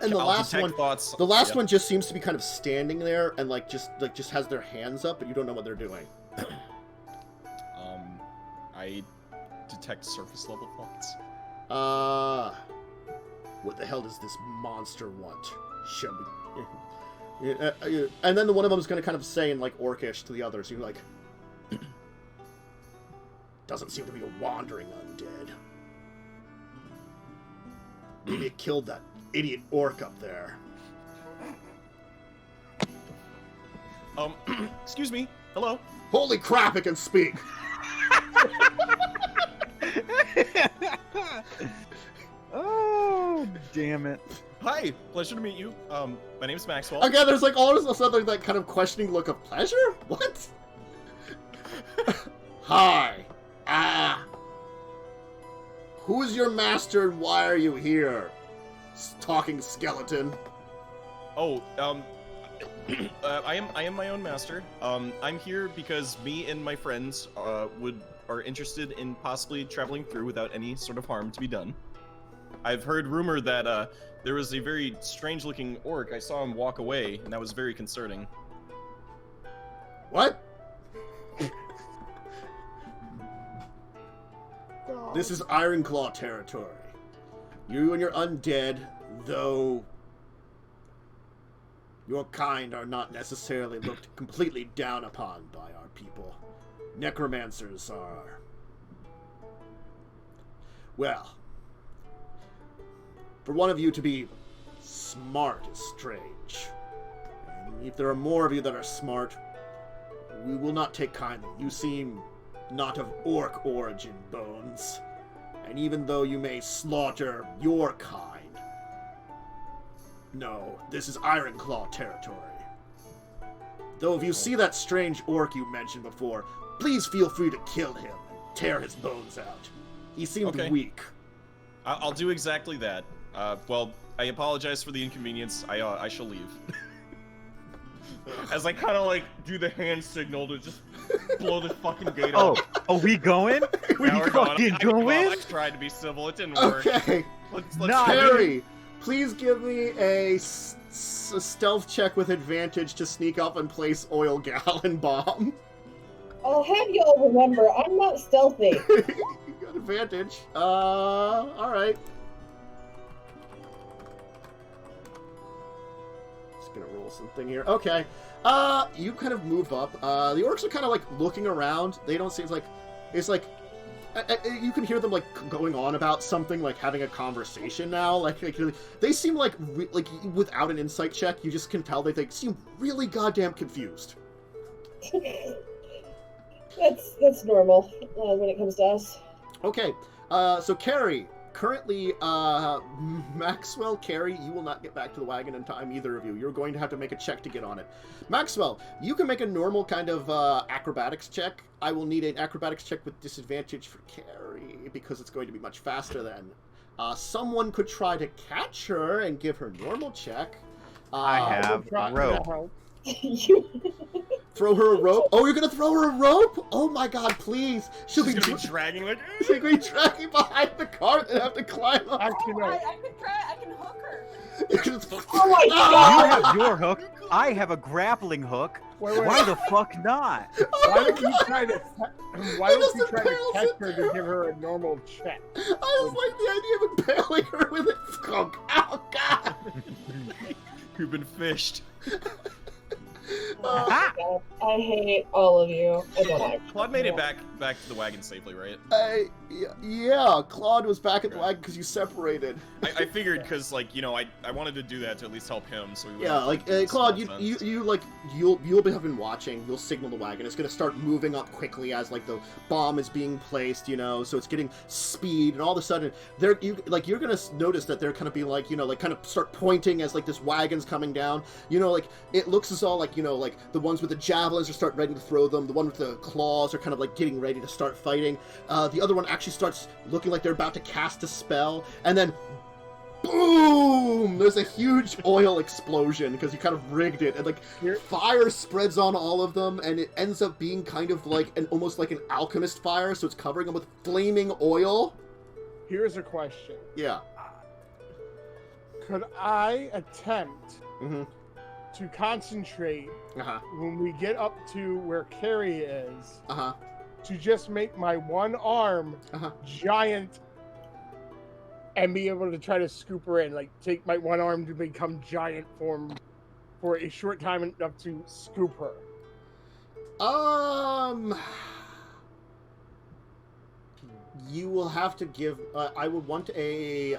the last one just seems to be kind of standing there and like just has their hands up, but you don't know what they're doing. I detect surface level thoughts. What the hell does this monster want? Show me. And then one of them is going to kind of say in like Orcish to the others, you're like, doesn't seem to be a wandering undead. Maybe it killed that idiot orc up there. Excuse me. Hello. Holy crap, it can speak. Oh, damn it. Hi, pleasure to meet you. My name's Maxwell. Again, there's like all of a sudden that kind of questioning look of pleasure? What? Hi. Who is your master and why are you here? Talking skeleton. Oh, I am my own master. I'm here because me and my friends are interested in possibly traveling through without any sort of harm to be done. I've heard rumor that there was a very strange-looking orc. I saw him walk away, and that was very concerning. What? This is Ironclaw territory. You and your undead, though your kind are not necessarily looked completely down upon by our people. Necromancers are... Well, for one of you to be smart is strange. And if there are more of you that are smart, we will not take kindly. You seem not of orc origin, Bones. And even though you may slaughter your kind, No, this is Ironclaw territory. Though if you see that strange orc you mentioned before, please feel free to kill him and tear his bones out. He seemed Okay. weak. I'll do exactly that. Well, I apologize for the inconvenience. I shall leave. As I kind of like do the hand signal to just blow this fucking gate up. Oh, we going? We Now we're fucking going. going? I tried to be civil. It didn't work. Okay. Let's Nah, Harry, please give me a stealth check with advantage to sneak up and place oil gallon bomb. I'll have y'all remember, I'm not stealthy. You got advantage. Alright. Just gonna roll something here. Okay. You kind of move up. The orcs are kind of like looking around. They don't seem like... It's like... you can hear them like going on about something, like having a conversation now. Like they seem like without an insight check, you just can tell they seem really goddamn confused. That's normal when it comes to us. Okay, so Carrie, currently, Maxwell, Carrie, you will not get back to the wagon in time, either of you. You're going to have to make a check to get on it. Maxwell, you can make a normal kind of acrobatics check. I will need an acrobatics check with disadvantage for Carrie, because it's going to be much faster then. Someone could try to catch her and give her normal check. I have rope. Throw her a rope? Oh, you're gonna throw her a rope? Oh my god, please! She's gonna be dragging like. She's gonna be dragging behind the cart and have to climb up. Actually, no. I can try. I can hook her. Oh my You god! have your hook. I have a grappling hook. Wait. Why the fuck not? Oh Why my don't you God. try to? Why It don't you just try to impales catch it. her to give her a normal check? I just like the idea of impaling her with it. Oh god! You've been fished. Oh my god. I hate all of you. I don't like Claude made it back to the wagon safely, right? Yeah, Claude was back at the wagon because you separated. I figured because like I wanted to do that to at least help him. So we Yeah, like Claude, you'll have been watching. You'll signal the wagon. It's gonna start moving up quickly as like the bomb is being placed. So it's getting speed, and all of a sudden you're gonna notice that they're kind of be like kind of start pointing as like this wagon's coming down. Like it looks as all like the ones with the javelins are start ready to throw them. The one with the claws are kind of like getting ready to start fighting. The other one actually starts looking like they're about to cast a spell, and then boom! There's a huge oil explosion because you kind of rigged it, and like fire spreads on all of them, and it ends up being kind of like almost like an alchemist fire, so it's covering them with flaming oil. Here's a question. Yeah. Could I attempt Mm-hmm. to concentrate Uh-huh. when we get up to where Carrie is Uh-huh. to just make my one arm Uh-huh. giant and be able to try to scoop her in, like take my one arm to become giant form for a short time enough to scoop her? You will have to give. I would want a.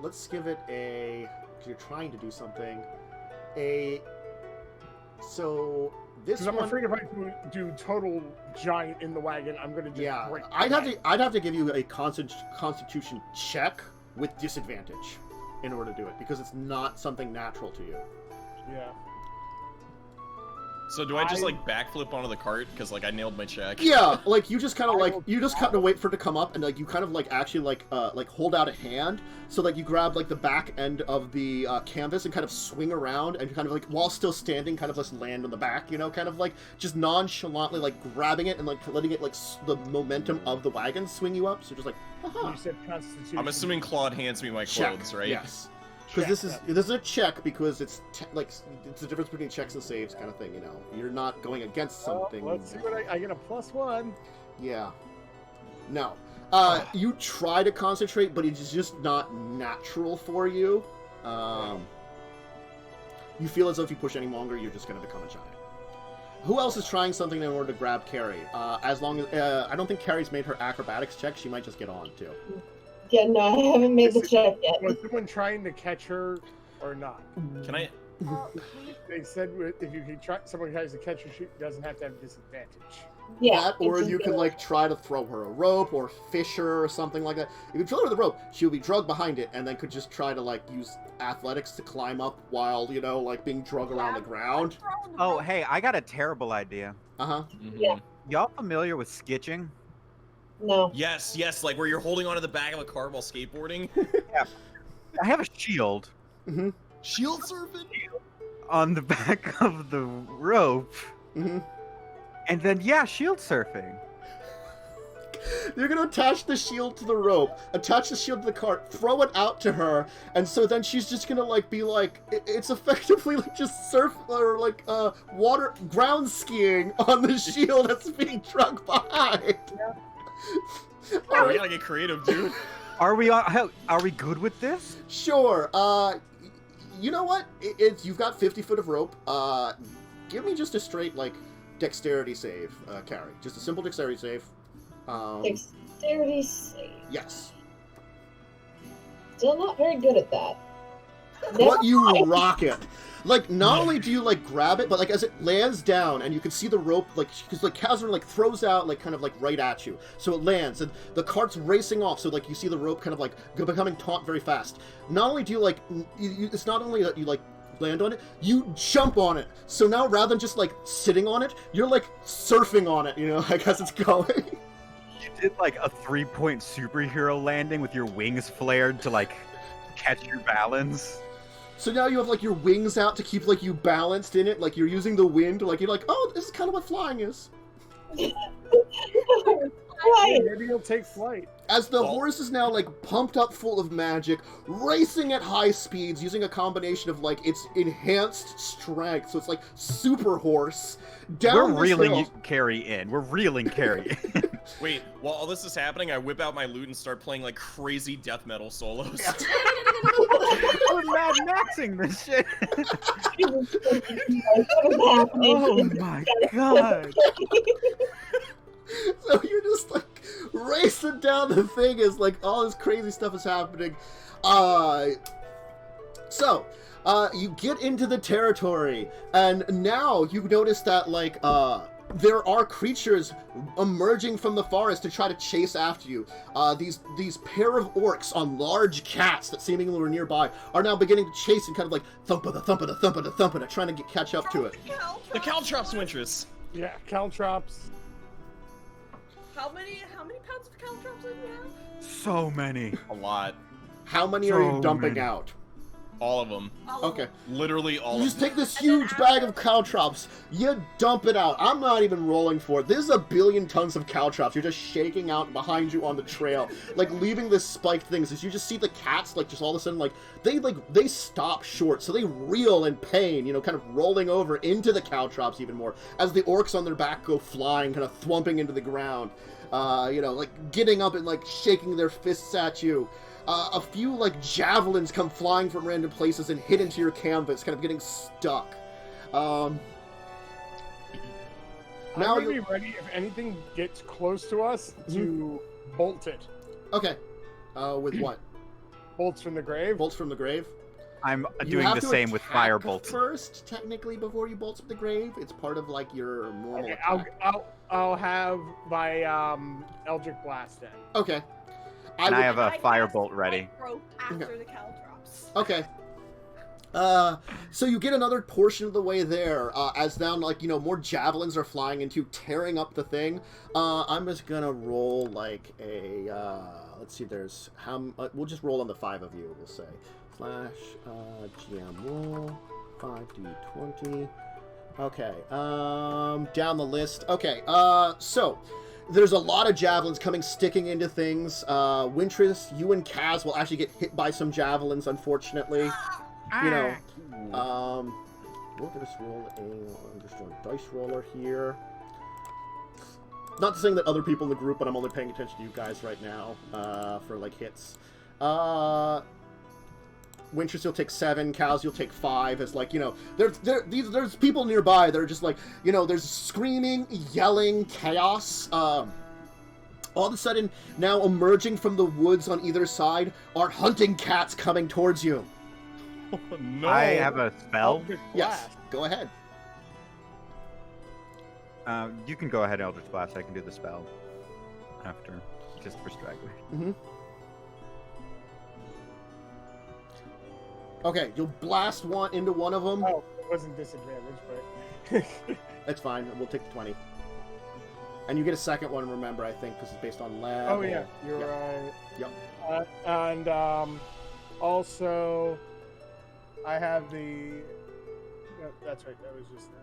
Let's give it a. Because you're trying to do something. So this Because I'm one. afraid if I do total giant in the wagon, I'm gonna just Yeah, break. I'd have to give you a constitution check with disadvantage in order to do it because it's not something natural to you. Yeah. So do I just like backflip onto the cart because like I nailed my check? Yeah, like you just kind of like wait for it to come up and like you kind of like actually like hold out a hand so like you grab like the back end of the canvas and kind of swing around and kind of like while still standing kind of just land on the back, kind of like just nonchalantly like grabbing it and like letting it like the momentum of the wagon swing you up. So just like, haha. You said constitution. I'm assuming Claude hands me my clothes, right? Yes. Because this is a check because it's it's the difference between checks and saves kind of thing. You're not going against something. Let's see what I get a +1. Yeah. No. You try to concentrate, but it's just not natural for you. You feel as though if you push any longer, you're just going to become a giant. Who else is trying something in order to grab Carrie? As long as I don't think Carrie's made her acrobatics check, she might just get on too. Yeah, no, I haven't made the check yet. Was someone trying to catch her or not? Can I? They said if you can try, someone tries to catch her, she doesn't have to have disadvantage. Yeah. That, or it's you can good. like try to throw her a rope or fish her or something like that. If you throw her the rope, she'll be drugged behind it, and then could just try to like use athletics to climb up while like being drugged around the ground. Oh, hey, I got a terrible idea. Uh-huh. Yeah. Y'all familiar with skitching? No. Yes, where you're holding onto the back of a cart while skateboarding. I have a shield Mm-hmm. Shield surfing? on the back of the rope, Mm-hmm. and then shield surfing. You're gonna attach the shield to the rope, attach the shield to the cart, throw it out to her, and so then she's just gonna like be like, it's effectively like just surf or like water ground skiing on the shield that's being dragged behind. Oh, we gotta get creative, dude. Are we good with this? Sure. You know what? You've got 50 foot of rope. Give me just a straight like dexterity save, Carrie. Just a simple dexterity save. Dexterity save. Yes. Still not very good at that. But you rock it. Like, not only do you like grab it, but like as it lands down, and you can see the rope, like, because like Kazran like throws out like kind of like right at you, so it lands, and the cart's racing off, so like you see the rope kind of like becoming taut very fast. Not only do you like, it's not only that you like land on it, you jump on it. So now rather than just like sitting on it, you're like surfing on it, like as it's going. You did like a 3-point superhero landing with your wings flared to like catch your balance. So now you have like your wings out to keep like you balanced in it, like you're using the wind, like you're like, oh, this is kind of what flying is. Right. Maybe you'll take flight. As the horse is now like pumped up full of magic, racing at high speeds, using a combination of like its enhanced strength, so it's like super horse. Down We're this reeling hill. Carrie in. We're reeling Carrie in. Wait, while all this is happening, I whip out my lute and start playing like crazy death metal solos. We're Mad Maxing this shit. Oh Oh my god. So you're just like racing down the thing as like all this crazy stuff is happening. You get into the territory, and now you notice that like there are creatures emerging from the forest to try to chase after you. These pair of orcs on large cats that seemingly were nearby are now beginning to chase and kind of like thump-a-da, trying to catch up to it. The caltrops, Wintress. Yeah, caltrops. How many pounds of caltrops do we have? So many. A lot. How many are you So dumping many. out? All of them. Okay. Literally all You of just them. take this huge bag of caltrops, you dump it out. I'm not even rolling for it. There's a billion tons of caltrops. You're just shaking out behind you on the trail, like leaving this spiked things. As you just see the cats, like just all of a sudden, they stop short, so they reel in pain. Kind of rolling over into the caltrops even more as the orcs on their back go flying, kind of thwomping into the ground. Like getting up and like shaking their fists at you. A few, like, javelins come flying from random places and hit into your canvas, kind of getting stuck. Now I'm gonna be you... ready if anything gets close to us to bolt it. Okay. With what? Bolts from the grave. Bolts from the grave? I'm You doing have the to same with attack firebolt. first, technically, before you bolts from the grave. It's part of, like, your normal Okay, attack. I'll have my Eldritch Blast then. Okay. And I have a cast firebolt ready. light rope after the caltrops. Okay. So you get another portion of the way there, as now, like, more javelins are flying into, tearing up the thing. I'm just gonna roll, like, a, let's see, there's, we'll just roll on the 5 of you, we'll say. GM roll, 5d20. Okay, down the list. Okay, so... There's a lot of javelins sticking into things. Wintress, you and Kaz will actually get hit by some javelins, unfortunately. We'll just roll a dice roller here. Not saying that other people in the group, but I'm only paying attention to you guys right now for like hits. Wintress, you'll take 7. Cows, you'll take 5. It's like, there's people nearby that are just like, there's screaming, yelling, chaos. All of a sudden, now emerging from the woods on either side are hunting cats coming towards you. Oh, no. I have a spell. Eldritch Yes, Blast. go ahead. You can go ahead, Eldritch Blast. I can do the spell after, just for straggler. Mm-hmm. Okay, you'll blast one into one of them. Oh, it wasn't disadvantage, but... That's fine. We'll take the 20. And you get a second one, remember, I think, because it's based on level. Oh, yeah, you're right. Yep. And also, I have the... No, that's right, that was just that.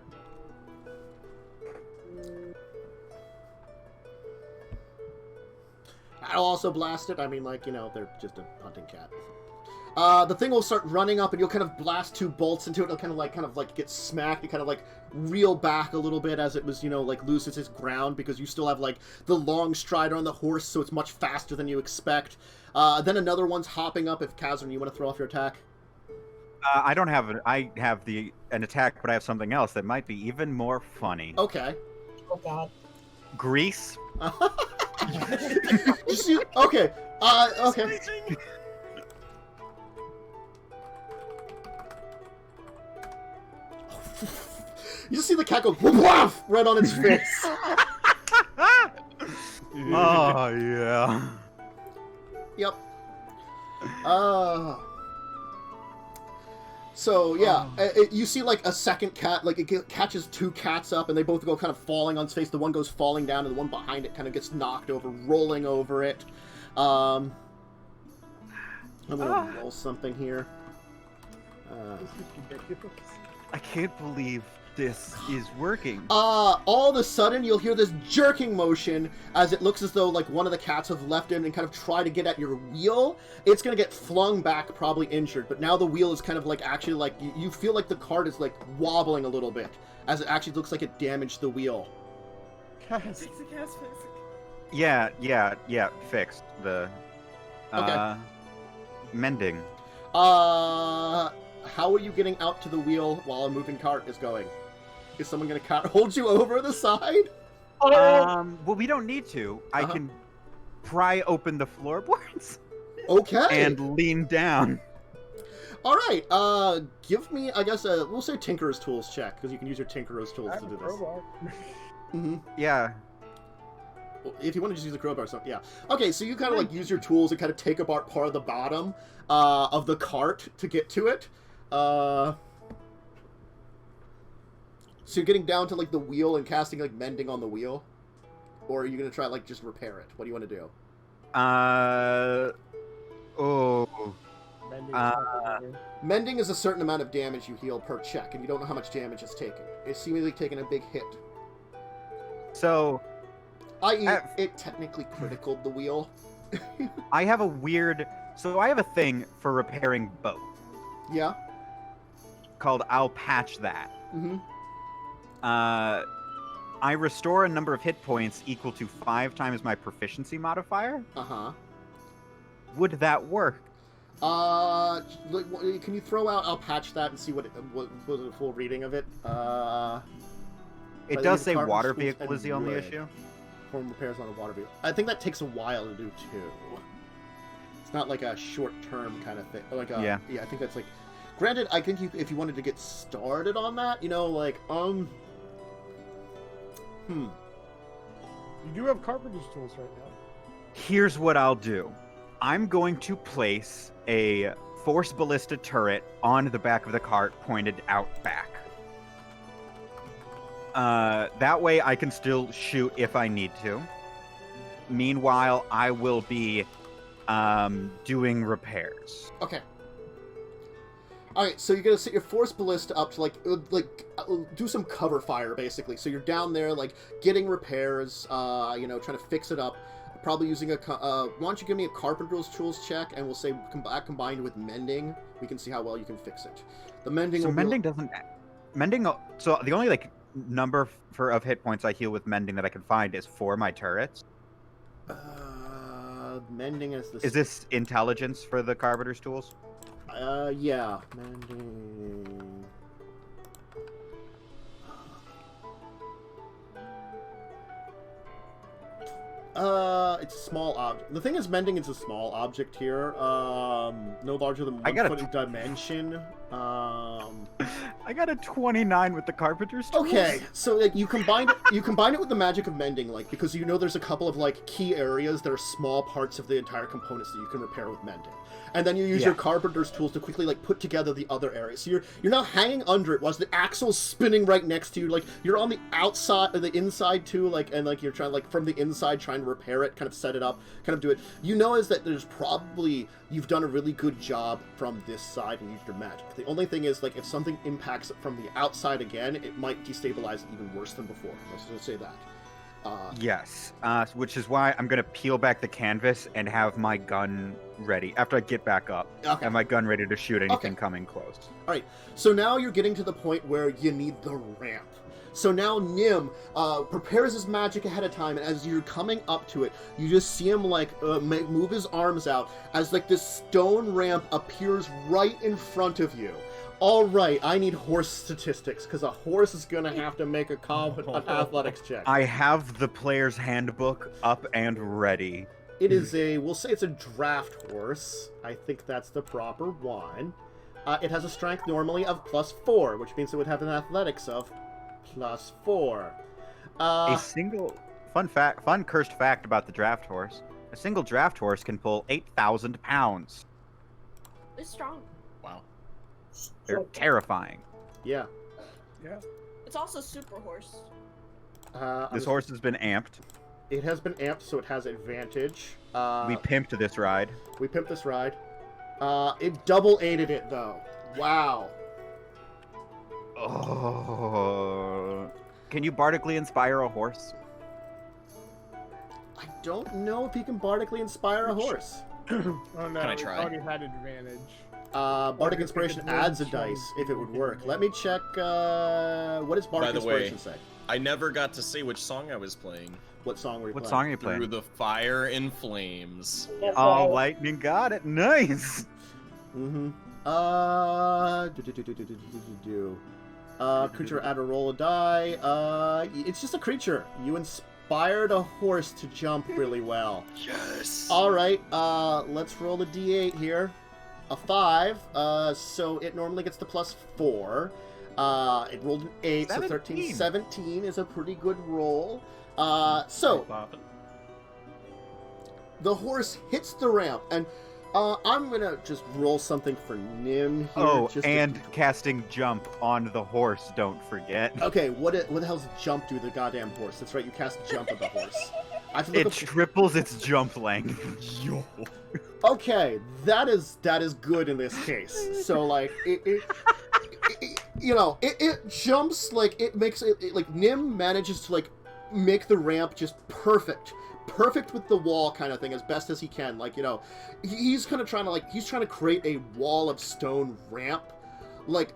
I'll also blast it. I mean, like, you know, they're just a hunting cat. The thing will start running up, and you'll kind of blast 2 bolts into it. It'll kind of like get smacked. You kind of like reel back a little bit as it was, you know, like loses its ground because you still have like the long strider on the horse, so it's much faster than you expect. Then another one's hopping up. If Kazran, you want to throw off your attack? I don't have I have an attack, but I have something else that might be even more funny. Okay. Oh god. Grease. Okay. Okay. You just see the cat go woof right on its face. Oh yeah. Yep. So yeah, you see like a second cat, like it catches 2 cats up, and they both go kind of falling on its face. The one goes falling down, and the one behind it kind of gets knocked over, rolling over it. I'm gonna roll something here. I can't believe this is working. All of a sudden, you'll hear this jerking motion as it looks as though, like, one of the cats have left in and kind of try to get at your wheel. It's gonna get flung back, probably injured, but now the wheel is kind of, like, actually, like, you feel like the cart is, like, wobbling a little bit, as it actually looks like it damaged the wheel. Yeah, fixed. The, Okay. Mending. How are you getting out to the wheel while a moving cart is going? Is someone gonna hold you over the side? Well, we don't need to. I can pry open the floorboards. Okay. And lean down. All right. Give me, I guess, we'll say Tinkerer's Tools check, because you can use your Tinkerer's Tools to do this. Yeah. Well, if you want to just use the crowbar, so yeah. Okay, so you kind of like use your tools and kind of take apart part of the bottom of the cart to get to it. So you're getting down to like the wheel and casting like mending on the wheel, or are you gonna try like just repair it? What do you want to do? Mending is a certain amount of damage you heal per check, and you don't know how much damage it's taken. It's seemingly taken a big hit. So, i.e., it technically criticaled the wheel. I have a thing for repairing both. Yeah. Called I'll Patch That. Mm-hmm. I restore a number of hit points equal to 5 times my proficiency modifier. Uh-huh. Would that work? Can you throw out I'll patch that and see what the full reading of it? It does say water vehicle is the only issue. Perform repairs on a water vehicle. I think that takes a while to do too. It's not like a short-term kind of thing. Like yeah, I think that's like. Granted, I think if you wanted to get started on that, you know, like You do have carpenter's tools right now. Here's what I'll do. I'm going to place a force ballista turret on the back of the cart pointed out back. That way I can still shoot if I need to. Meanwhile, I will be doing repairs. Okay. Alright, so you're gonna set your force ballista up to do some cover fire basically. So you're down there like getting repairs, you know, trying to fix it up. Probably using why don't you give me a carpenter's tools check, and we'll say combined with mending, we can see how well you can fix it. The mending. So mending doesn't. Mending. So the only like number of hit points I heal with mending that I can find is for my turrets. Mending is the. Is this intelligence for the carpenter's tools? Yeah. Mending. It's a small object. The thing is, mending is a small object here. No larger than 1 foot in dimension. I got a 29 with the carpenter's tools. Okay, so like you combine it with the magic of mending, like because you know there's a couple of like key areas that are small parts of the entire components that you can repair with mending, and then you use your carpenter's tools to quickly like put together the other areas. So you're now hanging under it whilst the axle's spinning right next to you. Like you're on the outside, or the inside too, like and like you're trying like from the inside trying to repair it, kind of set it up, kind of do it. You know is that there's probably you've done a really good job from this side and used your magic. The only thing is like if something impacts it from the outside again, it might destabilize it even worse than before. Let's just say that. Yes, which is why I'm gonna peel back the canvas and have my gun ready after I get back up. Okay. Have my gun ready to shoot anything coming close. All right. So now you're getting to the point where you need the ramp. So now Nim prepares his magic ahead of time, and as you're coming up to it, you just see him like move his arms out as like this stone ramp appears right in front of you. All right, I need horse statistics because a horse is gonna have to make an athletics check. I have the player's handbook up and ready. It is we'll say it's a draft horse. I think that's the proper one. It has a strength normally of +4, which means it would have an athletics of +4. A single fun cursed fact about the draft horse: a single draft horse can pull 8,000 pounds. It's strong. Wow. They're terrifying. Yeah. Yeah. It's also super horse. This horse has been amped. It has been amped, so it has advantage. We pimped this ride. We pimped this ride. It double aided it though. Wow. Oh. Can you bardically inspire a horse? I don't know if you can bardically inspire a horse. Oh no, Can I try? already had advantage. Bardic Inspiration adds a dice if it would work. Let me check, what does Bardic By the way, Inspiration say? I never got to say which song I was playing. What song were you What playing? song are you Through playing? the Fire and Flames. That's Oh, right. lightning got it. Nice. Mm-hmm. Creature add a roll a die. It's just a creature. You inspired a horse to jump really well. Yes! Alright, let's roll a d8 here. A 5, so it normally gets the +4. It rolled an 8, so 13. 17 is a pretty good roll. So, the horse hits the ramp, and I'm gonna just roll something for Nim here. Oh, just and casting jump on the horse, don't forget. Okay, what the hell's jump do to the goddamn horse? That's right, you cast jump on the horse. I have to look It triples its jump length. Yo. Okay, that is good in this case. So like it jumps, like it makes it like Nim manages to like make the ramp just perfect with the wall kind of thing as best as he can. Like, he's kind of trying to create a wall of stone ramp like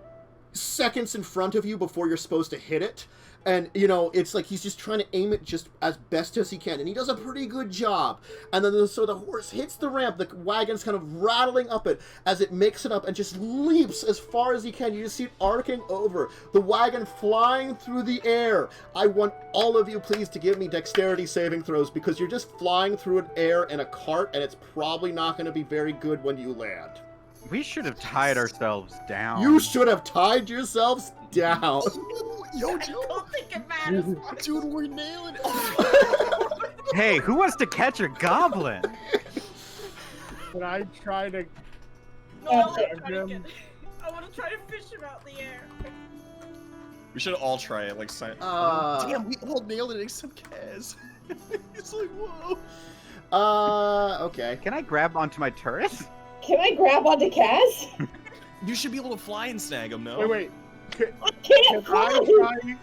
seconds in front of you before you're supposed to hit it. And, it's like he's just trying to aim it just as best as he can. And he does a pretty good job. And then so the horse hits the ramp. The wagon's kind of rattling up it as it makes it up and just leaps as far as he can. You just see it arcing over. The wagon flying through the air. I want all of you, please, to give me dexterity saving throws because you're just flying through an air in a cart and it's probably not going to be very good when you land. We should have tied ourselves down. You should have tied yourselves down. Yo, I Joe. don't think it matters. Dude, we're nailing it. Hey, who wants to catch a goblin? Can I try to? No, I want to try Jim. to I want to try to fish him out the air. We should all try it, like, damn, we all nailed it except Kaz. It's like, whoa. Okay. Can I grab onto my turret? Can I grab onto Kaz? You should be able to fly and snag him, no? Wait. Can I can't I fly. try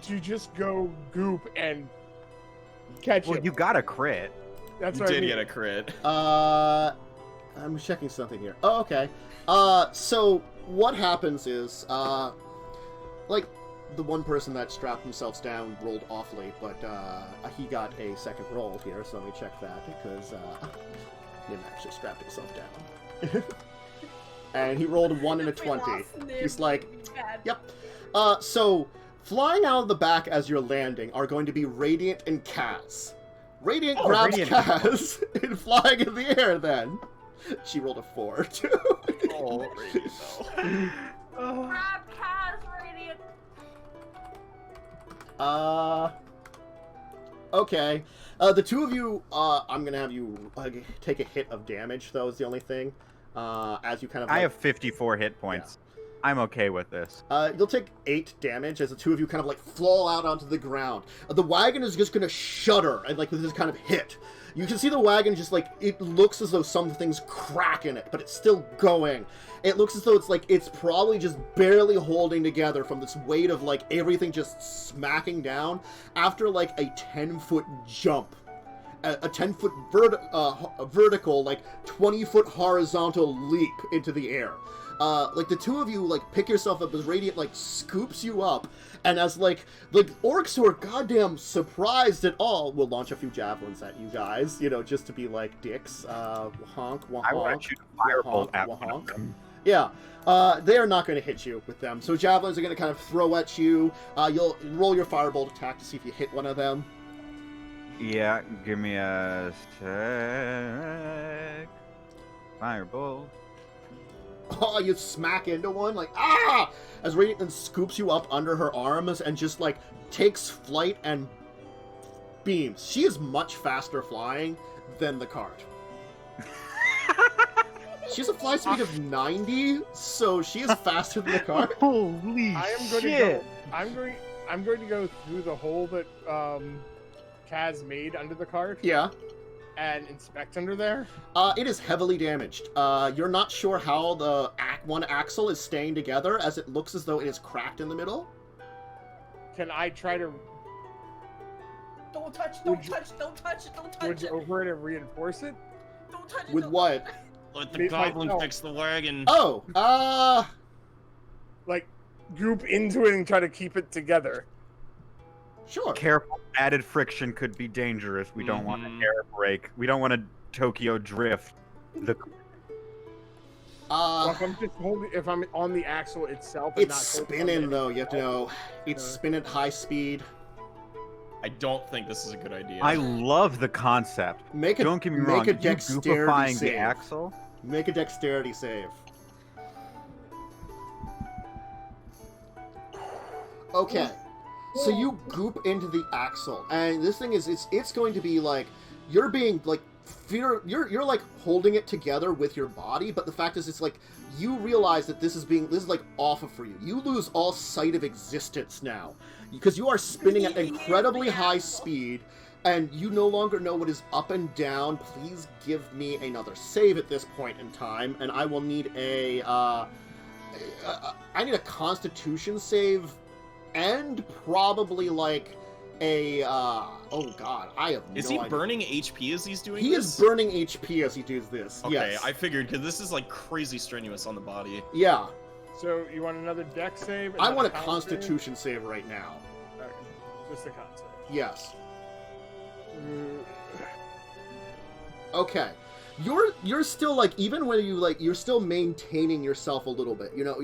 to just go goop and catch Well, him? you got a crit. That's You what I did mean. get a crit. I'm checking something here. Oh, okay. So what happens is, like, the one person that strapped themselves down rolled awfully, but he got a second roll here, so let me check that, because Nim actually strapped himself down. And he rolled a 1 and a 20. He's like, yep. So, flying out of the back as you're landing are going to be Radiant and Kaz. Radiant grabs Radiant. Kaz and flying in the air then. She rolled a 4, too. Oh, Radiant, though. Grab Kaz Okay. The two of you, I'm gonna have you take a hit of damage, though, is the only thing. As you kind of... I have 54 hit points. Yeah. I'm okay with this. You'll take 8 damage as the two of you kind of, like, fall out onto the ground. The wagon is just gonna shudder, and, like, with this kind of hit. You can see the wagon just, like, it looks as though something's cracking it, but it's still going. It looks as though it's, like, it's probably just barely holding together from this weight of, like, everything just smacking down after, like, a 10-foot jump. A 10-foot vertical, like, 20-foot horizontal leap into the air. Like, the two of you, like, pick yourself up as Radiant, like, scoops you up, and as, like, orcs who are goddamn surprised at all will launch a few javelins at you guys, you know, just to be, like, dicks. Honk, wahonk, I want to shoot a firebolt at wahonk. Yeah, they are not going to hit you with them, so javelins are going to kind of throw at you. You'll roll your firebolt attack to see if you hit one of them. Yeah, give me a sec. Firebolt. Oh, you smack into one, like, ah! As Radiant then scoops you up under her arms and just, like, takes flight and beams. She is much faster flying than the cart. She has a fly speed of 90, so she is faster than the cart. Holy shit! I'm going to go through the hole that Kaz made under the cart. Yeah. And inspect under there? It is heavily damaged. You're not sure how the one axle is staying together, as it looks as though it is cracked in the middle. Can I try to... Don't touch it, don't touch it! Would you over it and reinforce it? Don't touch it! With what? Let the goblin fix the wagon. Oh, like, goop into it and try to keep it together. Sure. Careful, added friction could be dangerous. We don't want an air brake. We don't want a Tokyo drift. If I'm on the axle itself, and it's spinning though. You have to know it's spinning at high speed. I don't think this is a good idea. I love the concept. Don't get me wrong. Make a dexterity save. The axle. Make a dexterity save. Okay. So you goop into the axle, and this thing is it's going to be like you're being like you're like holding it together with your body, but the fact is it's like you realize that this is like awful for you. You lose all sight of existence now because you are spinning at incredibly high speed, and you no longer know what is up and down. Please give me another save at this point in time, and I will need I need a Constitution save. And probably like a oh god, I have no idea. Is he burning HP as he's doing this? He is burning HP as he does this. Okay, yes. I figured because this is like crazy strenuous on the body. Yeah. So you want another dex save? I want a Constitution save right now. Okay. Just a con save. Yes. Okay. You're still like, even when you like, you're still maintaining yourself a little bit. You know,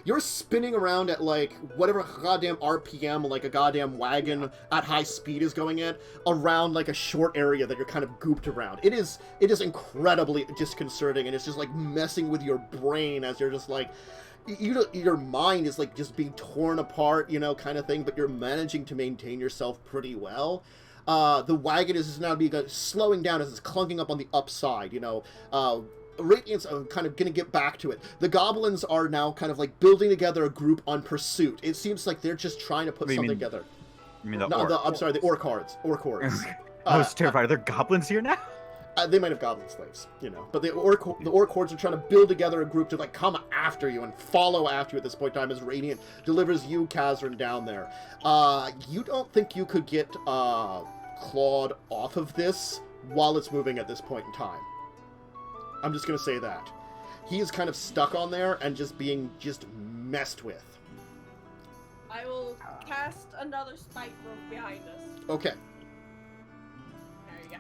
you're spinning around at like whatever goddamn RPM like a goddamn wagon at high speed is going at around like a short area that you're kind of gooped around. It is incredibly disconcerting, and it's just like messing with your brain as you're just like, your mind is like just being torn apart, you know, kind of thing. But you're managing to maintain yourself pretty well. The wagon is now slowing down as it's clunking up on the upside, you know. Radiant's kind of gonna get back to it. The goblins are now kind of like building together a group on pursuit. It seems like they're just trying to put something together. You mean the I'm sorry, the orc hordes. I was terrified. Are there goblins here now? They might have goblin slaves, you know. But the orc hordes are trying to build together a group to like come after you and follow after you at this point in time as Radiant delivers you, Kazran, down there. You don't think you could get Claude off of this while it's moving at this point in time. I'm just gonna say that. He is kind of stuck on there and just being messed with. I will cast another spike rope behind us. Okay. There you go.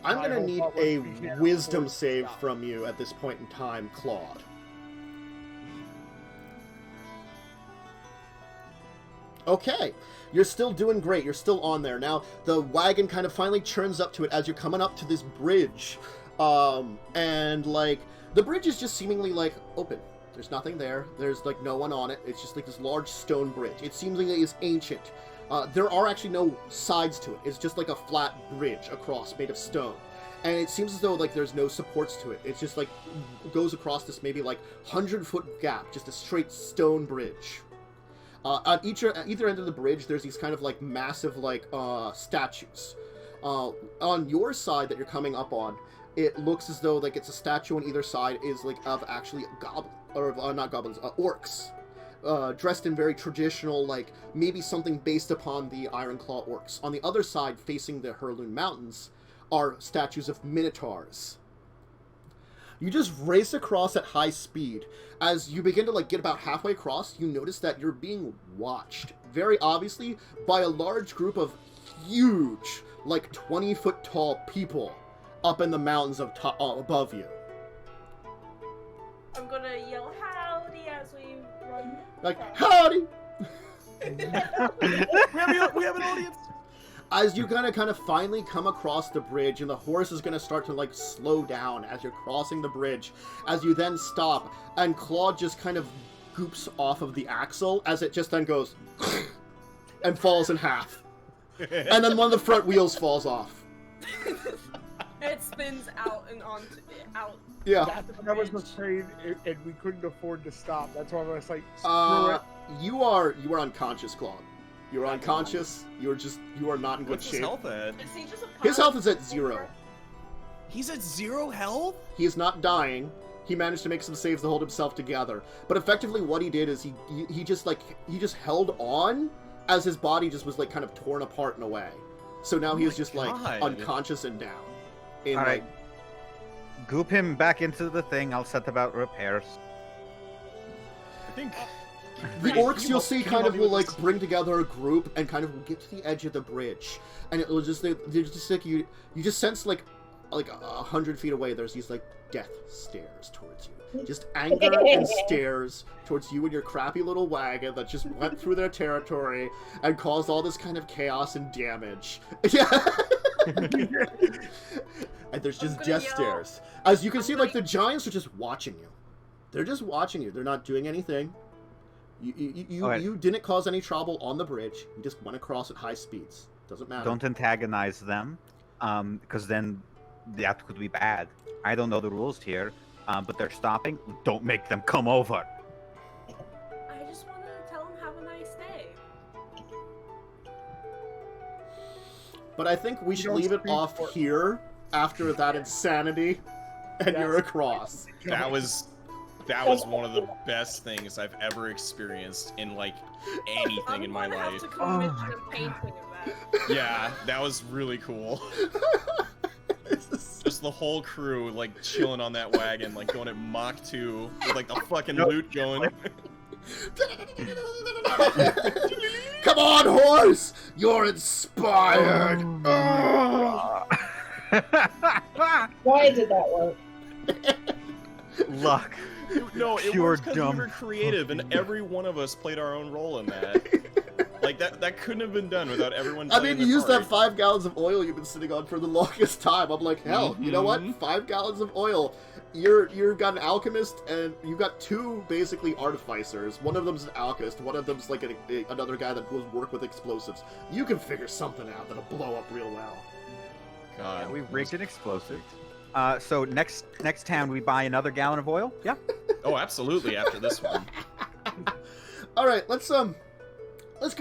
I'm gonna need a wisdom save from you at this point in time, Claude. Okay, you're still doing great. You're still on there. Now, the wagon kind of finally churns up to it as you're coming up to this bridge. And, like, the bridge is just seemingly, like, open. There's nothing there. There's like no one on it. It's just like this large stone bridge. It seems like it is ancient. There are actually no sides to it. It's just like a flat bridge across made of stone. And it seems as though like there's no supports to it. It's just like goes across this maybe like 100-foot gap, just a straight stone bridge. On either end of the bridge, there's these kind of like massive like statues. On your side that you're coming up on, it looks as though like it's a statue on either side is like of actually not goblins, orcs. Dressed in very traditional, like maybe something based upon the Ironclaw Orcs. On the other side, facing the Hurloon Mountains, are statues of minotaurs. You just race across at high speed. As you begin to like get about halfway across, you notice that you're being watched, very obviously, by a large group of huge, like 20-foot tall people up in the mountains above you. I'm gonna yell howdy as we run. Like, howdy! We have an audience. As you're gonna kind of finally come across the bridge, and the horse is gonna start to like slow down as you're crossing the bridge, as you then stop, and Claude just kind of goops off of the axle as it just then goes and falls in half. And then one of the front wheels falls off. It spins out and out. Yeah. I was afraid, and we couldn't afford to stop. That's why I was like, screw it. You are unconscious, Claude. You're unconscious. You are not in good What's shape. his health at? Is he just a His health is at 0. He's at 0 health? He is not dying. He managed to make some saves to hold himself together. But effectively what he did is he just held on as his body just was like kind of torn apart in a way. So now he is just like unconscious and down. All right. Goop him back into the thing. I'll set about repairs. I think the orcs you'll see kind of will like bring together a group and kind of will get to the edge of the bridge, and it will just they're just like you just sense like 100 feet away there's these like death stares towards you, just anger and stares towards you and your crappy little wagon that just went through their territory and caused all this kind of chaos and damage. Yeah. And there's just death stares. As you can see, like the giants are just watching you. They're just watching you. They're not doing anything. You didn't cause any trouble on the bridge. You just went across at high speeds. Doesn't matter. Don't antagonize them, because then that could be bad. I don't know the rules here, but they're stopping. Don't make them come over. I just wanted to tell him have a nice day. But I think we should leave it off here after that insanity, and you're across. that was one of the best things I've ever experienced in like anything in my life. I'm gonna have to commission a painting of that. Yeah, that was really cool. Just the whole crew like chilling on that wagon, like going at Mach 2 with like the fucking loot going. Come on, horse! You're inspired! Why did that work? Luck. No, it Pure was because we dumb. were creative, and every one of us played our own role in that. Like that couldn't have been done without everyone. I mean, you used that part. 5 gallons of oil you've been sitting on for the longest time. I'm like, hell, you know what? 5 gallons of oil. You've got an alchemist, and you've got 2 basically artificers. One of them's an alchemist. One of them's like another guy that will work with explosives. You can figure something out that'll blow up real well. God, Yeah, we rigged an explosive. So next town we buy another gallon of oil. Yeah. Oh, absolutely. After this one. All right, let's go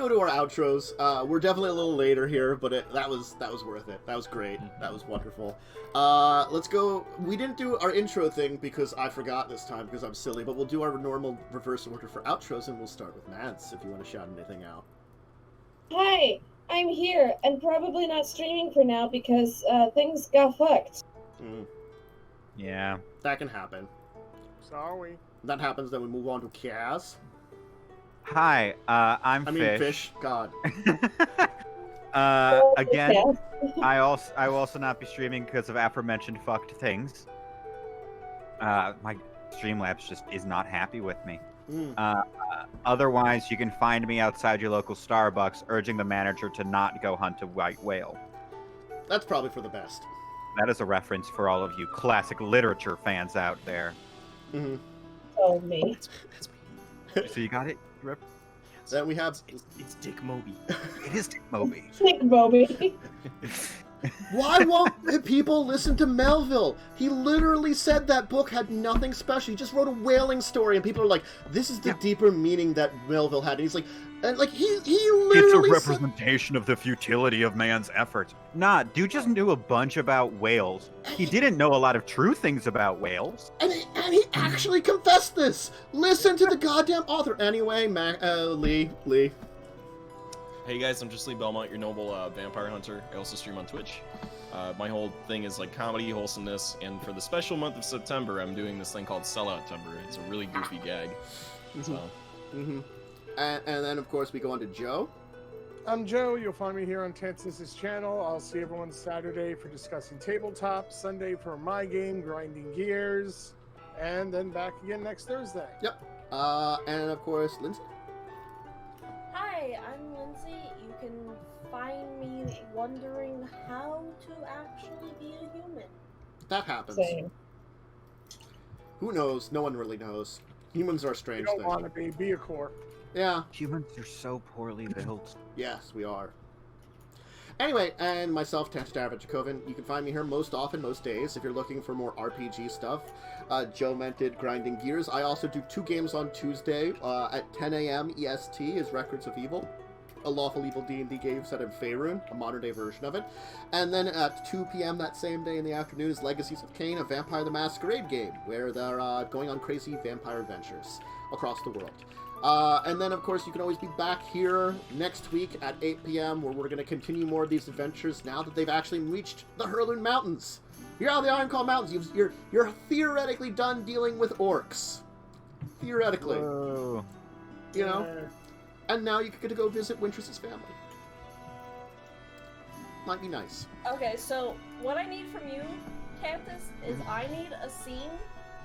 to our outros. We're definitely a little later here, but that was worth it. That was great. That was wonderful. Let's go. We didn't do our intro thing because I forgot this time because I'm silly, but we'll do our normal reverse order for outros, and we'll start with Mads if you want to shout anything out. Hi, I'm here, and probably not streaming for now because things got fucked. Yeah. That can happen. Sorry. That happens, then we move on to Kaz. Hi, I'm Fish. I mean, Fish. God. Again, I will also not be streaming because of aforementioned fucked things. My Streamlabs just is not happy with me. Otherwise, you can find me outside your local Starbucks, urging the manager to not go hunt a white whale. That's probably for the best. That is a reference for all of you classic literature fans out there. Oh, me. That's So you got it, Rip? Then we have. it's Dick Moby. It is Dick Moby. Sick, Moby. Why won't people listen to Melville? He literally said that book had nothing special. He just wrote a whaling story, and people are like, "This is the deeper meaning that Melville had." And he's like, he literally. It's a representation of the futility of man's efforts. Nah, dude just knew a bunch about whales. He didn't know a lot of true things about whales. And he actually confessed this. Listen to the goddamn author. Anyway, Lee. Hey guys, I'm just Lee Belmont, your noble vampire hunter. I also stream on Twitch. My whole thing is like comedy, wholesomeness, and for the special month of September, I'm doing this thing called Sellout-tember. It's a really goofy gag. So. Mm-hmm. And then, of course, we go on to Joe. I'm Joe. You'll find me here on Tansis' channel. I'll see everyone Saturday for discussing tabletop, Sunday for my game, Grinding Gears, and then back again next Thursday. Yep. And of course, Lindsay. Hi, I'm Lindsay. You can find me wondering how to actually be a human. That happens. Same. Who knows? No one really knows. Humans are a You strange don't thing. want to be a core. Yeah. Humans are so poorly built. Yes, we are. Anyway, and myself, Dracovin. You can find me here most often, most days, if you're looking for more RPG stuff. Joe mentioned Grinding Gears. I also do 2 games on Tuesday at 10 a.m. EST is Records of Evil, a Lawful Evil D&D game set in Faerun, a modern-day version of it. And then at 2 p.m. that same day in the afternoon is Legacies of Kain, a Vampire the Masquerade game, where they're going on crazy vampire adventures across the world. And then, of course, you can always be back here next week at 8 p.m. where we're going to continue more of these adventures now that they've actually reached the Hurloon Mountains. You're out of the Ironclaw Mountains. You're theoretically done dealing with orcs. Theoretically. Whoa. You know? And now you get to go visit Wintress's family. Might be nice. Okay, so what I need from you, Cantus, is I need a scene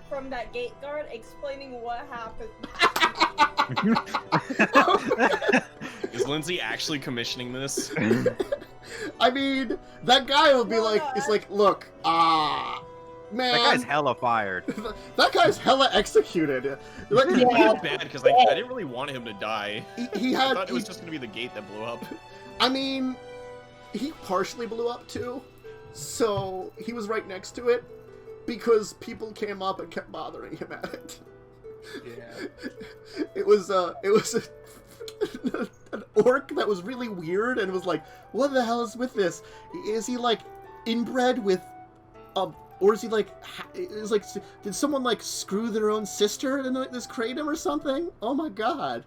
from that gate guard explaining what happened. Is Lindsay actually commissioning this? I mean, that guy will be like, it's like, look, man. That guy's hella fired. That guy's hella executed. Like, I feel bad because I didn't really want him to die. He I had. thought it was just going to be the gate that blew up. I mean, he partially blew up too, so he was right next to it because people came up and kept bothering him at it. Yeah. It was an orc that was really weird and was like, what the hell is with this? Is he like inbred with or is he like, did someone like screw their own sister in this kratom or something? Oh my god.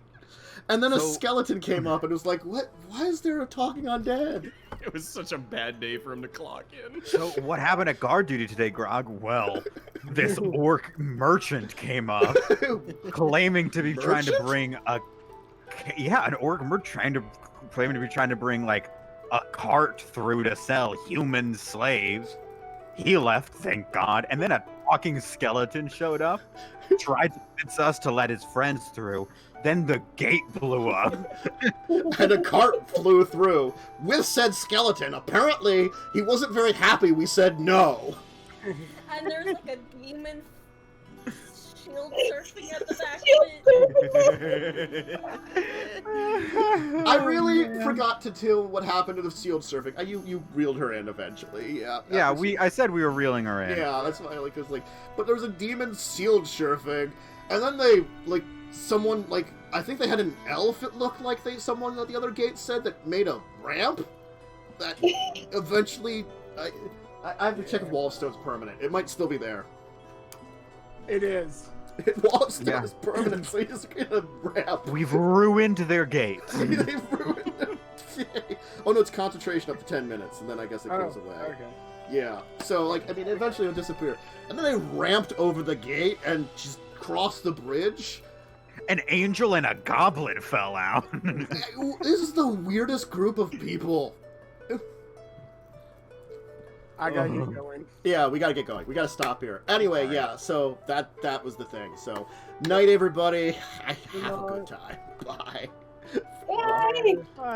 And then a skeleton came up and was like, what? Why is there a talking undead? It was such a bad day for him to clock in. So what happened at guard duty today, Grog? Well, this orc merchant came up claiming to be trying to bring an orc merchant claiming to be trying to bring like a cart through to sell human slaves. He left, thank God, and then a talking skeleton showed up, tried to convince us to let his friends through. Then the gate blew up. And a cart flew through with said skeleton. Apparently, he wasn't very happy we said no. And there's like a demon shield surfing at the back of it. I really forgot to tell what happened to the shield surfing. You reeled her in eventually, yeah. Yeah, I said we were reeling her in. Yeah, that's why, like, it was like, but there was a demon shield surfing, and then they, like, someone, like, I think they had an elf, it looked like someone at the other gate said, that made a ramp that eventually, I have to check if Wallstone's permanent. It might still be there. It is. Wallstone is permanent, so you just get a ramp. We've ruined their gates. They've ruined them. Oh no, it's concentration up to 10 minutes, and then I guess it goes away. Okay. Yeah, so, like, I mean, eventually it'll disappear. And then they ramped over the gate and just crossed the bridge. An angel and a goblin fell out. This is the weirdest group of people. I gotta get going. Yeah, we gotta get going. We gotta stop here. Anyway, yeah, so that was the thing. So, night, everybody. Have a good time. Bye. Bye. Bye.